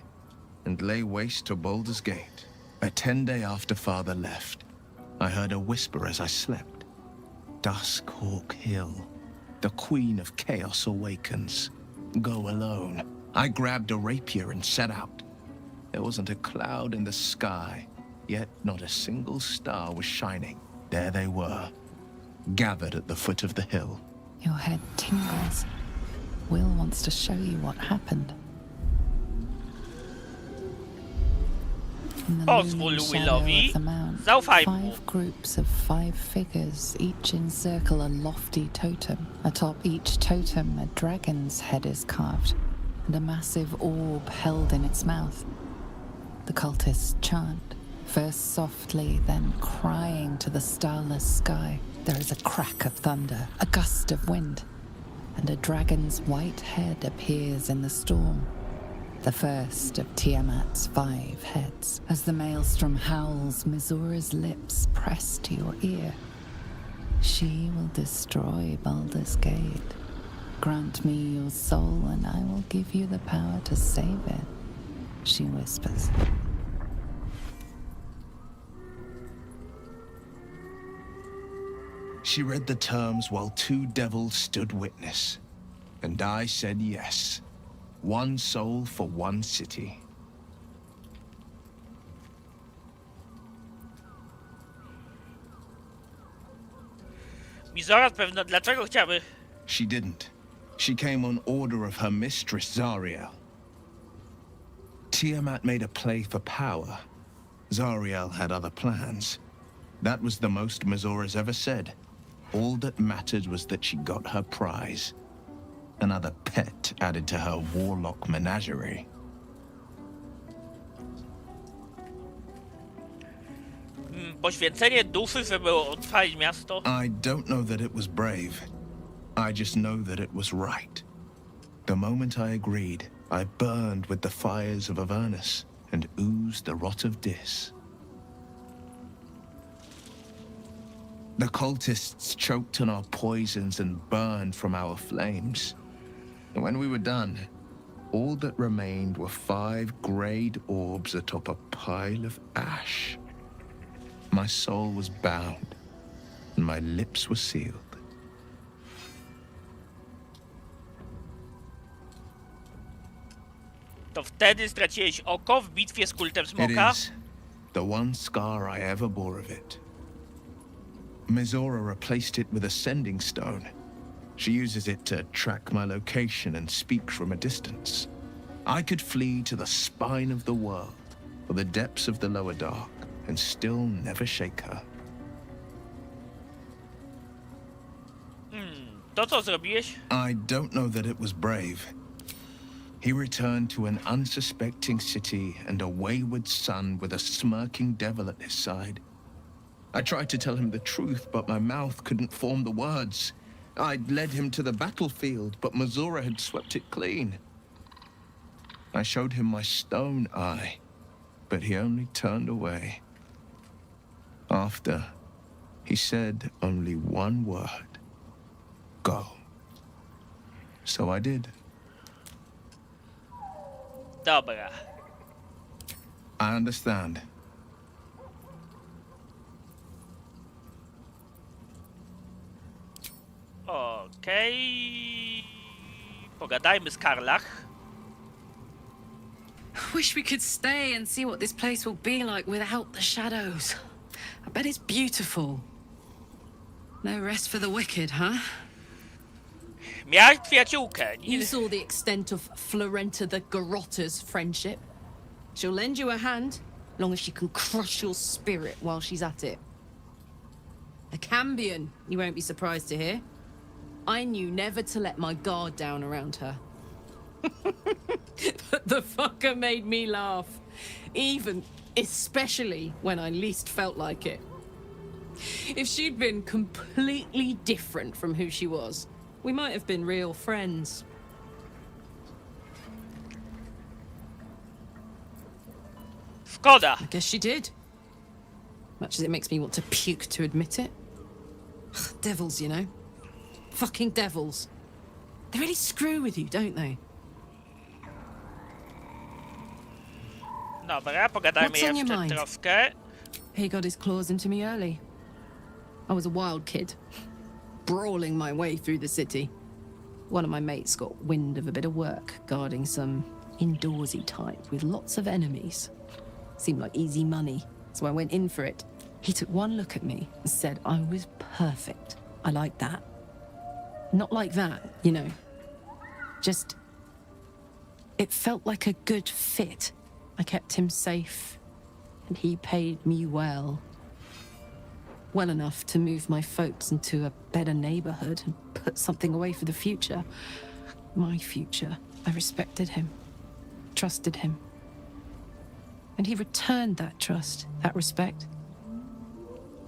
and lay waste to Baldur's Gate. A 10-day after Father left, I heard a whisper as I slept. Duskhawk Hill. The Queen of Chaos awakens. Go alone. I grabbed a rapier and set out. There wasn't a cloud in the sky, yet not a single star was shining. There they were, gathered at the foot of the hill. Your head tingles. Will wants to show you what happened. In the Pozwól looming shadow Willowi. of the mount, Zaufaj mu. 5 groups of 5 figures each encircle a lofty totem. Atop each totem, a dragon's head is carved, and a massive orb held in its mouth. The cultists chant, first softly, then crying to the starless sky. There is a crack of thunder, a gust of wind, and a dragon's white head appears in the storm. The first of Tiamat's 5 heads. As the maelstrom howls, Mizura's lips press to your ear. She will destroy Baldur's Gate. Grant me your soul and I will give you the power to save it, she whispers. She read the terms while two devils stood witness. And I said yes. One soul for one city. Mizora pewno dlaczego chciały... She didn't. She came on order of her mistress, Zariel. Tiamat made a play for power. Zariel had other plans. That was the most Mizora's ever said. All that mattered was that she got her prize. Another pet added to her warlock menagerie. Poświęcenie duszy, żeby odpalić miasto? I don't know that it was brave. I just know that it was right. The moment I agreed, I burned with the fires of Avernus and oozed the rot of Dis. The cultists choked on our poisons and burned from our flames. And when we were done, all that remained were 5 greyed orbs atop a pile of ash. My soul was bound, and my lips were sealed. To wtedy straciłeś oko w bitwie z kultem It smoka? is the one scar I ever bore of it. Mizora replaced it with a sending stone. She uses it to track my location and speak from a distance. I could flee to the spine of the world, or the depths of the lower dark, and still never shake her. To co zrobiłeś? I don't know that it was brave. He returned to an unsuspecting city and a wayward son with a smirking devil at his side. I tried to tell him the truth, but my mouth couldn't form the words. I'd led him to the battlefield, but Mizora had swept it clean. I showed him my stone eye, but he only turned away. After, he said only one word. Go. So I did. Dobra. I understand. Okej. Pogadajmy z Karlach. Wish we could stay and see what this place will be like without the shadows. I bet it's beautiful. No rest for the wicked, huh? Miałeś przyjaciółkę. You saw the extent of Florenta the Garrotta's friendship. She'll lend you a hand, long as she can crush your spirit while she's at it. A Cambion, you won't be surprised to hear. I knew never to let my guard down around her. But the fucker made me laugh. Especially when I least felt like it. If she'd been completely different from who she was, we might have been real friends. Szkoda. I guess she did. Much as it makes me want to puke to admit it. Devils, you know. Fucking devils. They really screw with you, don't they? Dobra, pogadajmy What's on your jeszcze mind? troszkę. He got his claws into me early. I was a wild kid, brawling my way through the city. One of my mates got wind of a bit of work guarding some indoorsy type with lots of enemies. Seemed like easy money, so I went in for it. He took one look at me and said I was perfect. I like that. Not like that, you know. Just... it felt like a good fit. I kept him safe, and he paid me well. Well enough to move my folks into a better neighborhood and put something away for the future. My future. I respected him, trusted him. And he returned that trust, that respect.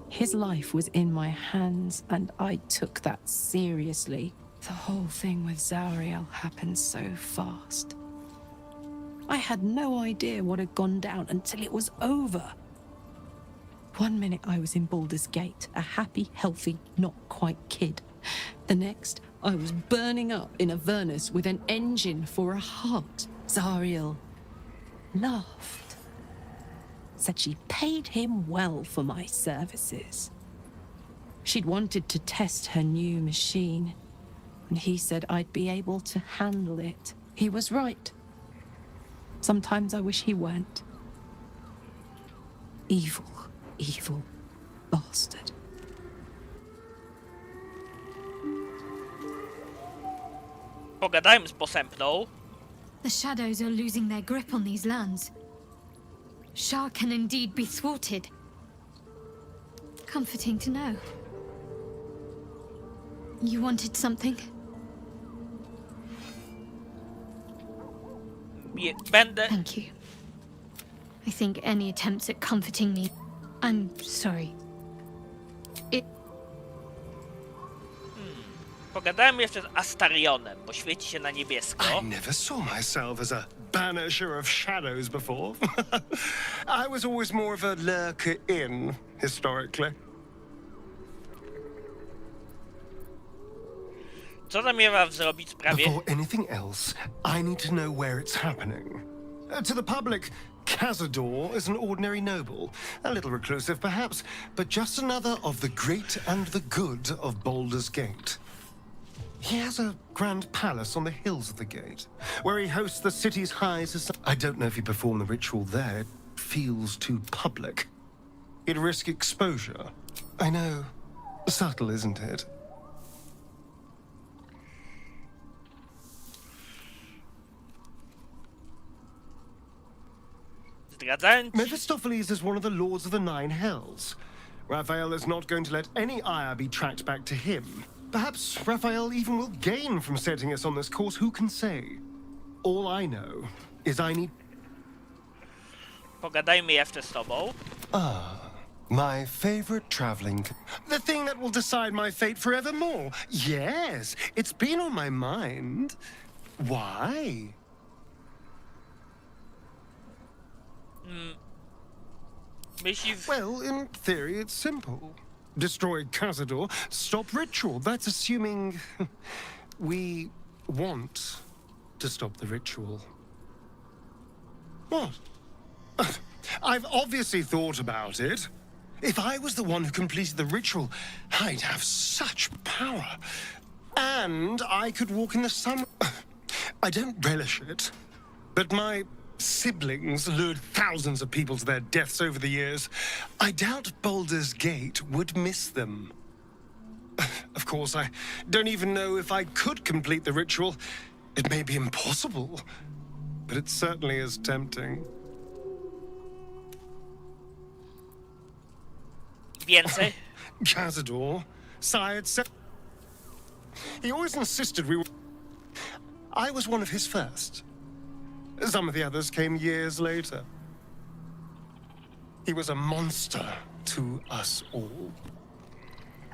His life was in my hands, and I took that seriously. The whole thing with Zariel happened so fast. I had no idea what had gone down until it was over. One minute I was in Baldur's Gate, a happy, healthy, not quite kid. The next, I was burning up in Avernus with an engine for a heart. Zariel laughed. Said she paid him well for my services. She'd wanted to test her new machine, and he said I'd be able to handle it. He was right. Sometimes I wish he weren't. Evil, evil bastard. Pogadajmy z posępną. The shadows are losing their grip on these lands. Shah can indeed be thwarted. Comforting to know. You wanted something? Będę... Thank you. I think any attempts at comforting me... I'm sorry. Pogadajmy jeszcze z Astarionem, bo świeci się na niebiesko. I never saw myself as a banisher of shadows before. I was always more of a lurker in, historically. Co zamierzasz zrobić w sprawie? Before anything else, I need to know where it's happening. To the public, Cazador is an ordinary noble, a little reclusive perhaps, but just another of the great and the good of Baldur's Gate. He has a grand palace on the hills of the gate, where he hosts the city's high society. I don't know if he performed the ritual there. It feels too public. He'd risk exposure. I know. Subtle, isn't it? Mephistopheles is one of the lords of the Nine Hells. Raphael is not going to let any ire be tracked back to him. Perhaps Raphael even will gain from setting us on this course, who can say? All I know is I need... Pogadajmy jeszcze z tobą. My favorite traveling... The thing that will decide my fate forevermore. Yes, it's been on my mind. Why? Well, in theory, it's simple. Destroy Cazador, stop ritual. That's assuming we want to stop the ritual. What? I've obviously thought about it. If I was the one who completed the ritual, I'd have such power. And I could walk in the sun. I don't relish it, but my siblings lured thousands of people to their deaths over the years. I doubt Baldur's Gate would miss them. Of course, I don't even know if I could complete the ritual. It may be impossible, but it certainly is tempting. Więcej? Cazador, sire, he always insisted we were... I was one of his first. Some of the others came years later. He was a monster to us all,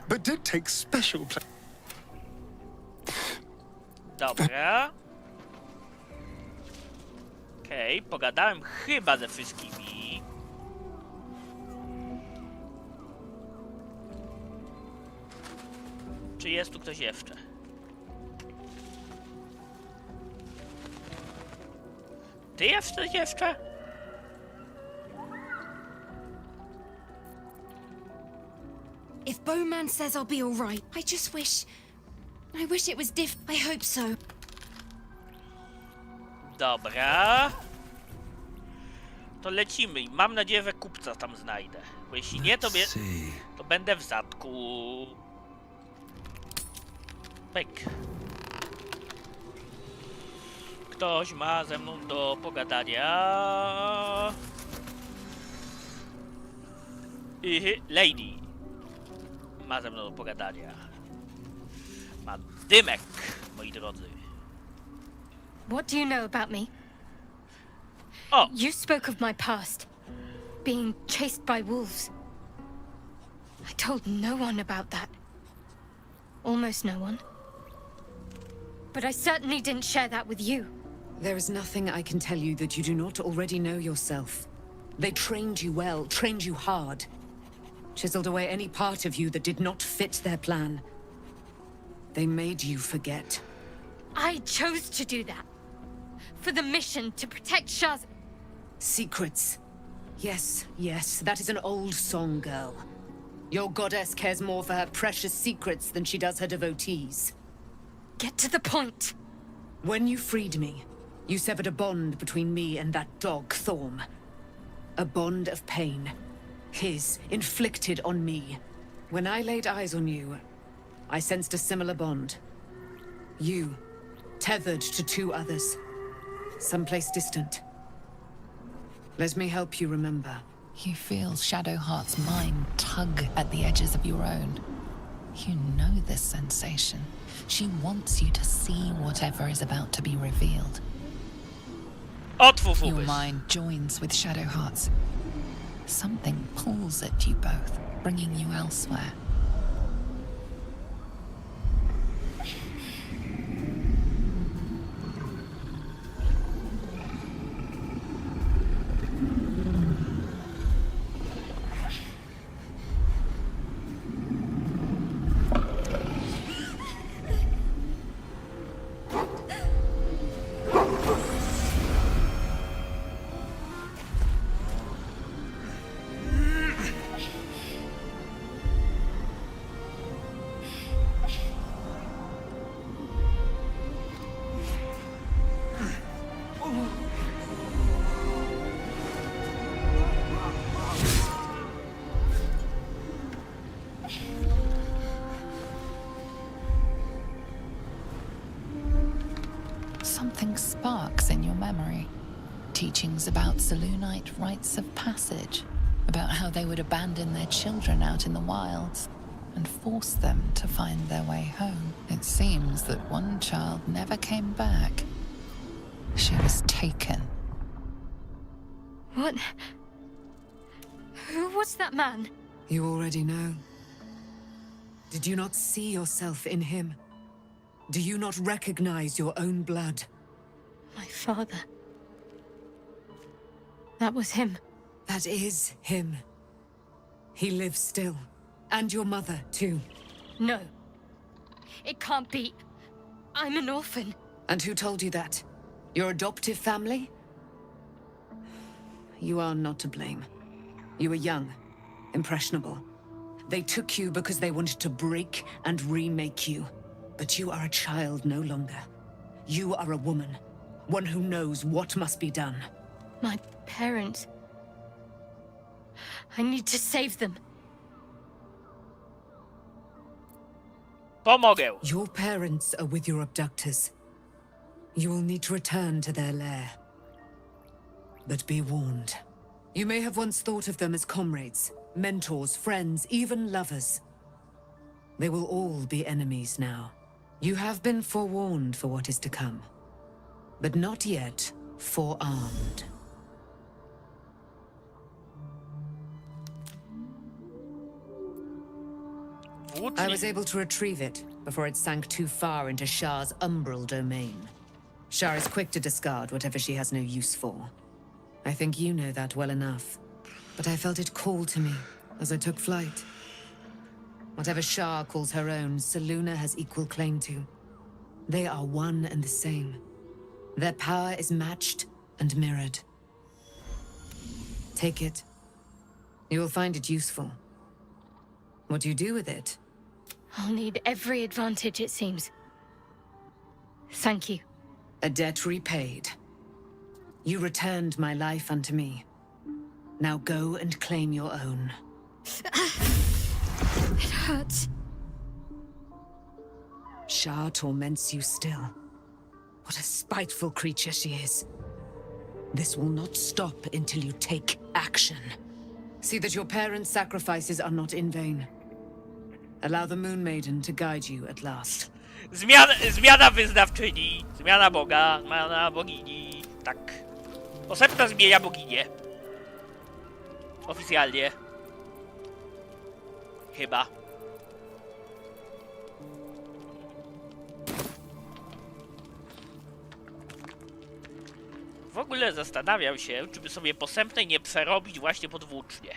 but did take special pleasure. Dobra. Okej, pogadałem chyba ze wszystkimi. Czy jest tu ktoś jeszcze? Ty jesteś jeszcze? If Bowman says I'll be all right, I wish it was I hope so. Dobra. To lecimy i mam nadzieję, że kupca tam znajdę. Bo jeśli nie, to będę w zadku. Pyk. Ktoś ma ze mną do pogadania. Lady ma ze mną do pogadania. Ma dymek, moi drodzy. What do you know about me? Oh. You spoke of my past. Being chased by wolves. I told no one about that. Almost no one. But I certainly didn't share that with you. There is nothing I can tell you that you do not already know yourself. They trained you well, trained you hard. Chiseled away any part of you that did not fit their plan. They made you forget. I chose to do that. For the mission to protect Shah's... Secrets. Yes, yes, that is an old song, girl. Your goddess cares more for her precious secrets than she does her devotees. Get to the point. When you freed me, you severed a bond between me and that dog, Thorm. A bond of pain. His, inflicted on me. When I laid eyes on you, I sensed a similar bond. You, tethered to two others. Someplace distant. Let me help you remember. You feel Shadowheart's mind tug at the edges of your own. You know this sensation. She wants you to see whatever is about to be revealed. Your mind joins with Shadowheart's. Something pulls at you both, bringing you elsewhere. Something sparks in your memory. Teachings about Selûnite rites of passage, about how they would abandon their children out in the wilds and force them to find their way home. It seems that one child never came back. She was taken. What? Who was that man? You already know. Did you not see yourself in him? Do you not recognize your own blood? My father. That was him. That is him. He lives still. And your mother, too. No. It can't be. I'm an orphan. And who told you that? Your adoptive family? You are not to blame. You were young, impressionable. They took you because they wanted to break and remake you. But you are a child no longer. You are a woman. One who knows what must be done. My parents. I need to save them. Pomogę. Your parents are with your abductors. You will need to return to their lair. But be warned. You may have once thought of them as comrades, mentors, friends, even lovers. They will all be enemies now. You have been forewarned for what is to come, but not yet forearmed. I was able to retrieve it before it sank too far into Shah's umbral domain. Shah is quick to discard whatever she has no use for. I think you know that well enough, but I felt it call to me as I took flight. Whatever Shah calls her own, Selûne has equal claim to. They are one and the same. Their power is matched and mirrored. Take it. You will find it useful. What do you do with it? I'll need every advantage, it seems. Thank you. A debt repaid. You returned my life unto me. Now go and claim your own. It hurts. Shah torments you still. What a spiteful creature she is. This will not stop until you take action. See that your parents' sacrifices are not in vain. Allow the Moon Maiden to guide you at last. Zmiana wyznawczyni, zmiana Boga, zmiana bogini, tak. Posępna zmienia boginię. Oficjalnie. Chyba. W ogóle zastanawiam się, czy by sobie posępnej nie przerobić właśnie pod włócznie.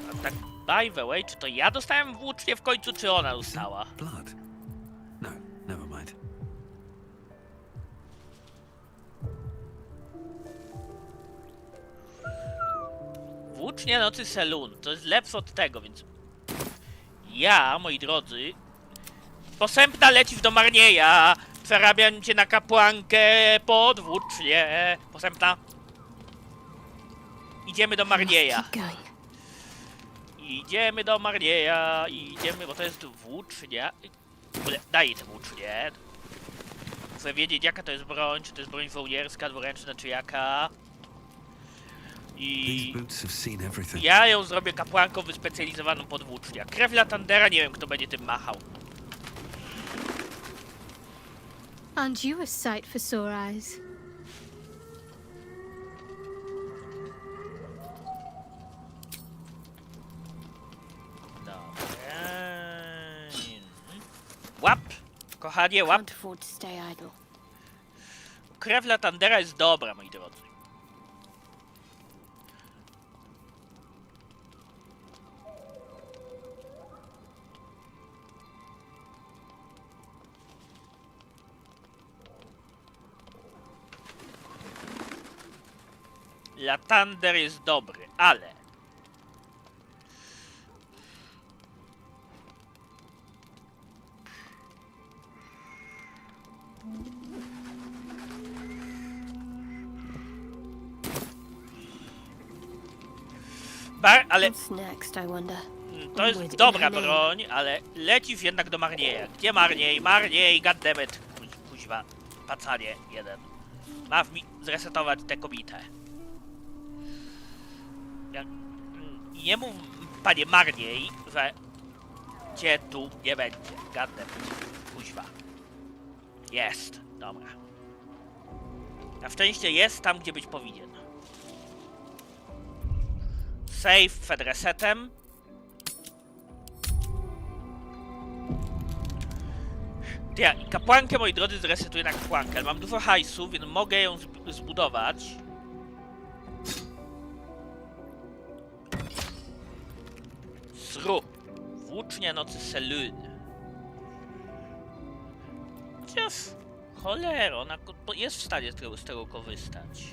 A tak, by the way, czy to ja dostałem włócznie w końcu, czy ona dostała? Blood? No, never mind. Włócznia nocy Selun. To jest lepsze od tego, więc... Ja, moi drodzy... Posępna lecisz do Marnieja! Przerabiam cię na kapłankę pod włócznie. Posępna. Idziemy do Marnieja. Idziemy do Marnieja. Idziemy, bo to jest włócznia. Daj tę włócznię. Chcę wiedzieć, jaka to jest broń. Czy to jest broń wołnierska, dwuręczna, czy jaka. I ja ją zrobię kapłanką wyspecjalizowaną pod włócznia. Krew Latandera, nie wiem, kto będzie tym machał. Aren't you a sight for sore eyes? Łap! Kochanie, łap! Krew Latandera jest dobra, moi drodzy. Latander jest dobry, ale... ale... To jest dobra broń, ale lecisz jednak do Marnieja. Gdzie Marniej? Marniej, goddammit. Kuźwa, pacanie jeden. Masz mi zresetować tę kobietę. Nie mów, panie Marniej, że cię tu nie będzie. Goddammit. Kuźwa. Jest. Dobra. Na szczęście jest tam, gdzie być powinien. Save przed resetem. Ja, i kapłankę, moi drodzy, zresetuję na kapłankę, ale mam dużo hajsu, więc mogę ją zbudować. Zrób. Włócznia nocy Selun. Chociaż... Cholera, ona jest w stanie z tego korzystać.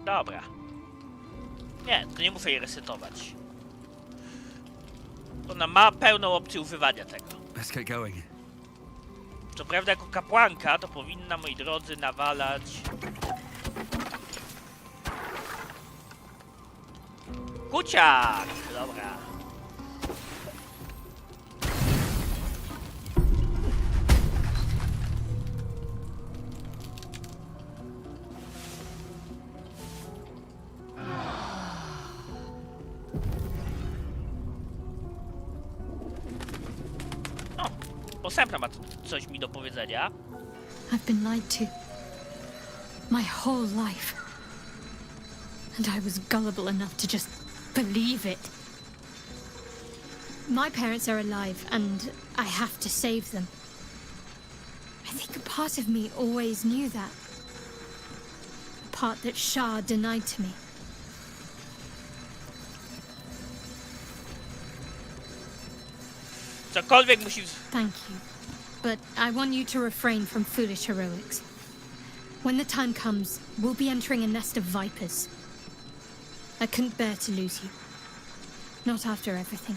Dobra. Nie, to nie muszę jej resetować. Ona ma pełną opcję używania tego. Co prawda jako kapłanka to powinna, moi drodzy, nawalać... Kuciak! Dobra. Posępna ma coś mi do powiedzenia. I've been lied to. My whole life. And I was gullible enough to just believe it. My parents are alive and I have to save them. I think a part of me always knew that. A part that Shah denied to me. Cokolwiek musi... Thank you. But I want you to refrain from foolish heroics. When the time comes, we'll be entering a nest of vipers. I couldn't bear to lose you. Not after everything.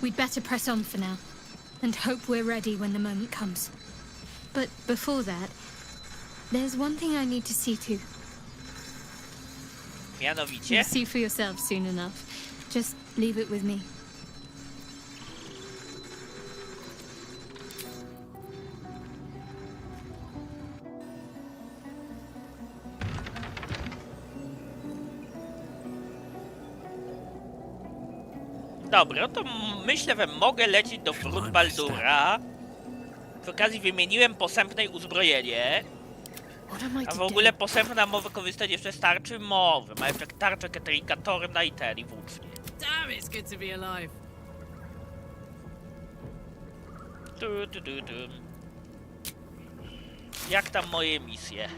We'd better press on for now, and hope we're ready when the moment comes. But before that, there's one thing I need to see to. Mianowicie? You'll see for yourself soon enough. Just leave it with me. Dobra, to myślę, że mogę lecieć do wrót Baldura. Przy okazji wymieniłem posępnej uzbrojenie. A w ogóle posępna może korzystać jeszcze z tarczy mowy. Ma jeszcze tarczę Keterika Torna i ten, i włócznie. Damn, it's good to be alive. Jak tam moje misje?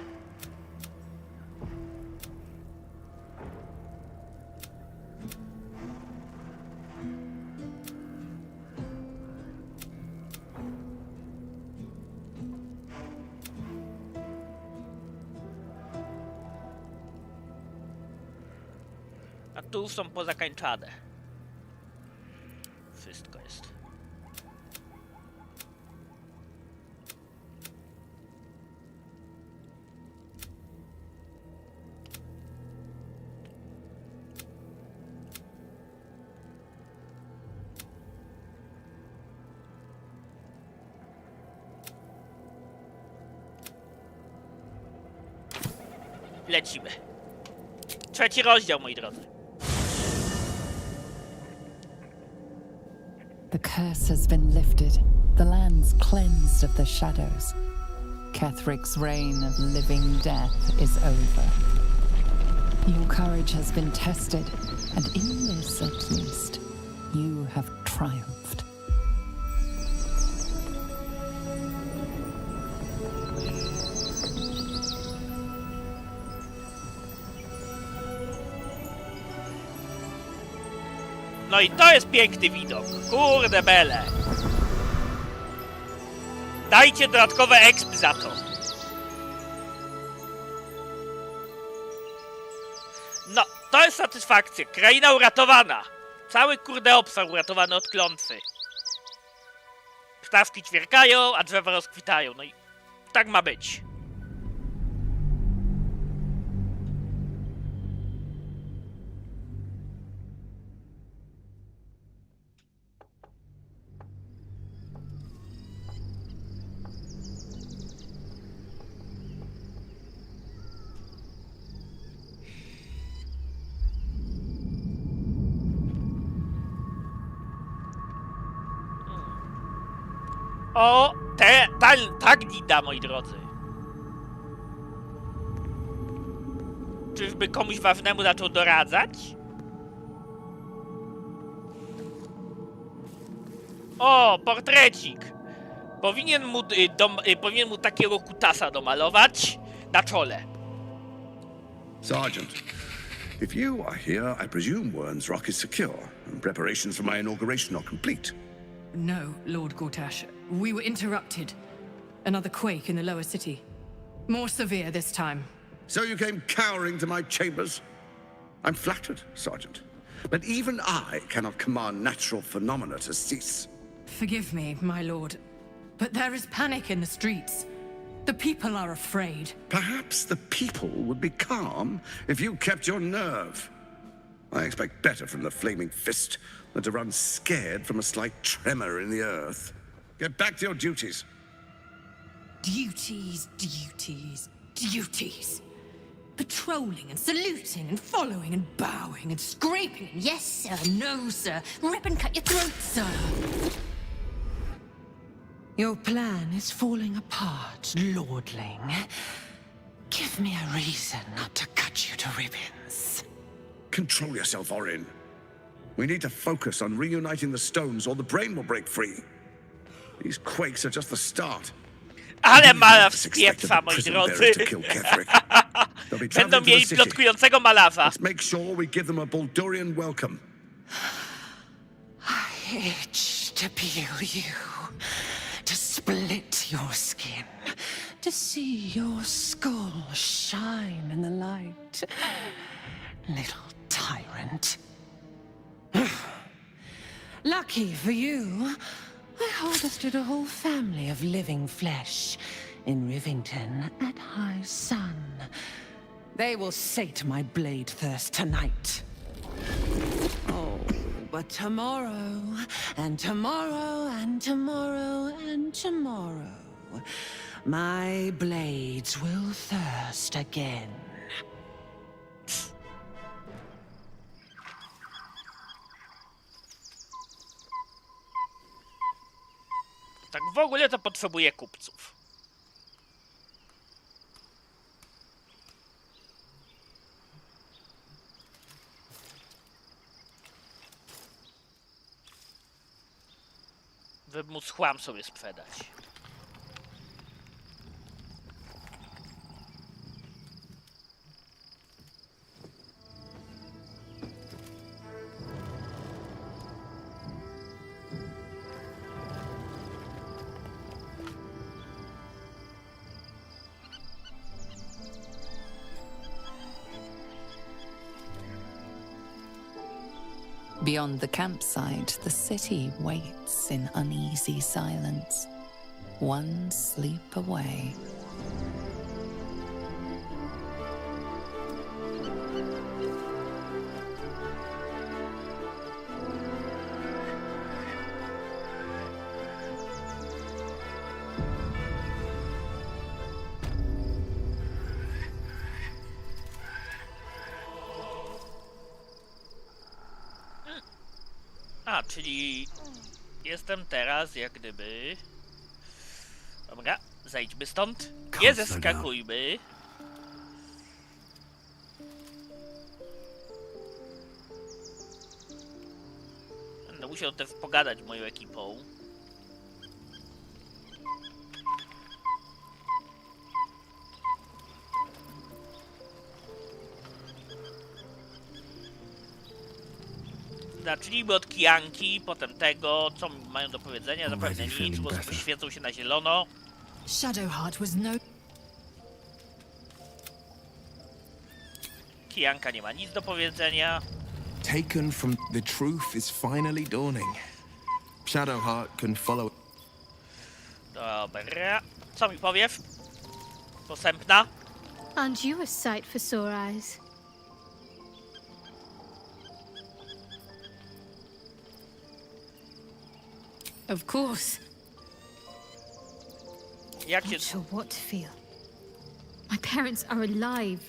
tu są pozakańczane. Wszystko jest. Lecimy. 3. rozdział, moi drodzy. The curse has been lifted. The land's cleansed of the shadows. Kethric's reign of living death is over. Your courage has been tested, and in this at least, you have triumphed. No i to jest piękny widok. Kurde bele. Dajcie dodatkowe exp za to. No, to jest satysfakcja. Kraina uratowana. Cały kurde obszar uratowany od klątwy. Ptaszki ćwierkają, a drzewa rozkwitają. No i tak ma być. O, ta gnida, moi drodzy. Czyżby komuś ważnemu zaczął doradzać? O, portrecik. Powinien mu takiego kutasa domalować na czole. Sergeant, if you are here, I presume Wern's Rock is secure, and preparations for my inauguration are complete. No, Lord Gortash. We were interrupted. Another quake in the lower city. More severe this time. So you came cowering to my chambers? I'm flattered, Sergeant. But even I cannot command natural phenomena to cease. Forgive me, my lord, but there is panic in the streets. The people are afraid. Perhaps the people would be calm if you kept your nerve. I expect better from the flaming fist than to run scared from a slight tremor in the earth. Get back to your duties. Duties, duties, duties. Patrolling and saluting and following and bowing and scraping and yes sir, no sir, rip and cut your throat, sir. Your plan is falling apart, lordling. Give me a reason not to cut you to ribbons. Control yourself, Orin. We need to focus on reuniting the stones or the brain will break free. These quakes are just the start. Ale malaw spieprza, moi drodzy. Będą mieli plotkującego malawa. Let's make sure we give them a Baldurian welcome. I itch to peel you, to split your skin, to see your skull shine in the light. Little tyrant. Lucky for you, I harvested a whole family of living flesh in Rivington at high sun. They will sate my blade thirst tonight. Oh, but tomorrow, and tomorrow, and tomorrow, and tomorrow, my blades will thirst again. Tak w ogóle to potrzebuję kupców. Żeby móc chłam sobie sprzedać. Beyond the campsite, the city waits in uneasy silence, one sleep away. A, czyli jestem teraz jak gdyby... Dobra, zejdźmy stąd. Nie zeskakujmy. Będę musiał też pogadać z moją ekipą. Zacznijmy od kijanki, potem tego, co mają do powiedzenia. Zapewne nic, bo świecą się na zielono. Shadowheart was no... Kijanka nie ma nic do powiedzenia. Taken from the truth is finally dawning. Shadowheart can follow. Dobra. Co mi powiesz? Posępna? Aren't you a sight for sore eyes? Of course. Jak Not sure what to feel. My parents are alive,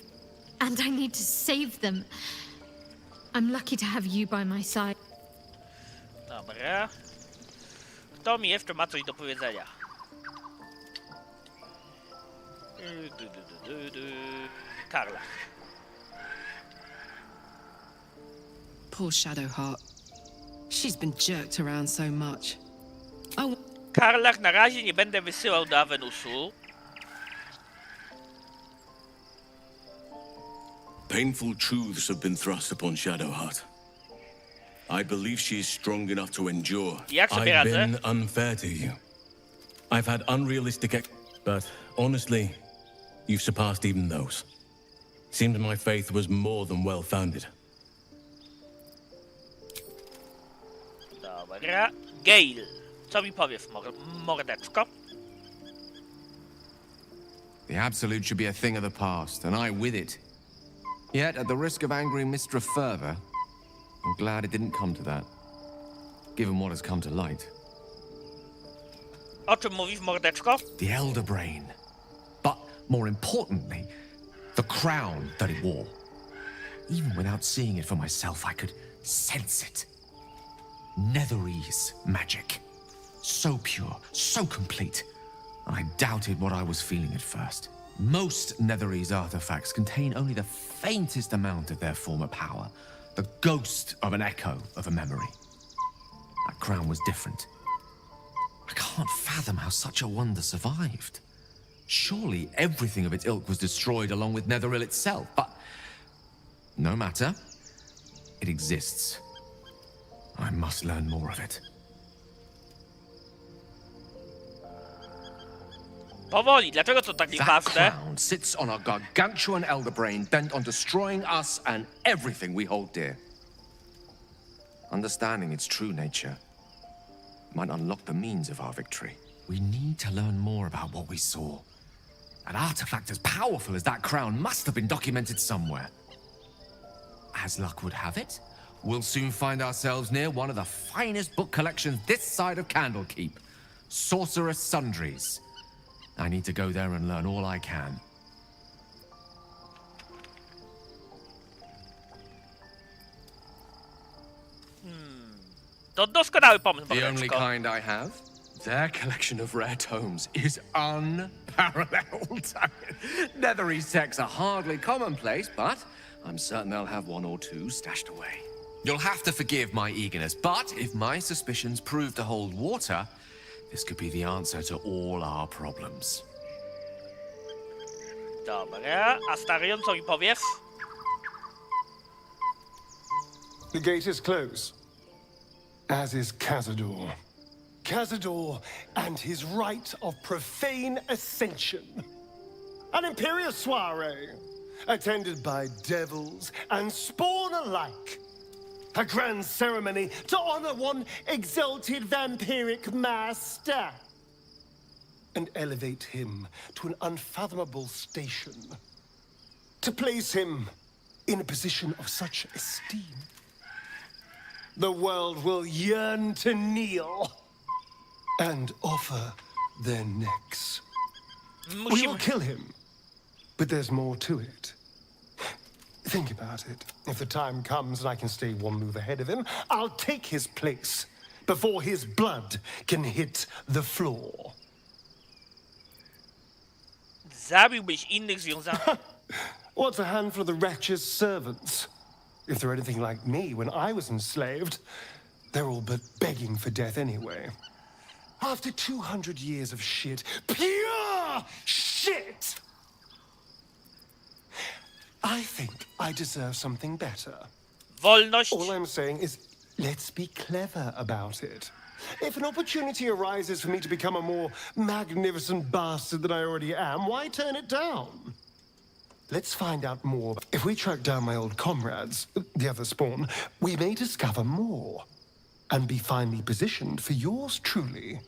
and I need to save them. I'm lucky to have you by my side. Dobra. Kto mi jeszcze ma coś do powiedzenia? Karla. Poor Shadowheart. She's been jerked around so much. Karlach na razie nie będę wysyłał do Avenusu. Painful truths have been thrust upon Shadowheart. I believe she is strong enough to endure. I've been unfair to you. I've had unrealistic but honestly, you've surpassed even those. Seems my faith was more than well-founded. Dobra. Gale. Co mi powiesz, mordeczko? The Absolute should be a thing of the past, and I with it. Yet, at the risk of angering Mistress further, I'm glad it didn't come to that, given what has come to light. O czym mówisz, mordeczko? The Elder Brain. But, more importantly, the crown that it wore. Even without seeing it for myself, I could sense it. Netherese magic. So pure, so complete. I doubted what I was feeling at first. Most Netherese artifacts contain only the faintest amount of their former power. The ghost of an echo of a memory. That crown was different. I can't fathom how such a wonder survived. Surely everything of its ilk was destroyed along with Netheril itself, but... no matter. It exists. I must learn more of it. Powoli, dlaczego to tak That ważne? crown sits on a gargantuan elder brain bent on destroying us and everything we hold dear. Understanding its true nature might unlock the means of our victory. We need to learn more about what we saw. An artifact as powerful as that crown must have been documented somewhere. As luck would have it, we'll soon find ourselves near one of the finest book collections this side of Candlekeep. Sorcerous Sundries. I need to go there and learn all I can. To doskonały pomysł, The only mordeczko. kind I have? Their collection of rare tomes is unparalleled. Netherese texts are hardly commonplace, but I'm certain they'll have one or two stashed away. You'll have to forgive my eagerness, but if my suspicions prove to hold water, this could be the answer to all our problems. Dobra, a Starion, co mi powiesz? The gate is closed, as is Cazador. Cazador and his rite of profane ascension. An imperial soiree, attended by devils and spawn alike. A grand ceremony to honor one exalted vampiric master. And elevate him to an unfathomable station. To place him in a position of such esteem. The world will yearn to kneel and offer their necks. We will kill him, but there's more to it. Think about it. If the time comes and I can stay one move ahead of him, I'll take his place before his blood can hit the floor. Zabiłbyś innych związanych? What's a handful of the wretch's servants? If they're anything like me when I was enslaved, they're all but begging for death anyway. After 200 years of shit, pure shit! I think I deserve something better. Wolność. All I'm saying is, let's be clever about it. If an opportunity arises for me to become a more magnificent bastard than I already am, why turn it down? Let's find out more. If we track down my old comrades, the other spawn, we may discover more. And be finally positioned for yours truly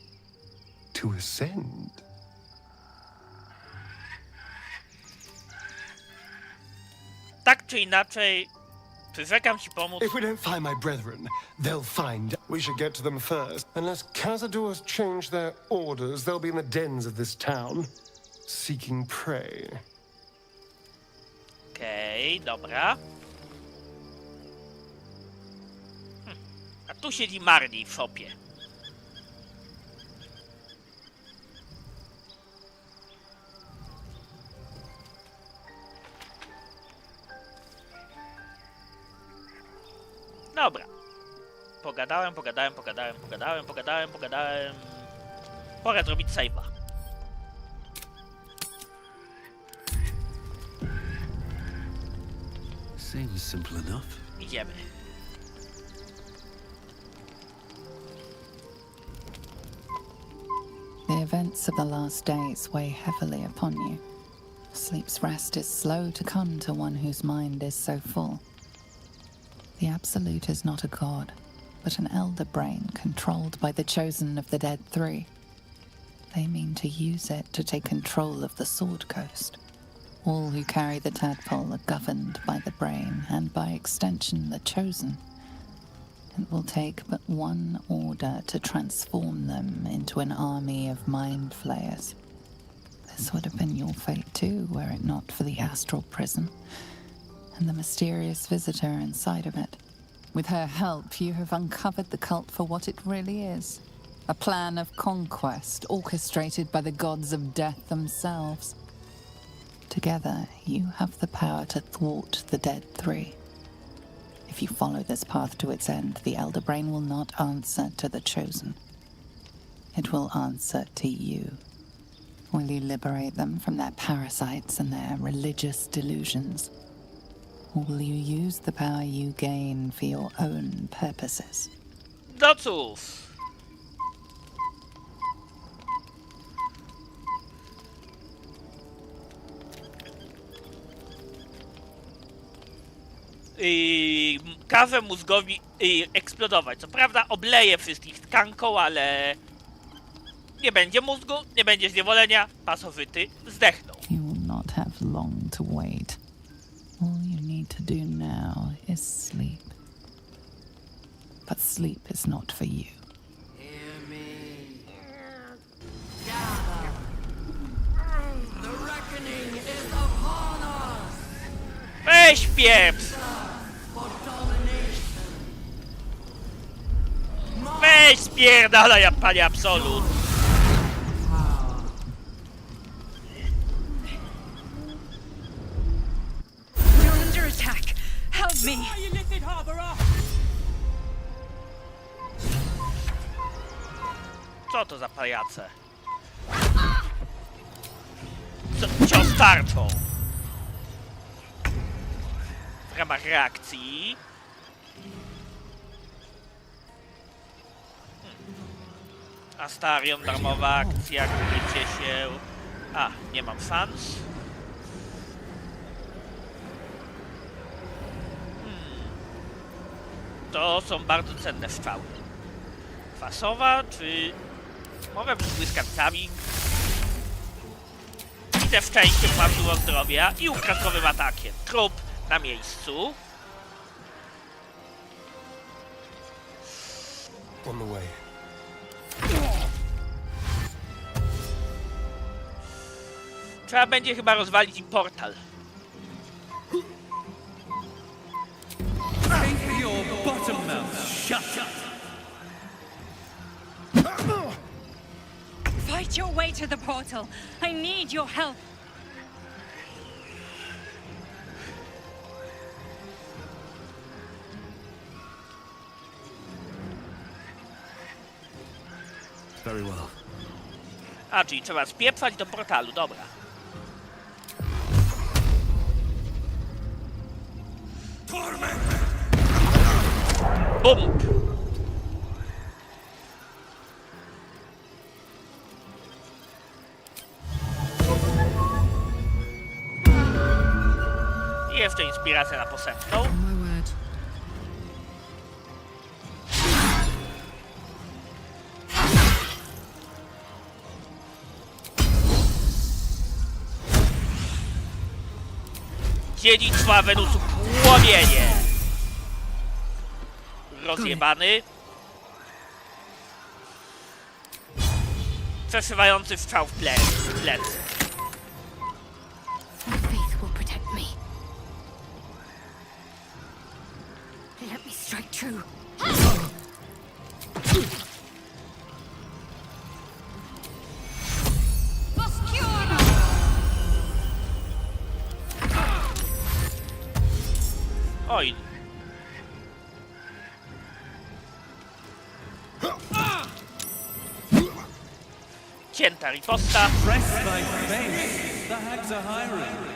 to ascend. Tak czy inaczej, przyrzekam ci pomóc. If we don't find my brethren, they'll find. We should get to them first. Unless Cazadors change their orders, they'll be in the dens of this town, seeking prey. Okej, dobra. A tu siedzi Marni w szopie. Dobra. Pogadałem. Pora zrobić save'a. Seems simple enough. Idziemy. The events of the last days weigh heavily upon you. Sleep's rest is slow to come to one whose mind is so full. The Absolute is not a god, but an elder brain controlled by the chosen of the Dead Three. They mean to use it to take control of the Sword Coast. All who carry the tadpole are governed by the brain, and by extension the chosen. It will take but one order to transform them into an army of mind flayers. This would have been your fate too, were it not for the astral prison and the mysterious visitor inside of it. With her help, you have uncovered the cult for what it really is. A plan of conquest orchestrated by the gods of death themselves. Together, you have the power to thwart the Dead Three. If you follow this path to its end, the Elder Brain will not answer to the Chosen. It will answer to you. Will you liberate them from their parasites and their religious delusions? Or will you use the power you gain for your own purposes? No cóż. Każę mózgowi eksplodować. Co prawda obleję wszystkich tkanką, ale nie będzie mózgu, nie będzie zniewolenia, pasowyty zdechną. You will not have long to wait. All you need to do now is sleep. But sleep is not for you. Hear me. Gather. The reckoning is upon us. Weź pieprz! Weź spierdalaj, panie Absolut! You're under attack. Help me. Co to za pajace? Cios tarczą! W ramach reakcji... Astarion, darmowa akcja, krycie się... A, nie mam szans. To są bardzo cenne strzały. Kwasowa, czy... Mogę być błyskawicami. Idę w szczęście, bo mam dużo zdrowia i ukradkowym atakiem. Trup na miejscu. On the way. Trzeba będzie chyba rozwalić im portal. Keep your bottom mouth shut. Fight your way to the portal. I need your help. Very well. A, czyli trzeba spieprzać do portalu, dobra. Bum! I jeszcze inspiracja na posępną. Dziedzictwa Wenusu płomienie! Rozjebany. Przeszywający strzał w plecy. My faith will protect me. Let me strike true. Oj. Cięta riposta. Press thy face. The hags are hiring.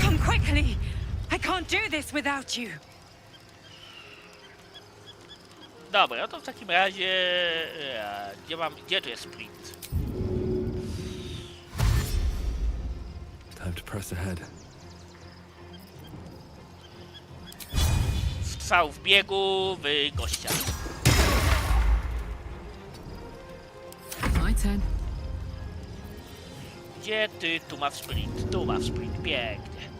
Come quickly. I can't do this without you. Dobra, no to w takim razie... Gdzie tu jest sprint? Time to press ahead. Strzał w biegu w gościa. My turn. Gdzie ty? Tu ma sprint. Tu ma sprint. Pięknie.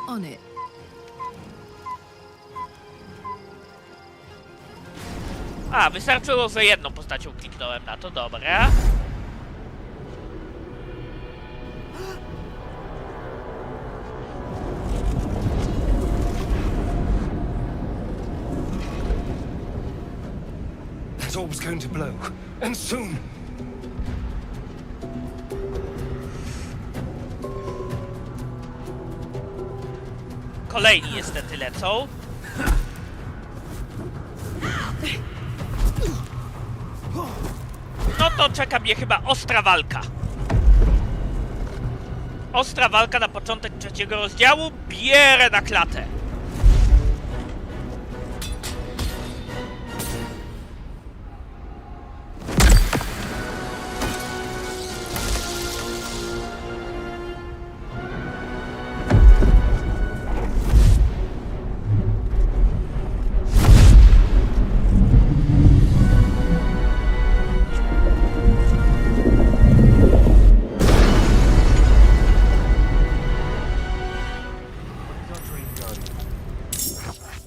On it. A, wystarczyło, że jedną postacią kliknąłem na to, dobra. That orb's going to blow, and soon. Kolejni niestety lecą. No to czeka mnie chyba ostra walka. Ostra walka na początek trzeciego rozdziału. Bierę na klatę.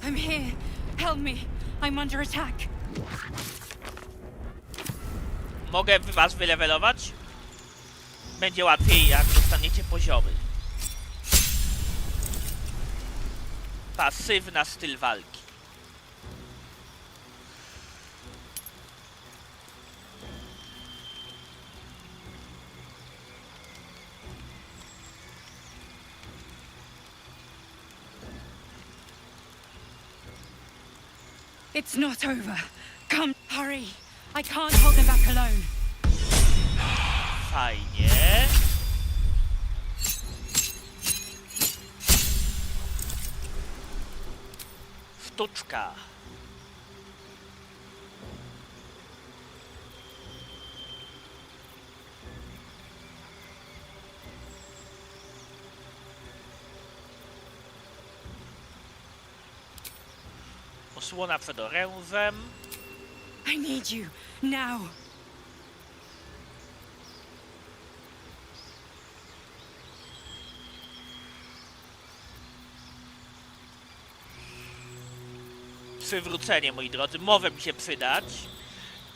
I'm here. Help me. I'm under attack. Mogę was wylewelować? Będzie łatwiej, jak dostaniecie poziomy. Pasywna styl walki. It's not over. Come, hurry. I can't hold them back alone. Fajnie. Sztuczka. Osłona przed orężem. I need you now. Przywrócenie, moi drodzy, może mi się przydać.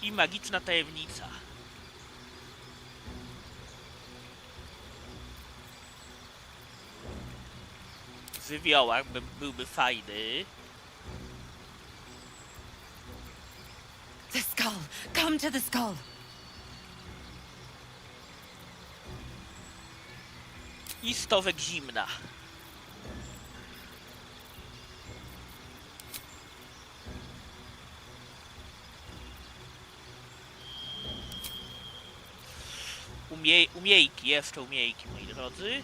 I magiczna tajemnica. Żywiołak byłby fajny. The skull. Come to the skull. I stowek zimna. Umiejki, jeszcze umiejki, moi drodzy.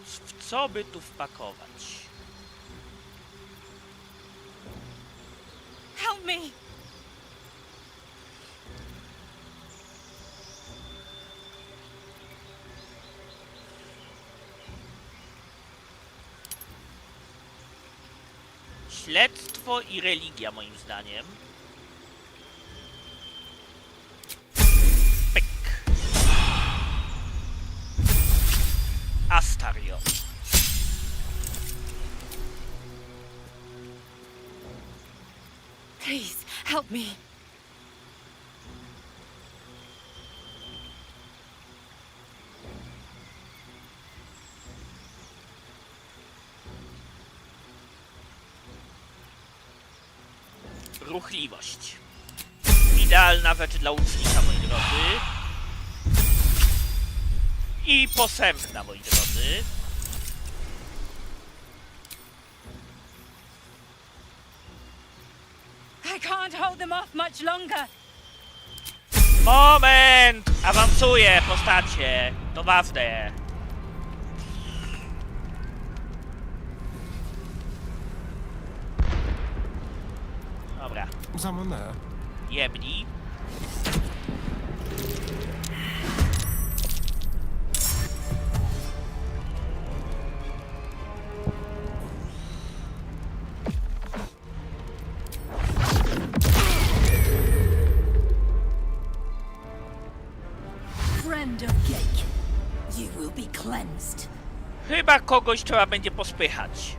W co by tu wpakować? Help me. Śledztwo i religia, moim zdaniem. Pyk. Astario. Please, help me. Ruchliwość. Idealna rzecz dla łucznika, moi drodzy. I posępna, moi drodzy. I can't hold them off much longer. Moment! Awansuję postacie. To ważne. Dobra. Someone there? Jebni. Friend of Gate, you will be cleansed. Chyba kogoś trzeba będzie pospychać.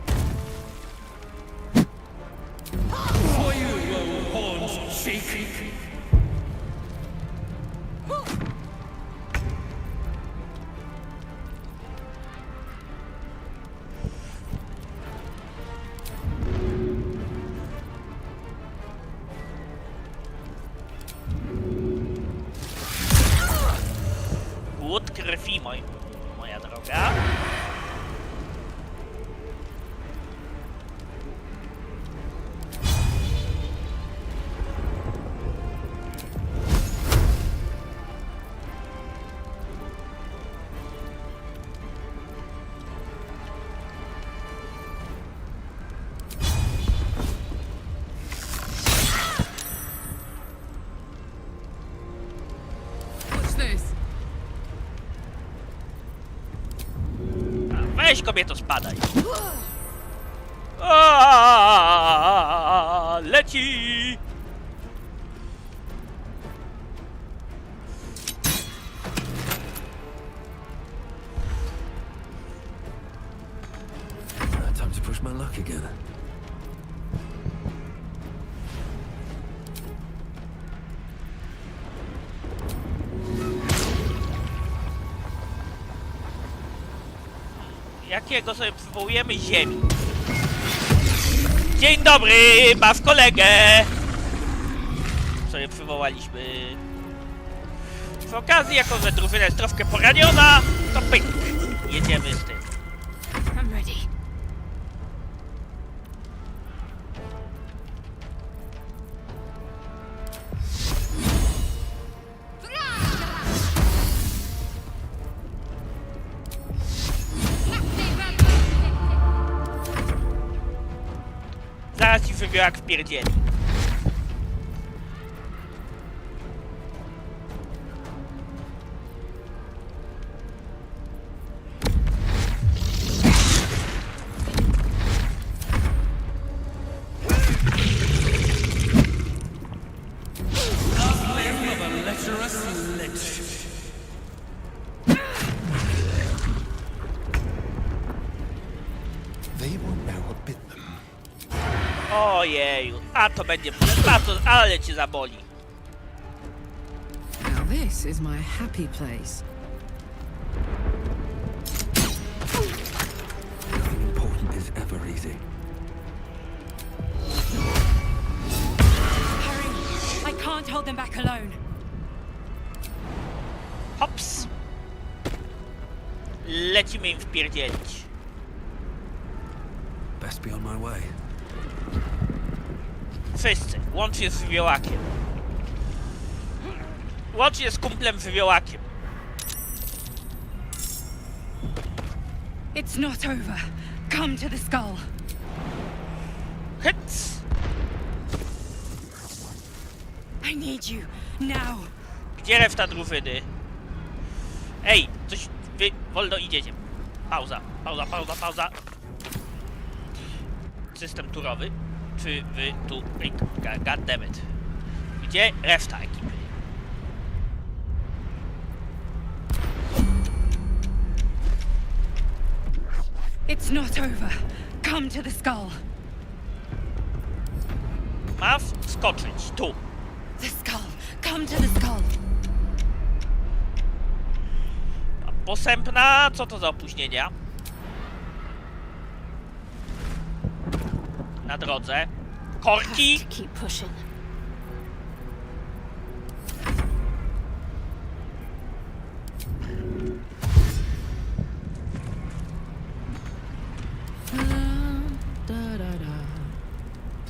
Głód krwi, moja droga. Watch this. Weź, kobieto, spadaj. Leci! Time to push my luck again. Jakiego sobie przywołujemy? Ziemi. Dzień dobry, masz kolegę! Sobie przywołaliśmy. Przy okazji, jako że drużyna jest troszkę poraniona, to pyk! Jedziemy z tym. I'm ready. żywiołak wpierdzieli. Ojeju, a to będzie ale cię zaboli. Now this is my happy place. Nothing important is ever easy. Hurry! I can't hold them back alone. Hops. Lecimy im wpierdzielić. Best be on my way. Wszyscy, łącznie z żywiołakiem. Łącznie z kumplem żywiołakiem. It's not over. Come to the skull. Hits. I need you now. Gdzie reszta drużyny? Ej, coś wy wolno idziecie. Pauza, pauza, pauza, pauza. System turowy. Czy wy tu... Goddammit. Gdzie reszta ekipy? It's not over. Come to the skull. Masz skoczyć tu. The skull. Come to the skull. A posępna, co to za opóźnienia? Na drodze. Korki! Keep pushing.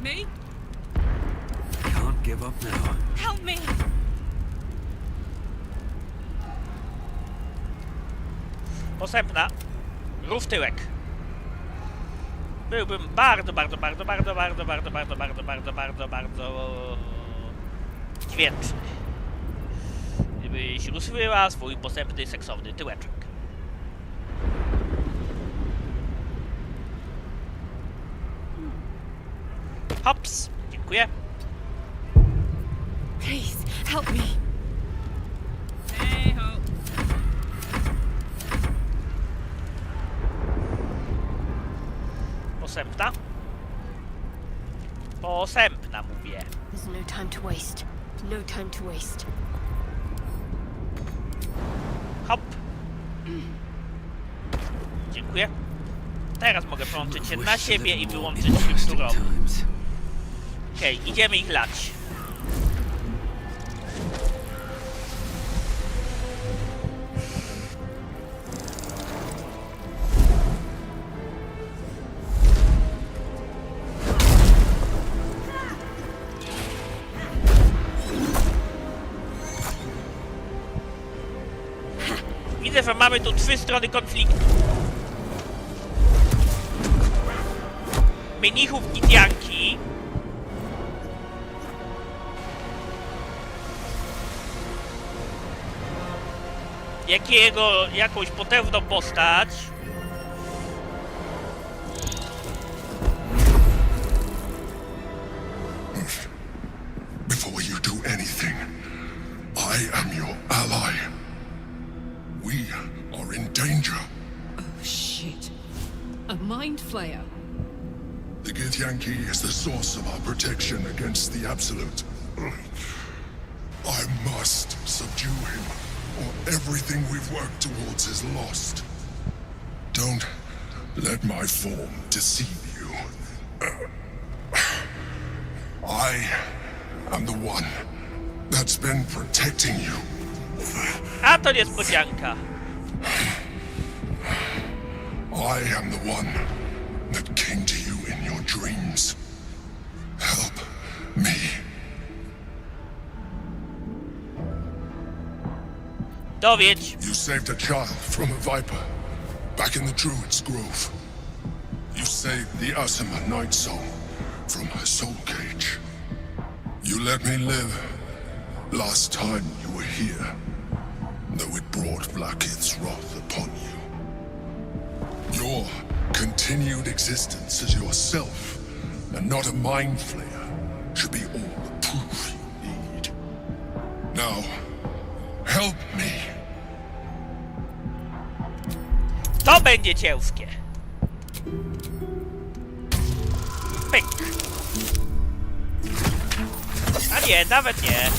Me? Can't give up now. Help me. Posępna. Rów tyłek. Byłbym bardzo wdzięczny, gdybyś ruszyła swój posępny, seksowny tyłeczek. Hops, dziękuję. Please, help me. Hey ho. Posępna? Posępna, mówię. There's no time to waste. No time to waste. Hop. Dziękuję. Teraz mogę połączyć się na siebie i wyłączyć tryb turowy. Okej, idziemy ich lać. Widzę, że mamy tu 3 strony konfliktu. Mnichów Gitianki. Jakąś potężną postać. Before you do anything, I am your ally. We are in danger. Oh shit. A mind flayer. The Githyanki is the source of our protection against the Absolute. I must subdue him, or everything we've worked towards is lost. Don't let my form deceive you. I am the one that's been protecting you. A to niespodzianka. I am the one that came to you in your dreams. Help me. Dowiedź. You saved a child from a viper back in the Druid's Grove. You saved the Asima Night Song from her soul cage. You let me live last time you were here, though it brought Blackith's wrath upon you. Your continued existence as yourself, and not a mind flayer, should be all the proof you need. Now, help me. To będzie ciężkie. Pyk. A nie, nawet nie.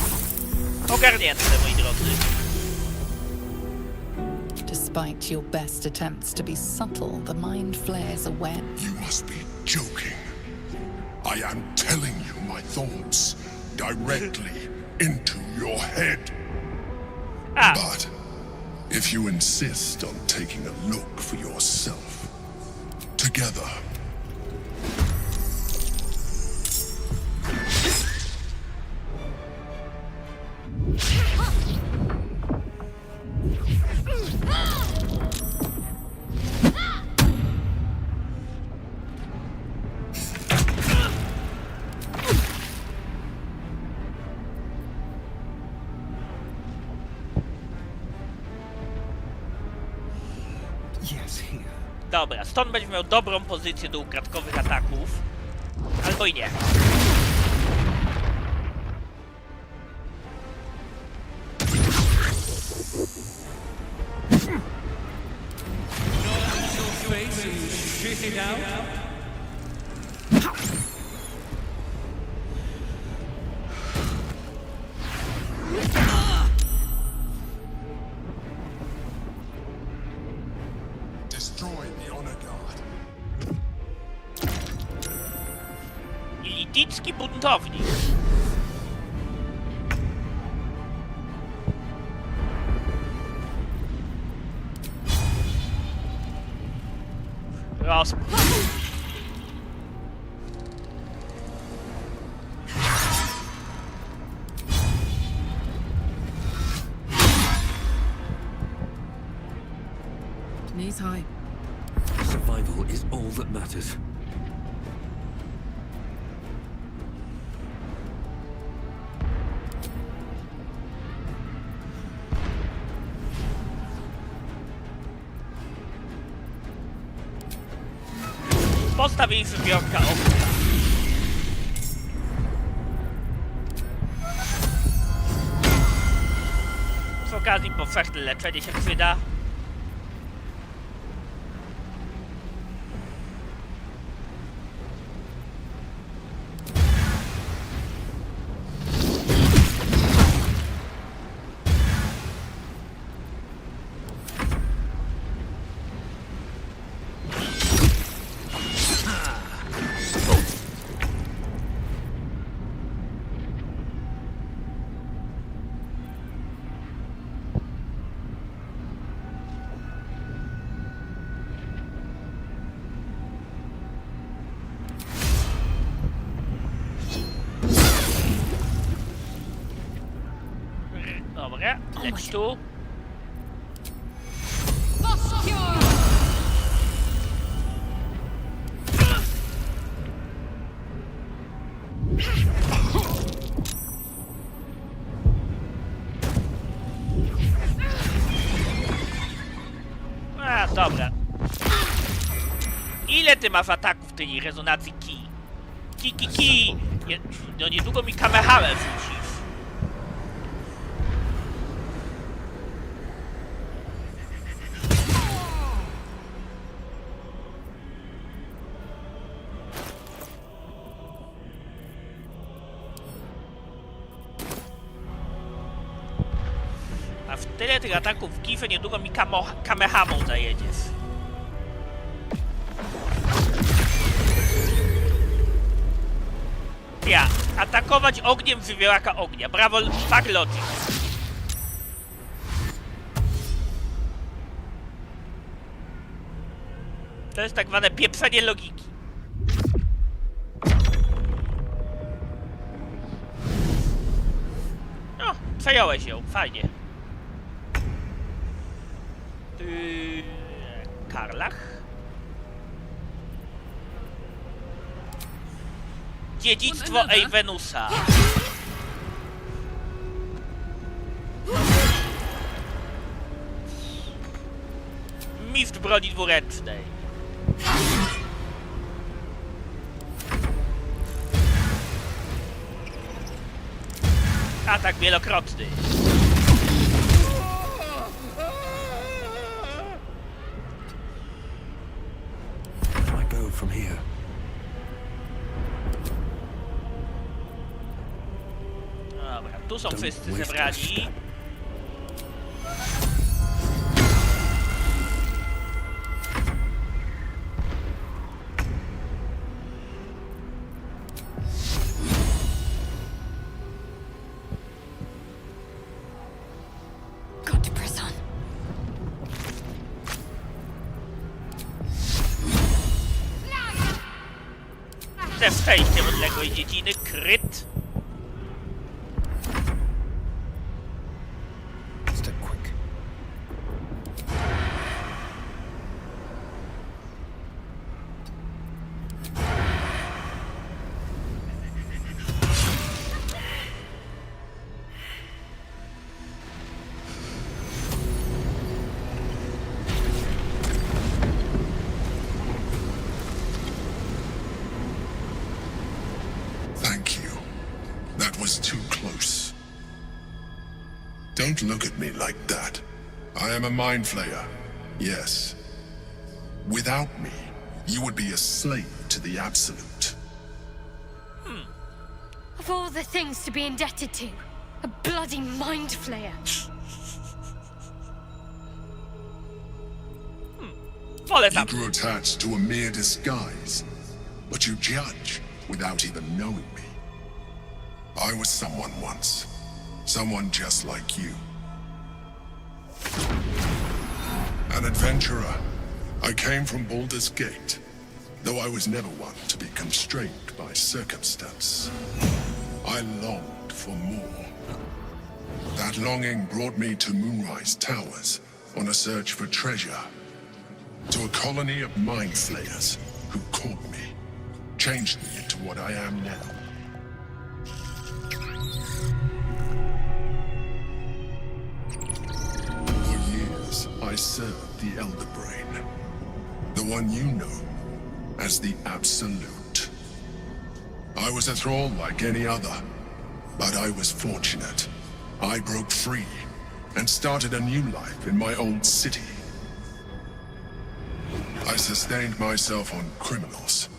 Ogarnięte, moi drodzy. Despite your best attempts to be subtle, the mind flares away. You must be joking. I am telling you my thoughts directly into your head. But if you insist on taking a look for yourself, together. Dobra, stąd będzie miał dobrą pozycję do ukradkowych ataków. Albo i nie. Eliticki buntownik. Knees high. Survival is all that matters. Postaw jej zbiorka ognia. Z okazji powszechne leczenie się przyda. Dobra, leć tu. A, dobra. Ile ty masz ataków w tej rezonacji ki? Ki. No niedługo mi kamehamę wrzucisz. A w tyle tych ataków w kifę niedługo mi kamehamą zajedziesz. Ja, atakować ogniem wywieraka ognia. Brawo, fuck logic. To jest tak zwane pieprzenie logiki. No, przejąłeś ją, fajnie. Karlach? Dziedzictwo Eyvenusa. Mistrz broni dwuręcznej. Atak wielokrotny. Where do I go from here? Dobra, tu są wszyscy zebrani. Ze szczęściem odległej dziedziny, kryt. Step quick. Was too close. Don't look at me like that. I am a mind flayer, yes. Without me, you would be a slave to the Absolute. Of all the things to be indebted to, a bloody mind flayer. You grew attached to a mere disguise, but you judge without even knowing me. I was someone once. Someone just like you. An adventurer. I came from Baldur's Gate, though I was never one to be constrained by circumstance. I longed for more. That longing brought me to Moonrise Towers on a search for treasure. To a colony of mind flayers who caught me, changed me into what I am now. I served the Elder Brain, the one you know as the Absolute. I was a thrall like any other, but I was fortunate. I broke free and started a new life in my old city. I sustained myself on criminals.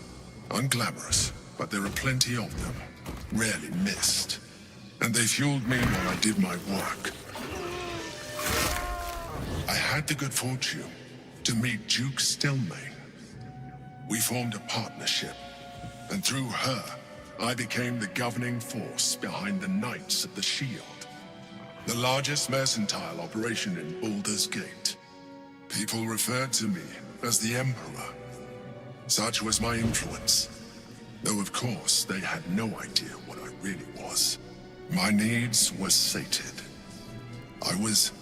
Unglamorous, but there are plenty of them, rarely missed. And they fueled me while I did my work. I had the good fortune to meet Duke Stelmane. We formed a partnership, and through her, I became the governing force behind the Knights of the Shield, the largest mercantile operation in Baldur's Gate. People referred to me as the Emperor. Such was my influence, though of course they had no idea what I really was. My needs were sated. I was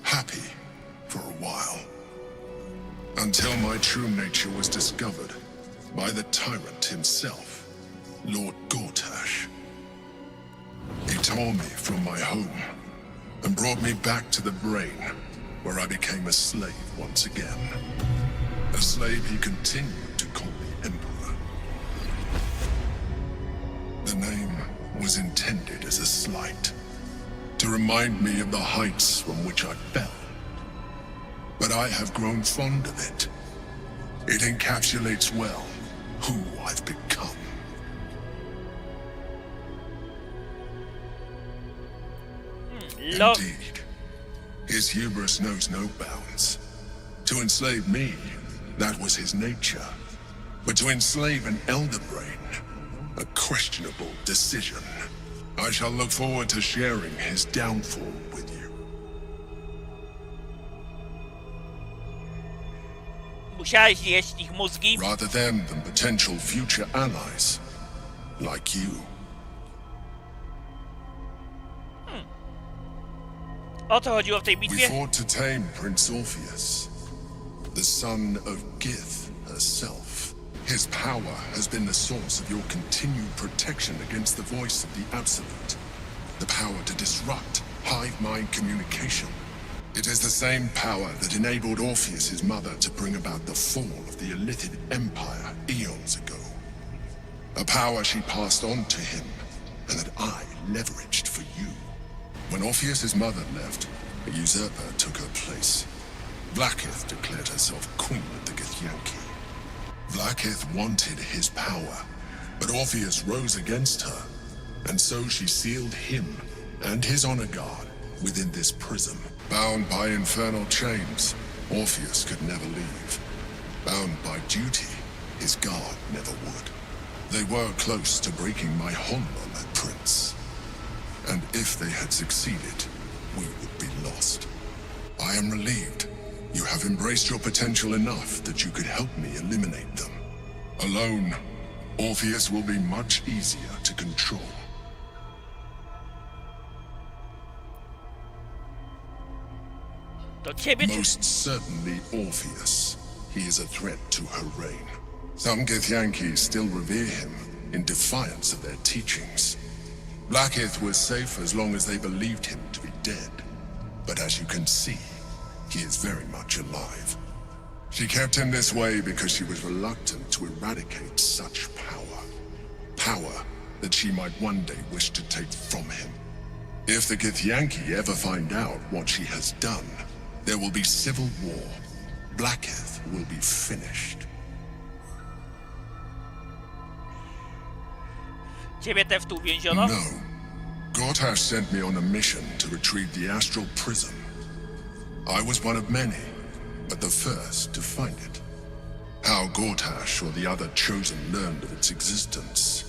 happy for a while, until my true nature was discovered by the tyrant himself, Lord Gortash. He tore me from my home and brought me back to the Brain, where I became a slave once again. A slave he continued to call me Emperor. The name was intended as a slight, to remind me of the heights from which I fell. But I have grown fond of it. It encapsulates well who I've become. Indeed, his hubris knows no bounds. To enslave me, that was his nature. But to enslave an Elder Brain, a questionable decision. I shall look forward to sharing his downfall with you. Musiałeś zjeść ich mózgi? Rather than potential future allies, like you. O co chodziło w tej We bitwie? fought to tame Prince Orpheus, the son of Gith herself. His power has been the source of your continued protection against the voice of the Absolute. The power to disrupt hive mind communication. It is the same power that enabled Orpheus's mother to bring about the fall of the Illithid Empire eons ago. A power she passed on to him, and that I leveraged for you. When Orpheus's mother left, a usurper took her place. Blackith declared herself queen of the Githyanki. Blackith wanted his power, but Orpheus rose against her, and so she sealed him and his honor guard within this prison. Bound by infernal chains, Orpheus could never leave. Bound by duty, his guard never would. They were close to breaking my hold on that prince. And if they had succeeded, we would be lost. I am relieved. You have embraced your potential enough that you could help me eliminate them. Alone, Orpheus will be much easier to control. Most certainly Orpheus. He is a threat to her reign. Some Githyanki still revere him in defiance of their teachings. Blackith was safe as long as they believed him to be dead. But as you can see, he is very much alive. She kept him this way because she was reluctant to eradicate such power. Power that she might one day wish to take from him. If the Githyanki ever find out what she has done, there will be civil war. Blackith will be finished. Ciebie też tu uwięziono? No. Gortash sent me on a mission to retrieve the astral prism. I was one of many, but the first to find it. How Gortash or the other chosen learned of its existence,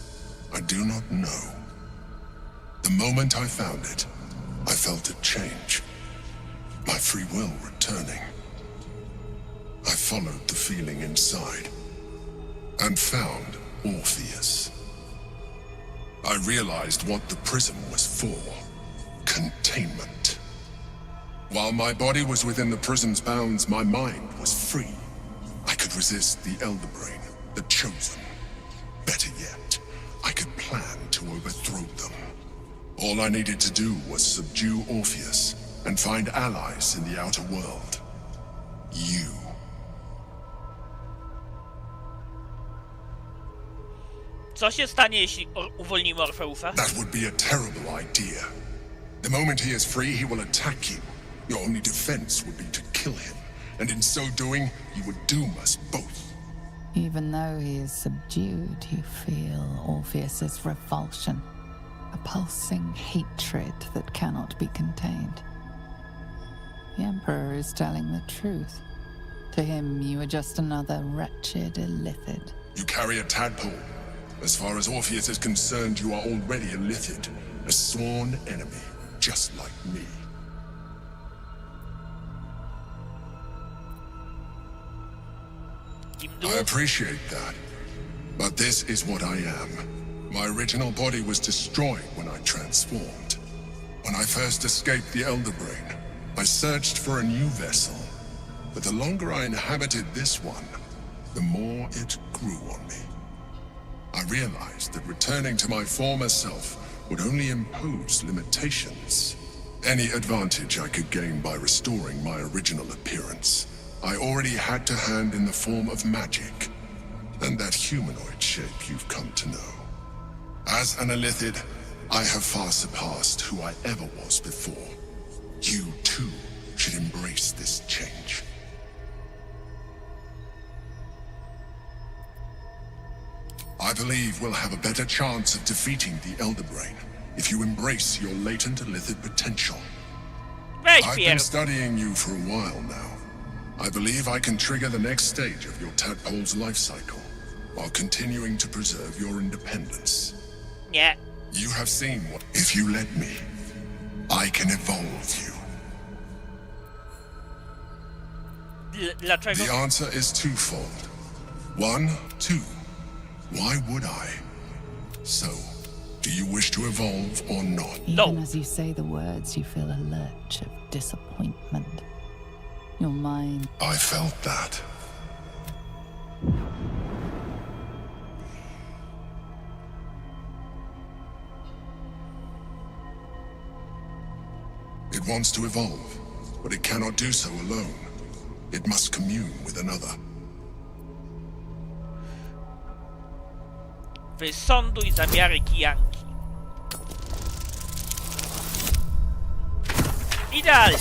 I do not know. The moment I found it, I felt it change. My free will returning. I followed the feeling inside, and found Orpheus. I realized what the prism was for. Containment. While my body was within the prism's bounds, my mind was free. I could resist the Elder Brain, the Chosen. Better yet, I could plan to overthrow them. All I needed to do was subdue Orpheus and find allies in the outer world. You. Co się stanie, jeśli uwolnimy Orfeusa? That would be a terrible idea. The moment he is free, he will attack you. Your only defense would be to kill him, and in so doing, he would doom us both. Even though he is subdued, you feel Orpheus's revulsion, a pulsing hatred that cannot be contained. The Emperor is telling the truth. To him, you are just another wretched illithid. You carry a tadpole. As far as Orpheus is concerned, you are already a Illithid, a sworn enemy, just like me. I appreciate that, but this is what I am. My original body was destroyed when I transformed. When I first escaped the Elder Brain, I searched for a new vessel, but the longer I inhabited this one, the more it grew on me. I realized that returning to my former self would only impose limitations. Any advantage I could gain by restoring my original appearance, I already had to hand in the form of magic, and that humanoid shape you've come to know. As an Illithid, I have far surpassed who I ever was before. You, too, should embrace this change. I believe we'll have a better chance of defeating the Elder Brain if you embrace your latent Illithid potential. I've been studying you for a while now. I believe I can trigger the next stage of your tadpole's life cycle, while continuing to preserve your independence. Yeah. You have seen what... If you let me, I can evolve you. The answer is twofold. 1, 2. Why would I? So, do you wish to evolve or not? Even as you say the words, you feel a lurch of disappointment. Your mind... I felt that. wants to evolve, but it cannot do so alone. It must commune with another. Wysąduj zamiary kijanki. Idealnie.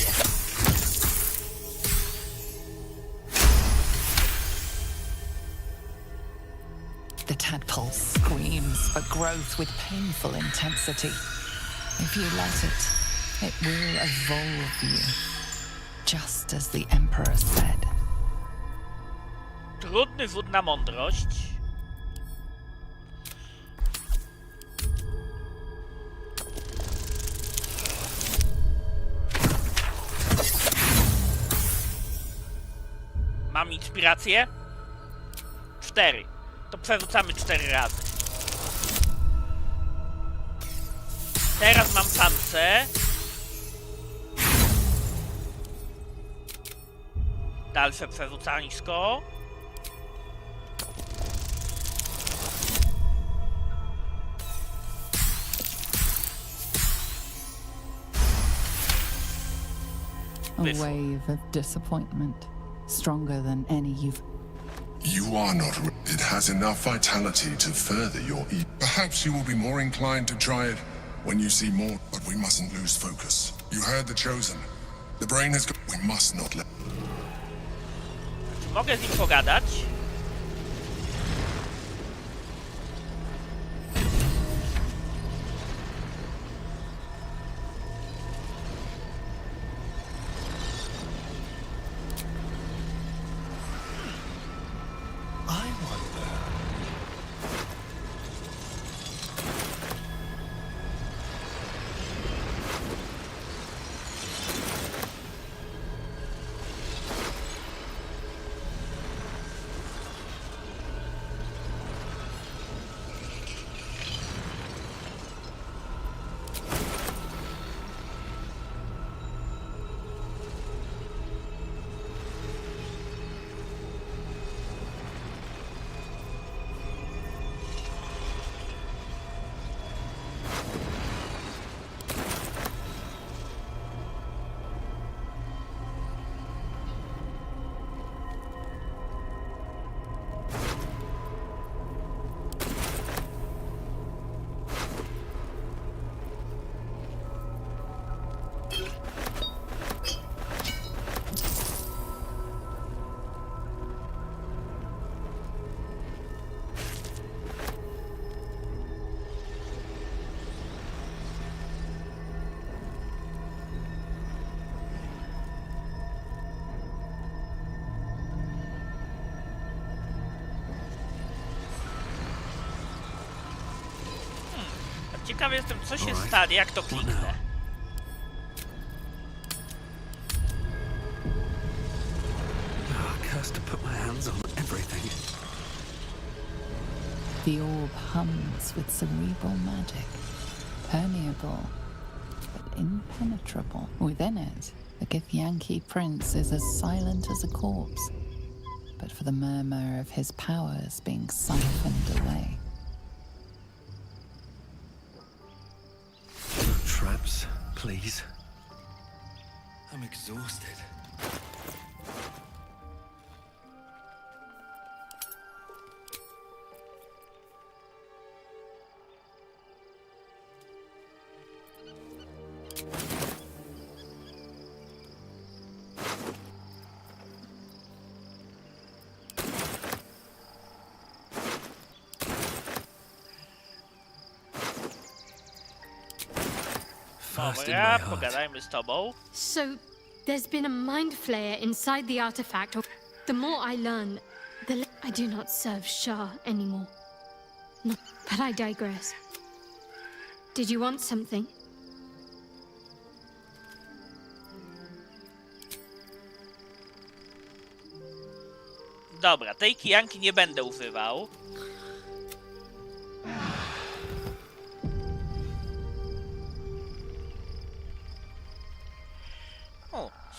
The tadpole screams for growth with painful intensity. If you let it will evolve you, just as the Emperor said. Trudny wód na mądrość. Mam inspirację? 4. To przerzucamy 4 razy. Teraz mam szansę. Dalsze przerzucanisko. A wave of disappointment, stronger than any you've... You are not. It has enough vitality to further your Perhaps you will be more inclined to try it when you see more, but we mustn't lose focus. You heard the chosen. The brain has got... We must not let... Czy mogę z nim pogadać? Ciekawy jestem, co się stanie, jak to kliknę. The orb hums with cerebral magic, permeable but impenetrable. Within it, the Githyanki prince is as silent as a corpse, but for the murmur of his powers being siphoned away. Traps, please. I'm exhausted. Dobra, pogadajmy z tobą. So, there's been a mind flayer inside the artifact. The more I learn, I do not serve Shah anymore. No, but I digress. Did you want something? Dobra, tej kijanki nie będę używał.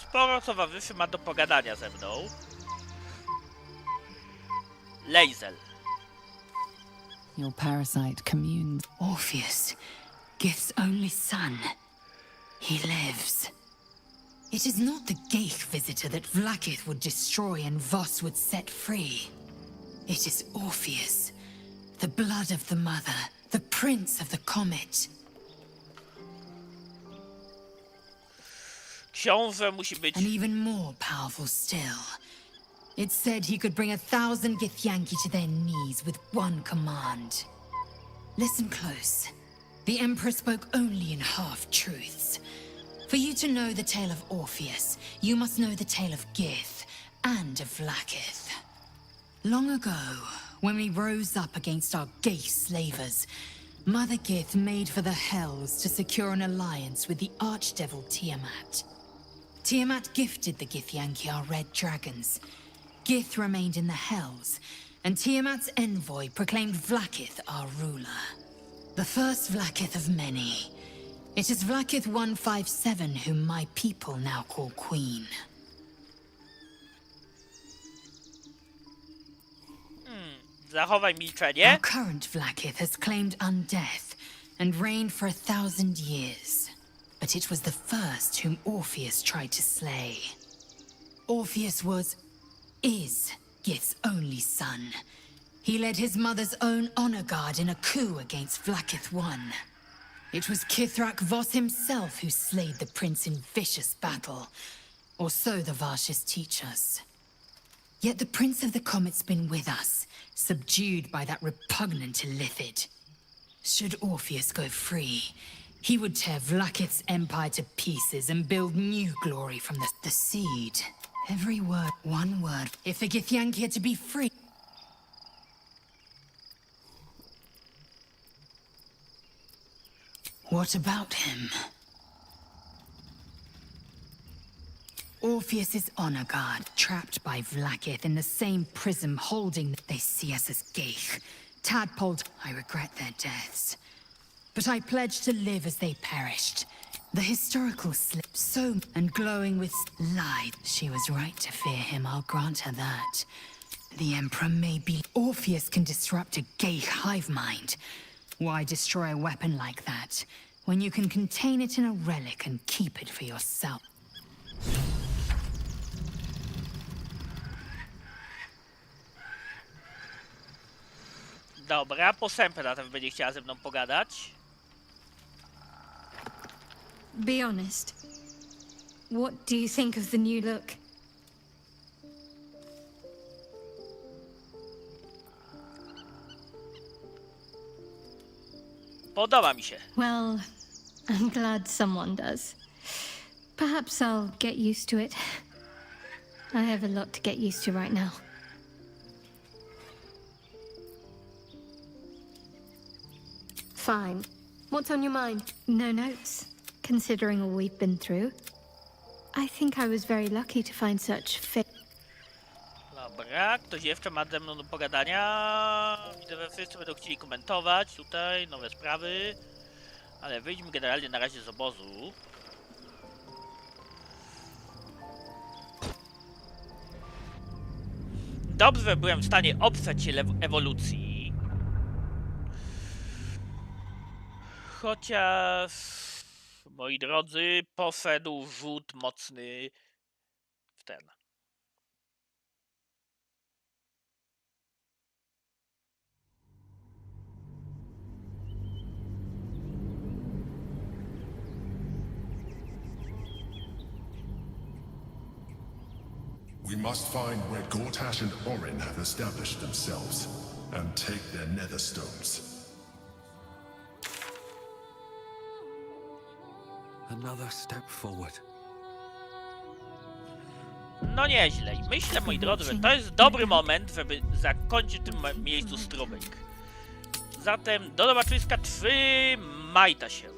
Sporo towarzyszy ma do pogadania ze mną. Lae'zel. Your parasite communes. Orpheus, Gith's only son. He lives. It is not the Geich visitor that Vlaakith would destroy and Voss would set free. It is Orpheus, the blood of the mother, the prince of the comet. Książę musi być... And even more powerful still. It said he could bring 1,000 Githyanki to their knees with one command. Listen close. The Emperor spoke only in half-truths. For you to know the tale of Orpheus, you must know the tale of Gith and of Vlaakith. Long ago, when we rose up against our Geich slavers, Mother Gith made for the Hells to secure an alliance with the archdevil Tiamat. Tiamat gifted the Githyanki our red dragons. Gith remained in the Hells, and Tiamat's envoy proclaimed Vlaakith our ruler. The first Vlaakith of many. It is Vlaakith 157 whom my people now call Queen. Zachowaj milczenie. Our current Vlaakith has claimed undeath and reigned for 1,000 years. But it was the first whom Orpheus tried to slay. Orpheus is Gith's only son. He led his mother's own honor guard in a coup against Vlaakith I. It was Kithrak Voss himself who slayed the prince in vicious battle, or so the Varshas teach us. Yet the Prince of the Comet's been with us, subdued by that repugnant Illithid. Should Orpheus go free, he would tear Vlaakith's empire to pieces and build new glory from the seed. Every word, one word. If the Githyanki are to be free... What about him? Orpheus's honor guard, trapped by Vlaakith in the same prism holding... They see us as Geich. Tadpoled, I regret their deaths. But I pledged to live as they perished. The historical slip, so and glowing with light. She was right to fear him, I'll grant her that. The Emperor may be... Orpheus can disrupt a Geich hive mind. Why destroy a weapon like that, when you can contain it in a relic and keep it for yourself? Dobra, posępę na tym będzie chciała ze mną pogadać. Be honest. What do you think of the new look? Podoba mi się. Well, I'm glad someone does. Perhaps I'll get used to it. I have a lot to get used to right now. Fine. What's on your mind? No notes. Considering all we've been through, I think I was very lucky to find such fit. Dobra, ktoś jeszcze ma ze mną do pogadania. Widzę, że wszyscy będą chcieli komentować tutaj nowe sprawy. Ale wyjdźmy generalnie na razie z obozu. Dobrze byłem w stanie oprzeć się ewolucji. Chociaż, moi drodzy, poszedł rzut mocny w ten. We must find where Gortash and Orin have established themselves, and take their netherstones. Another step forward. No nieźle. I myślę, moi drodzy, że to jest dobry moment, żeby zakończyć w tym miejscu strumyk. Zatem do zobaczyska, trzymajcie się.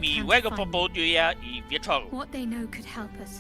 Miłego popołudnia i wieczoru. What they know could help us.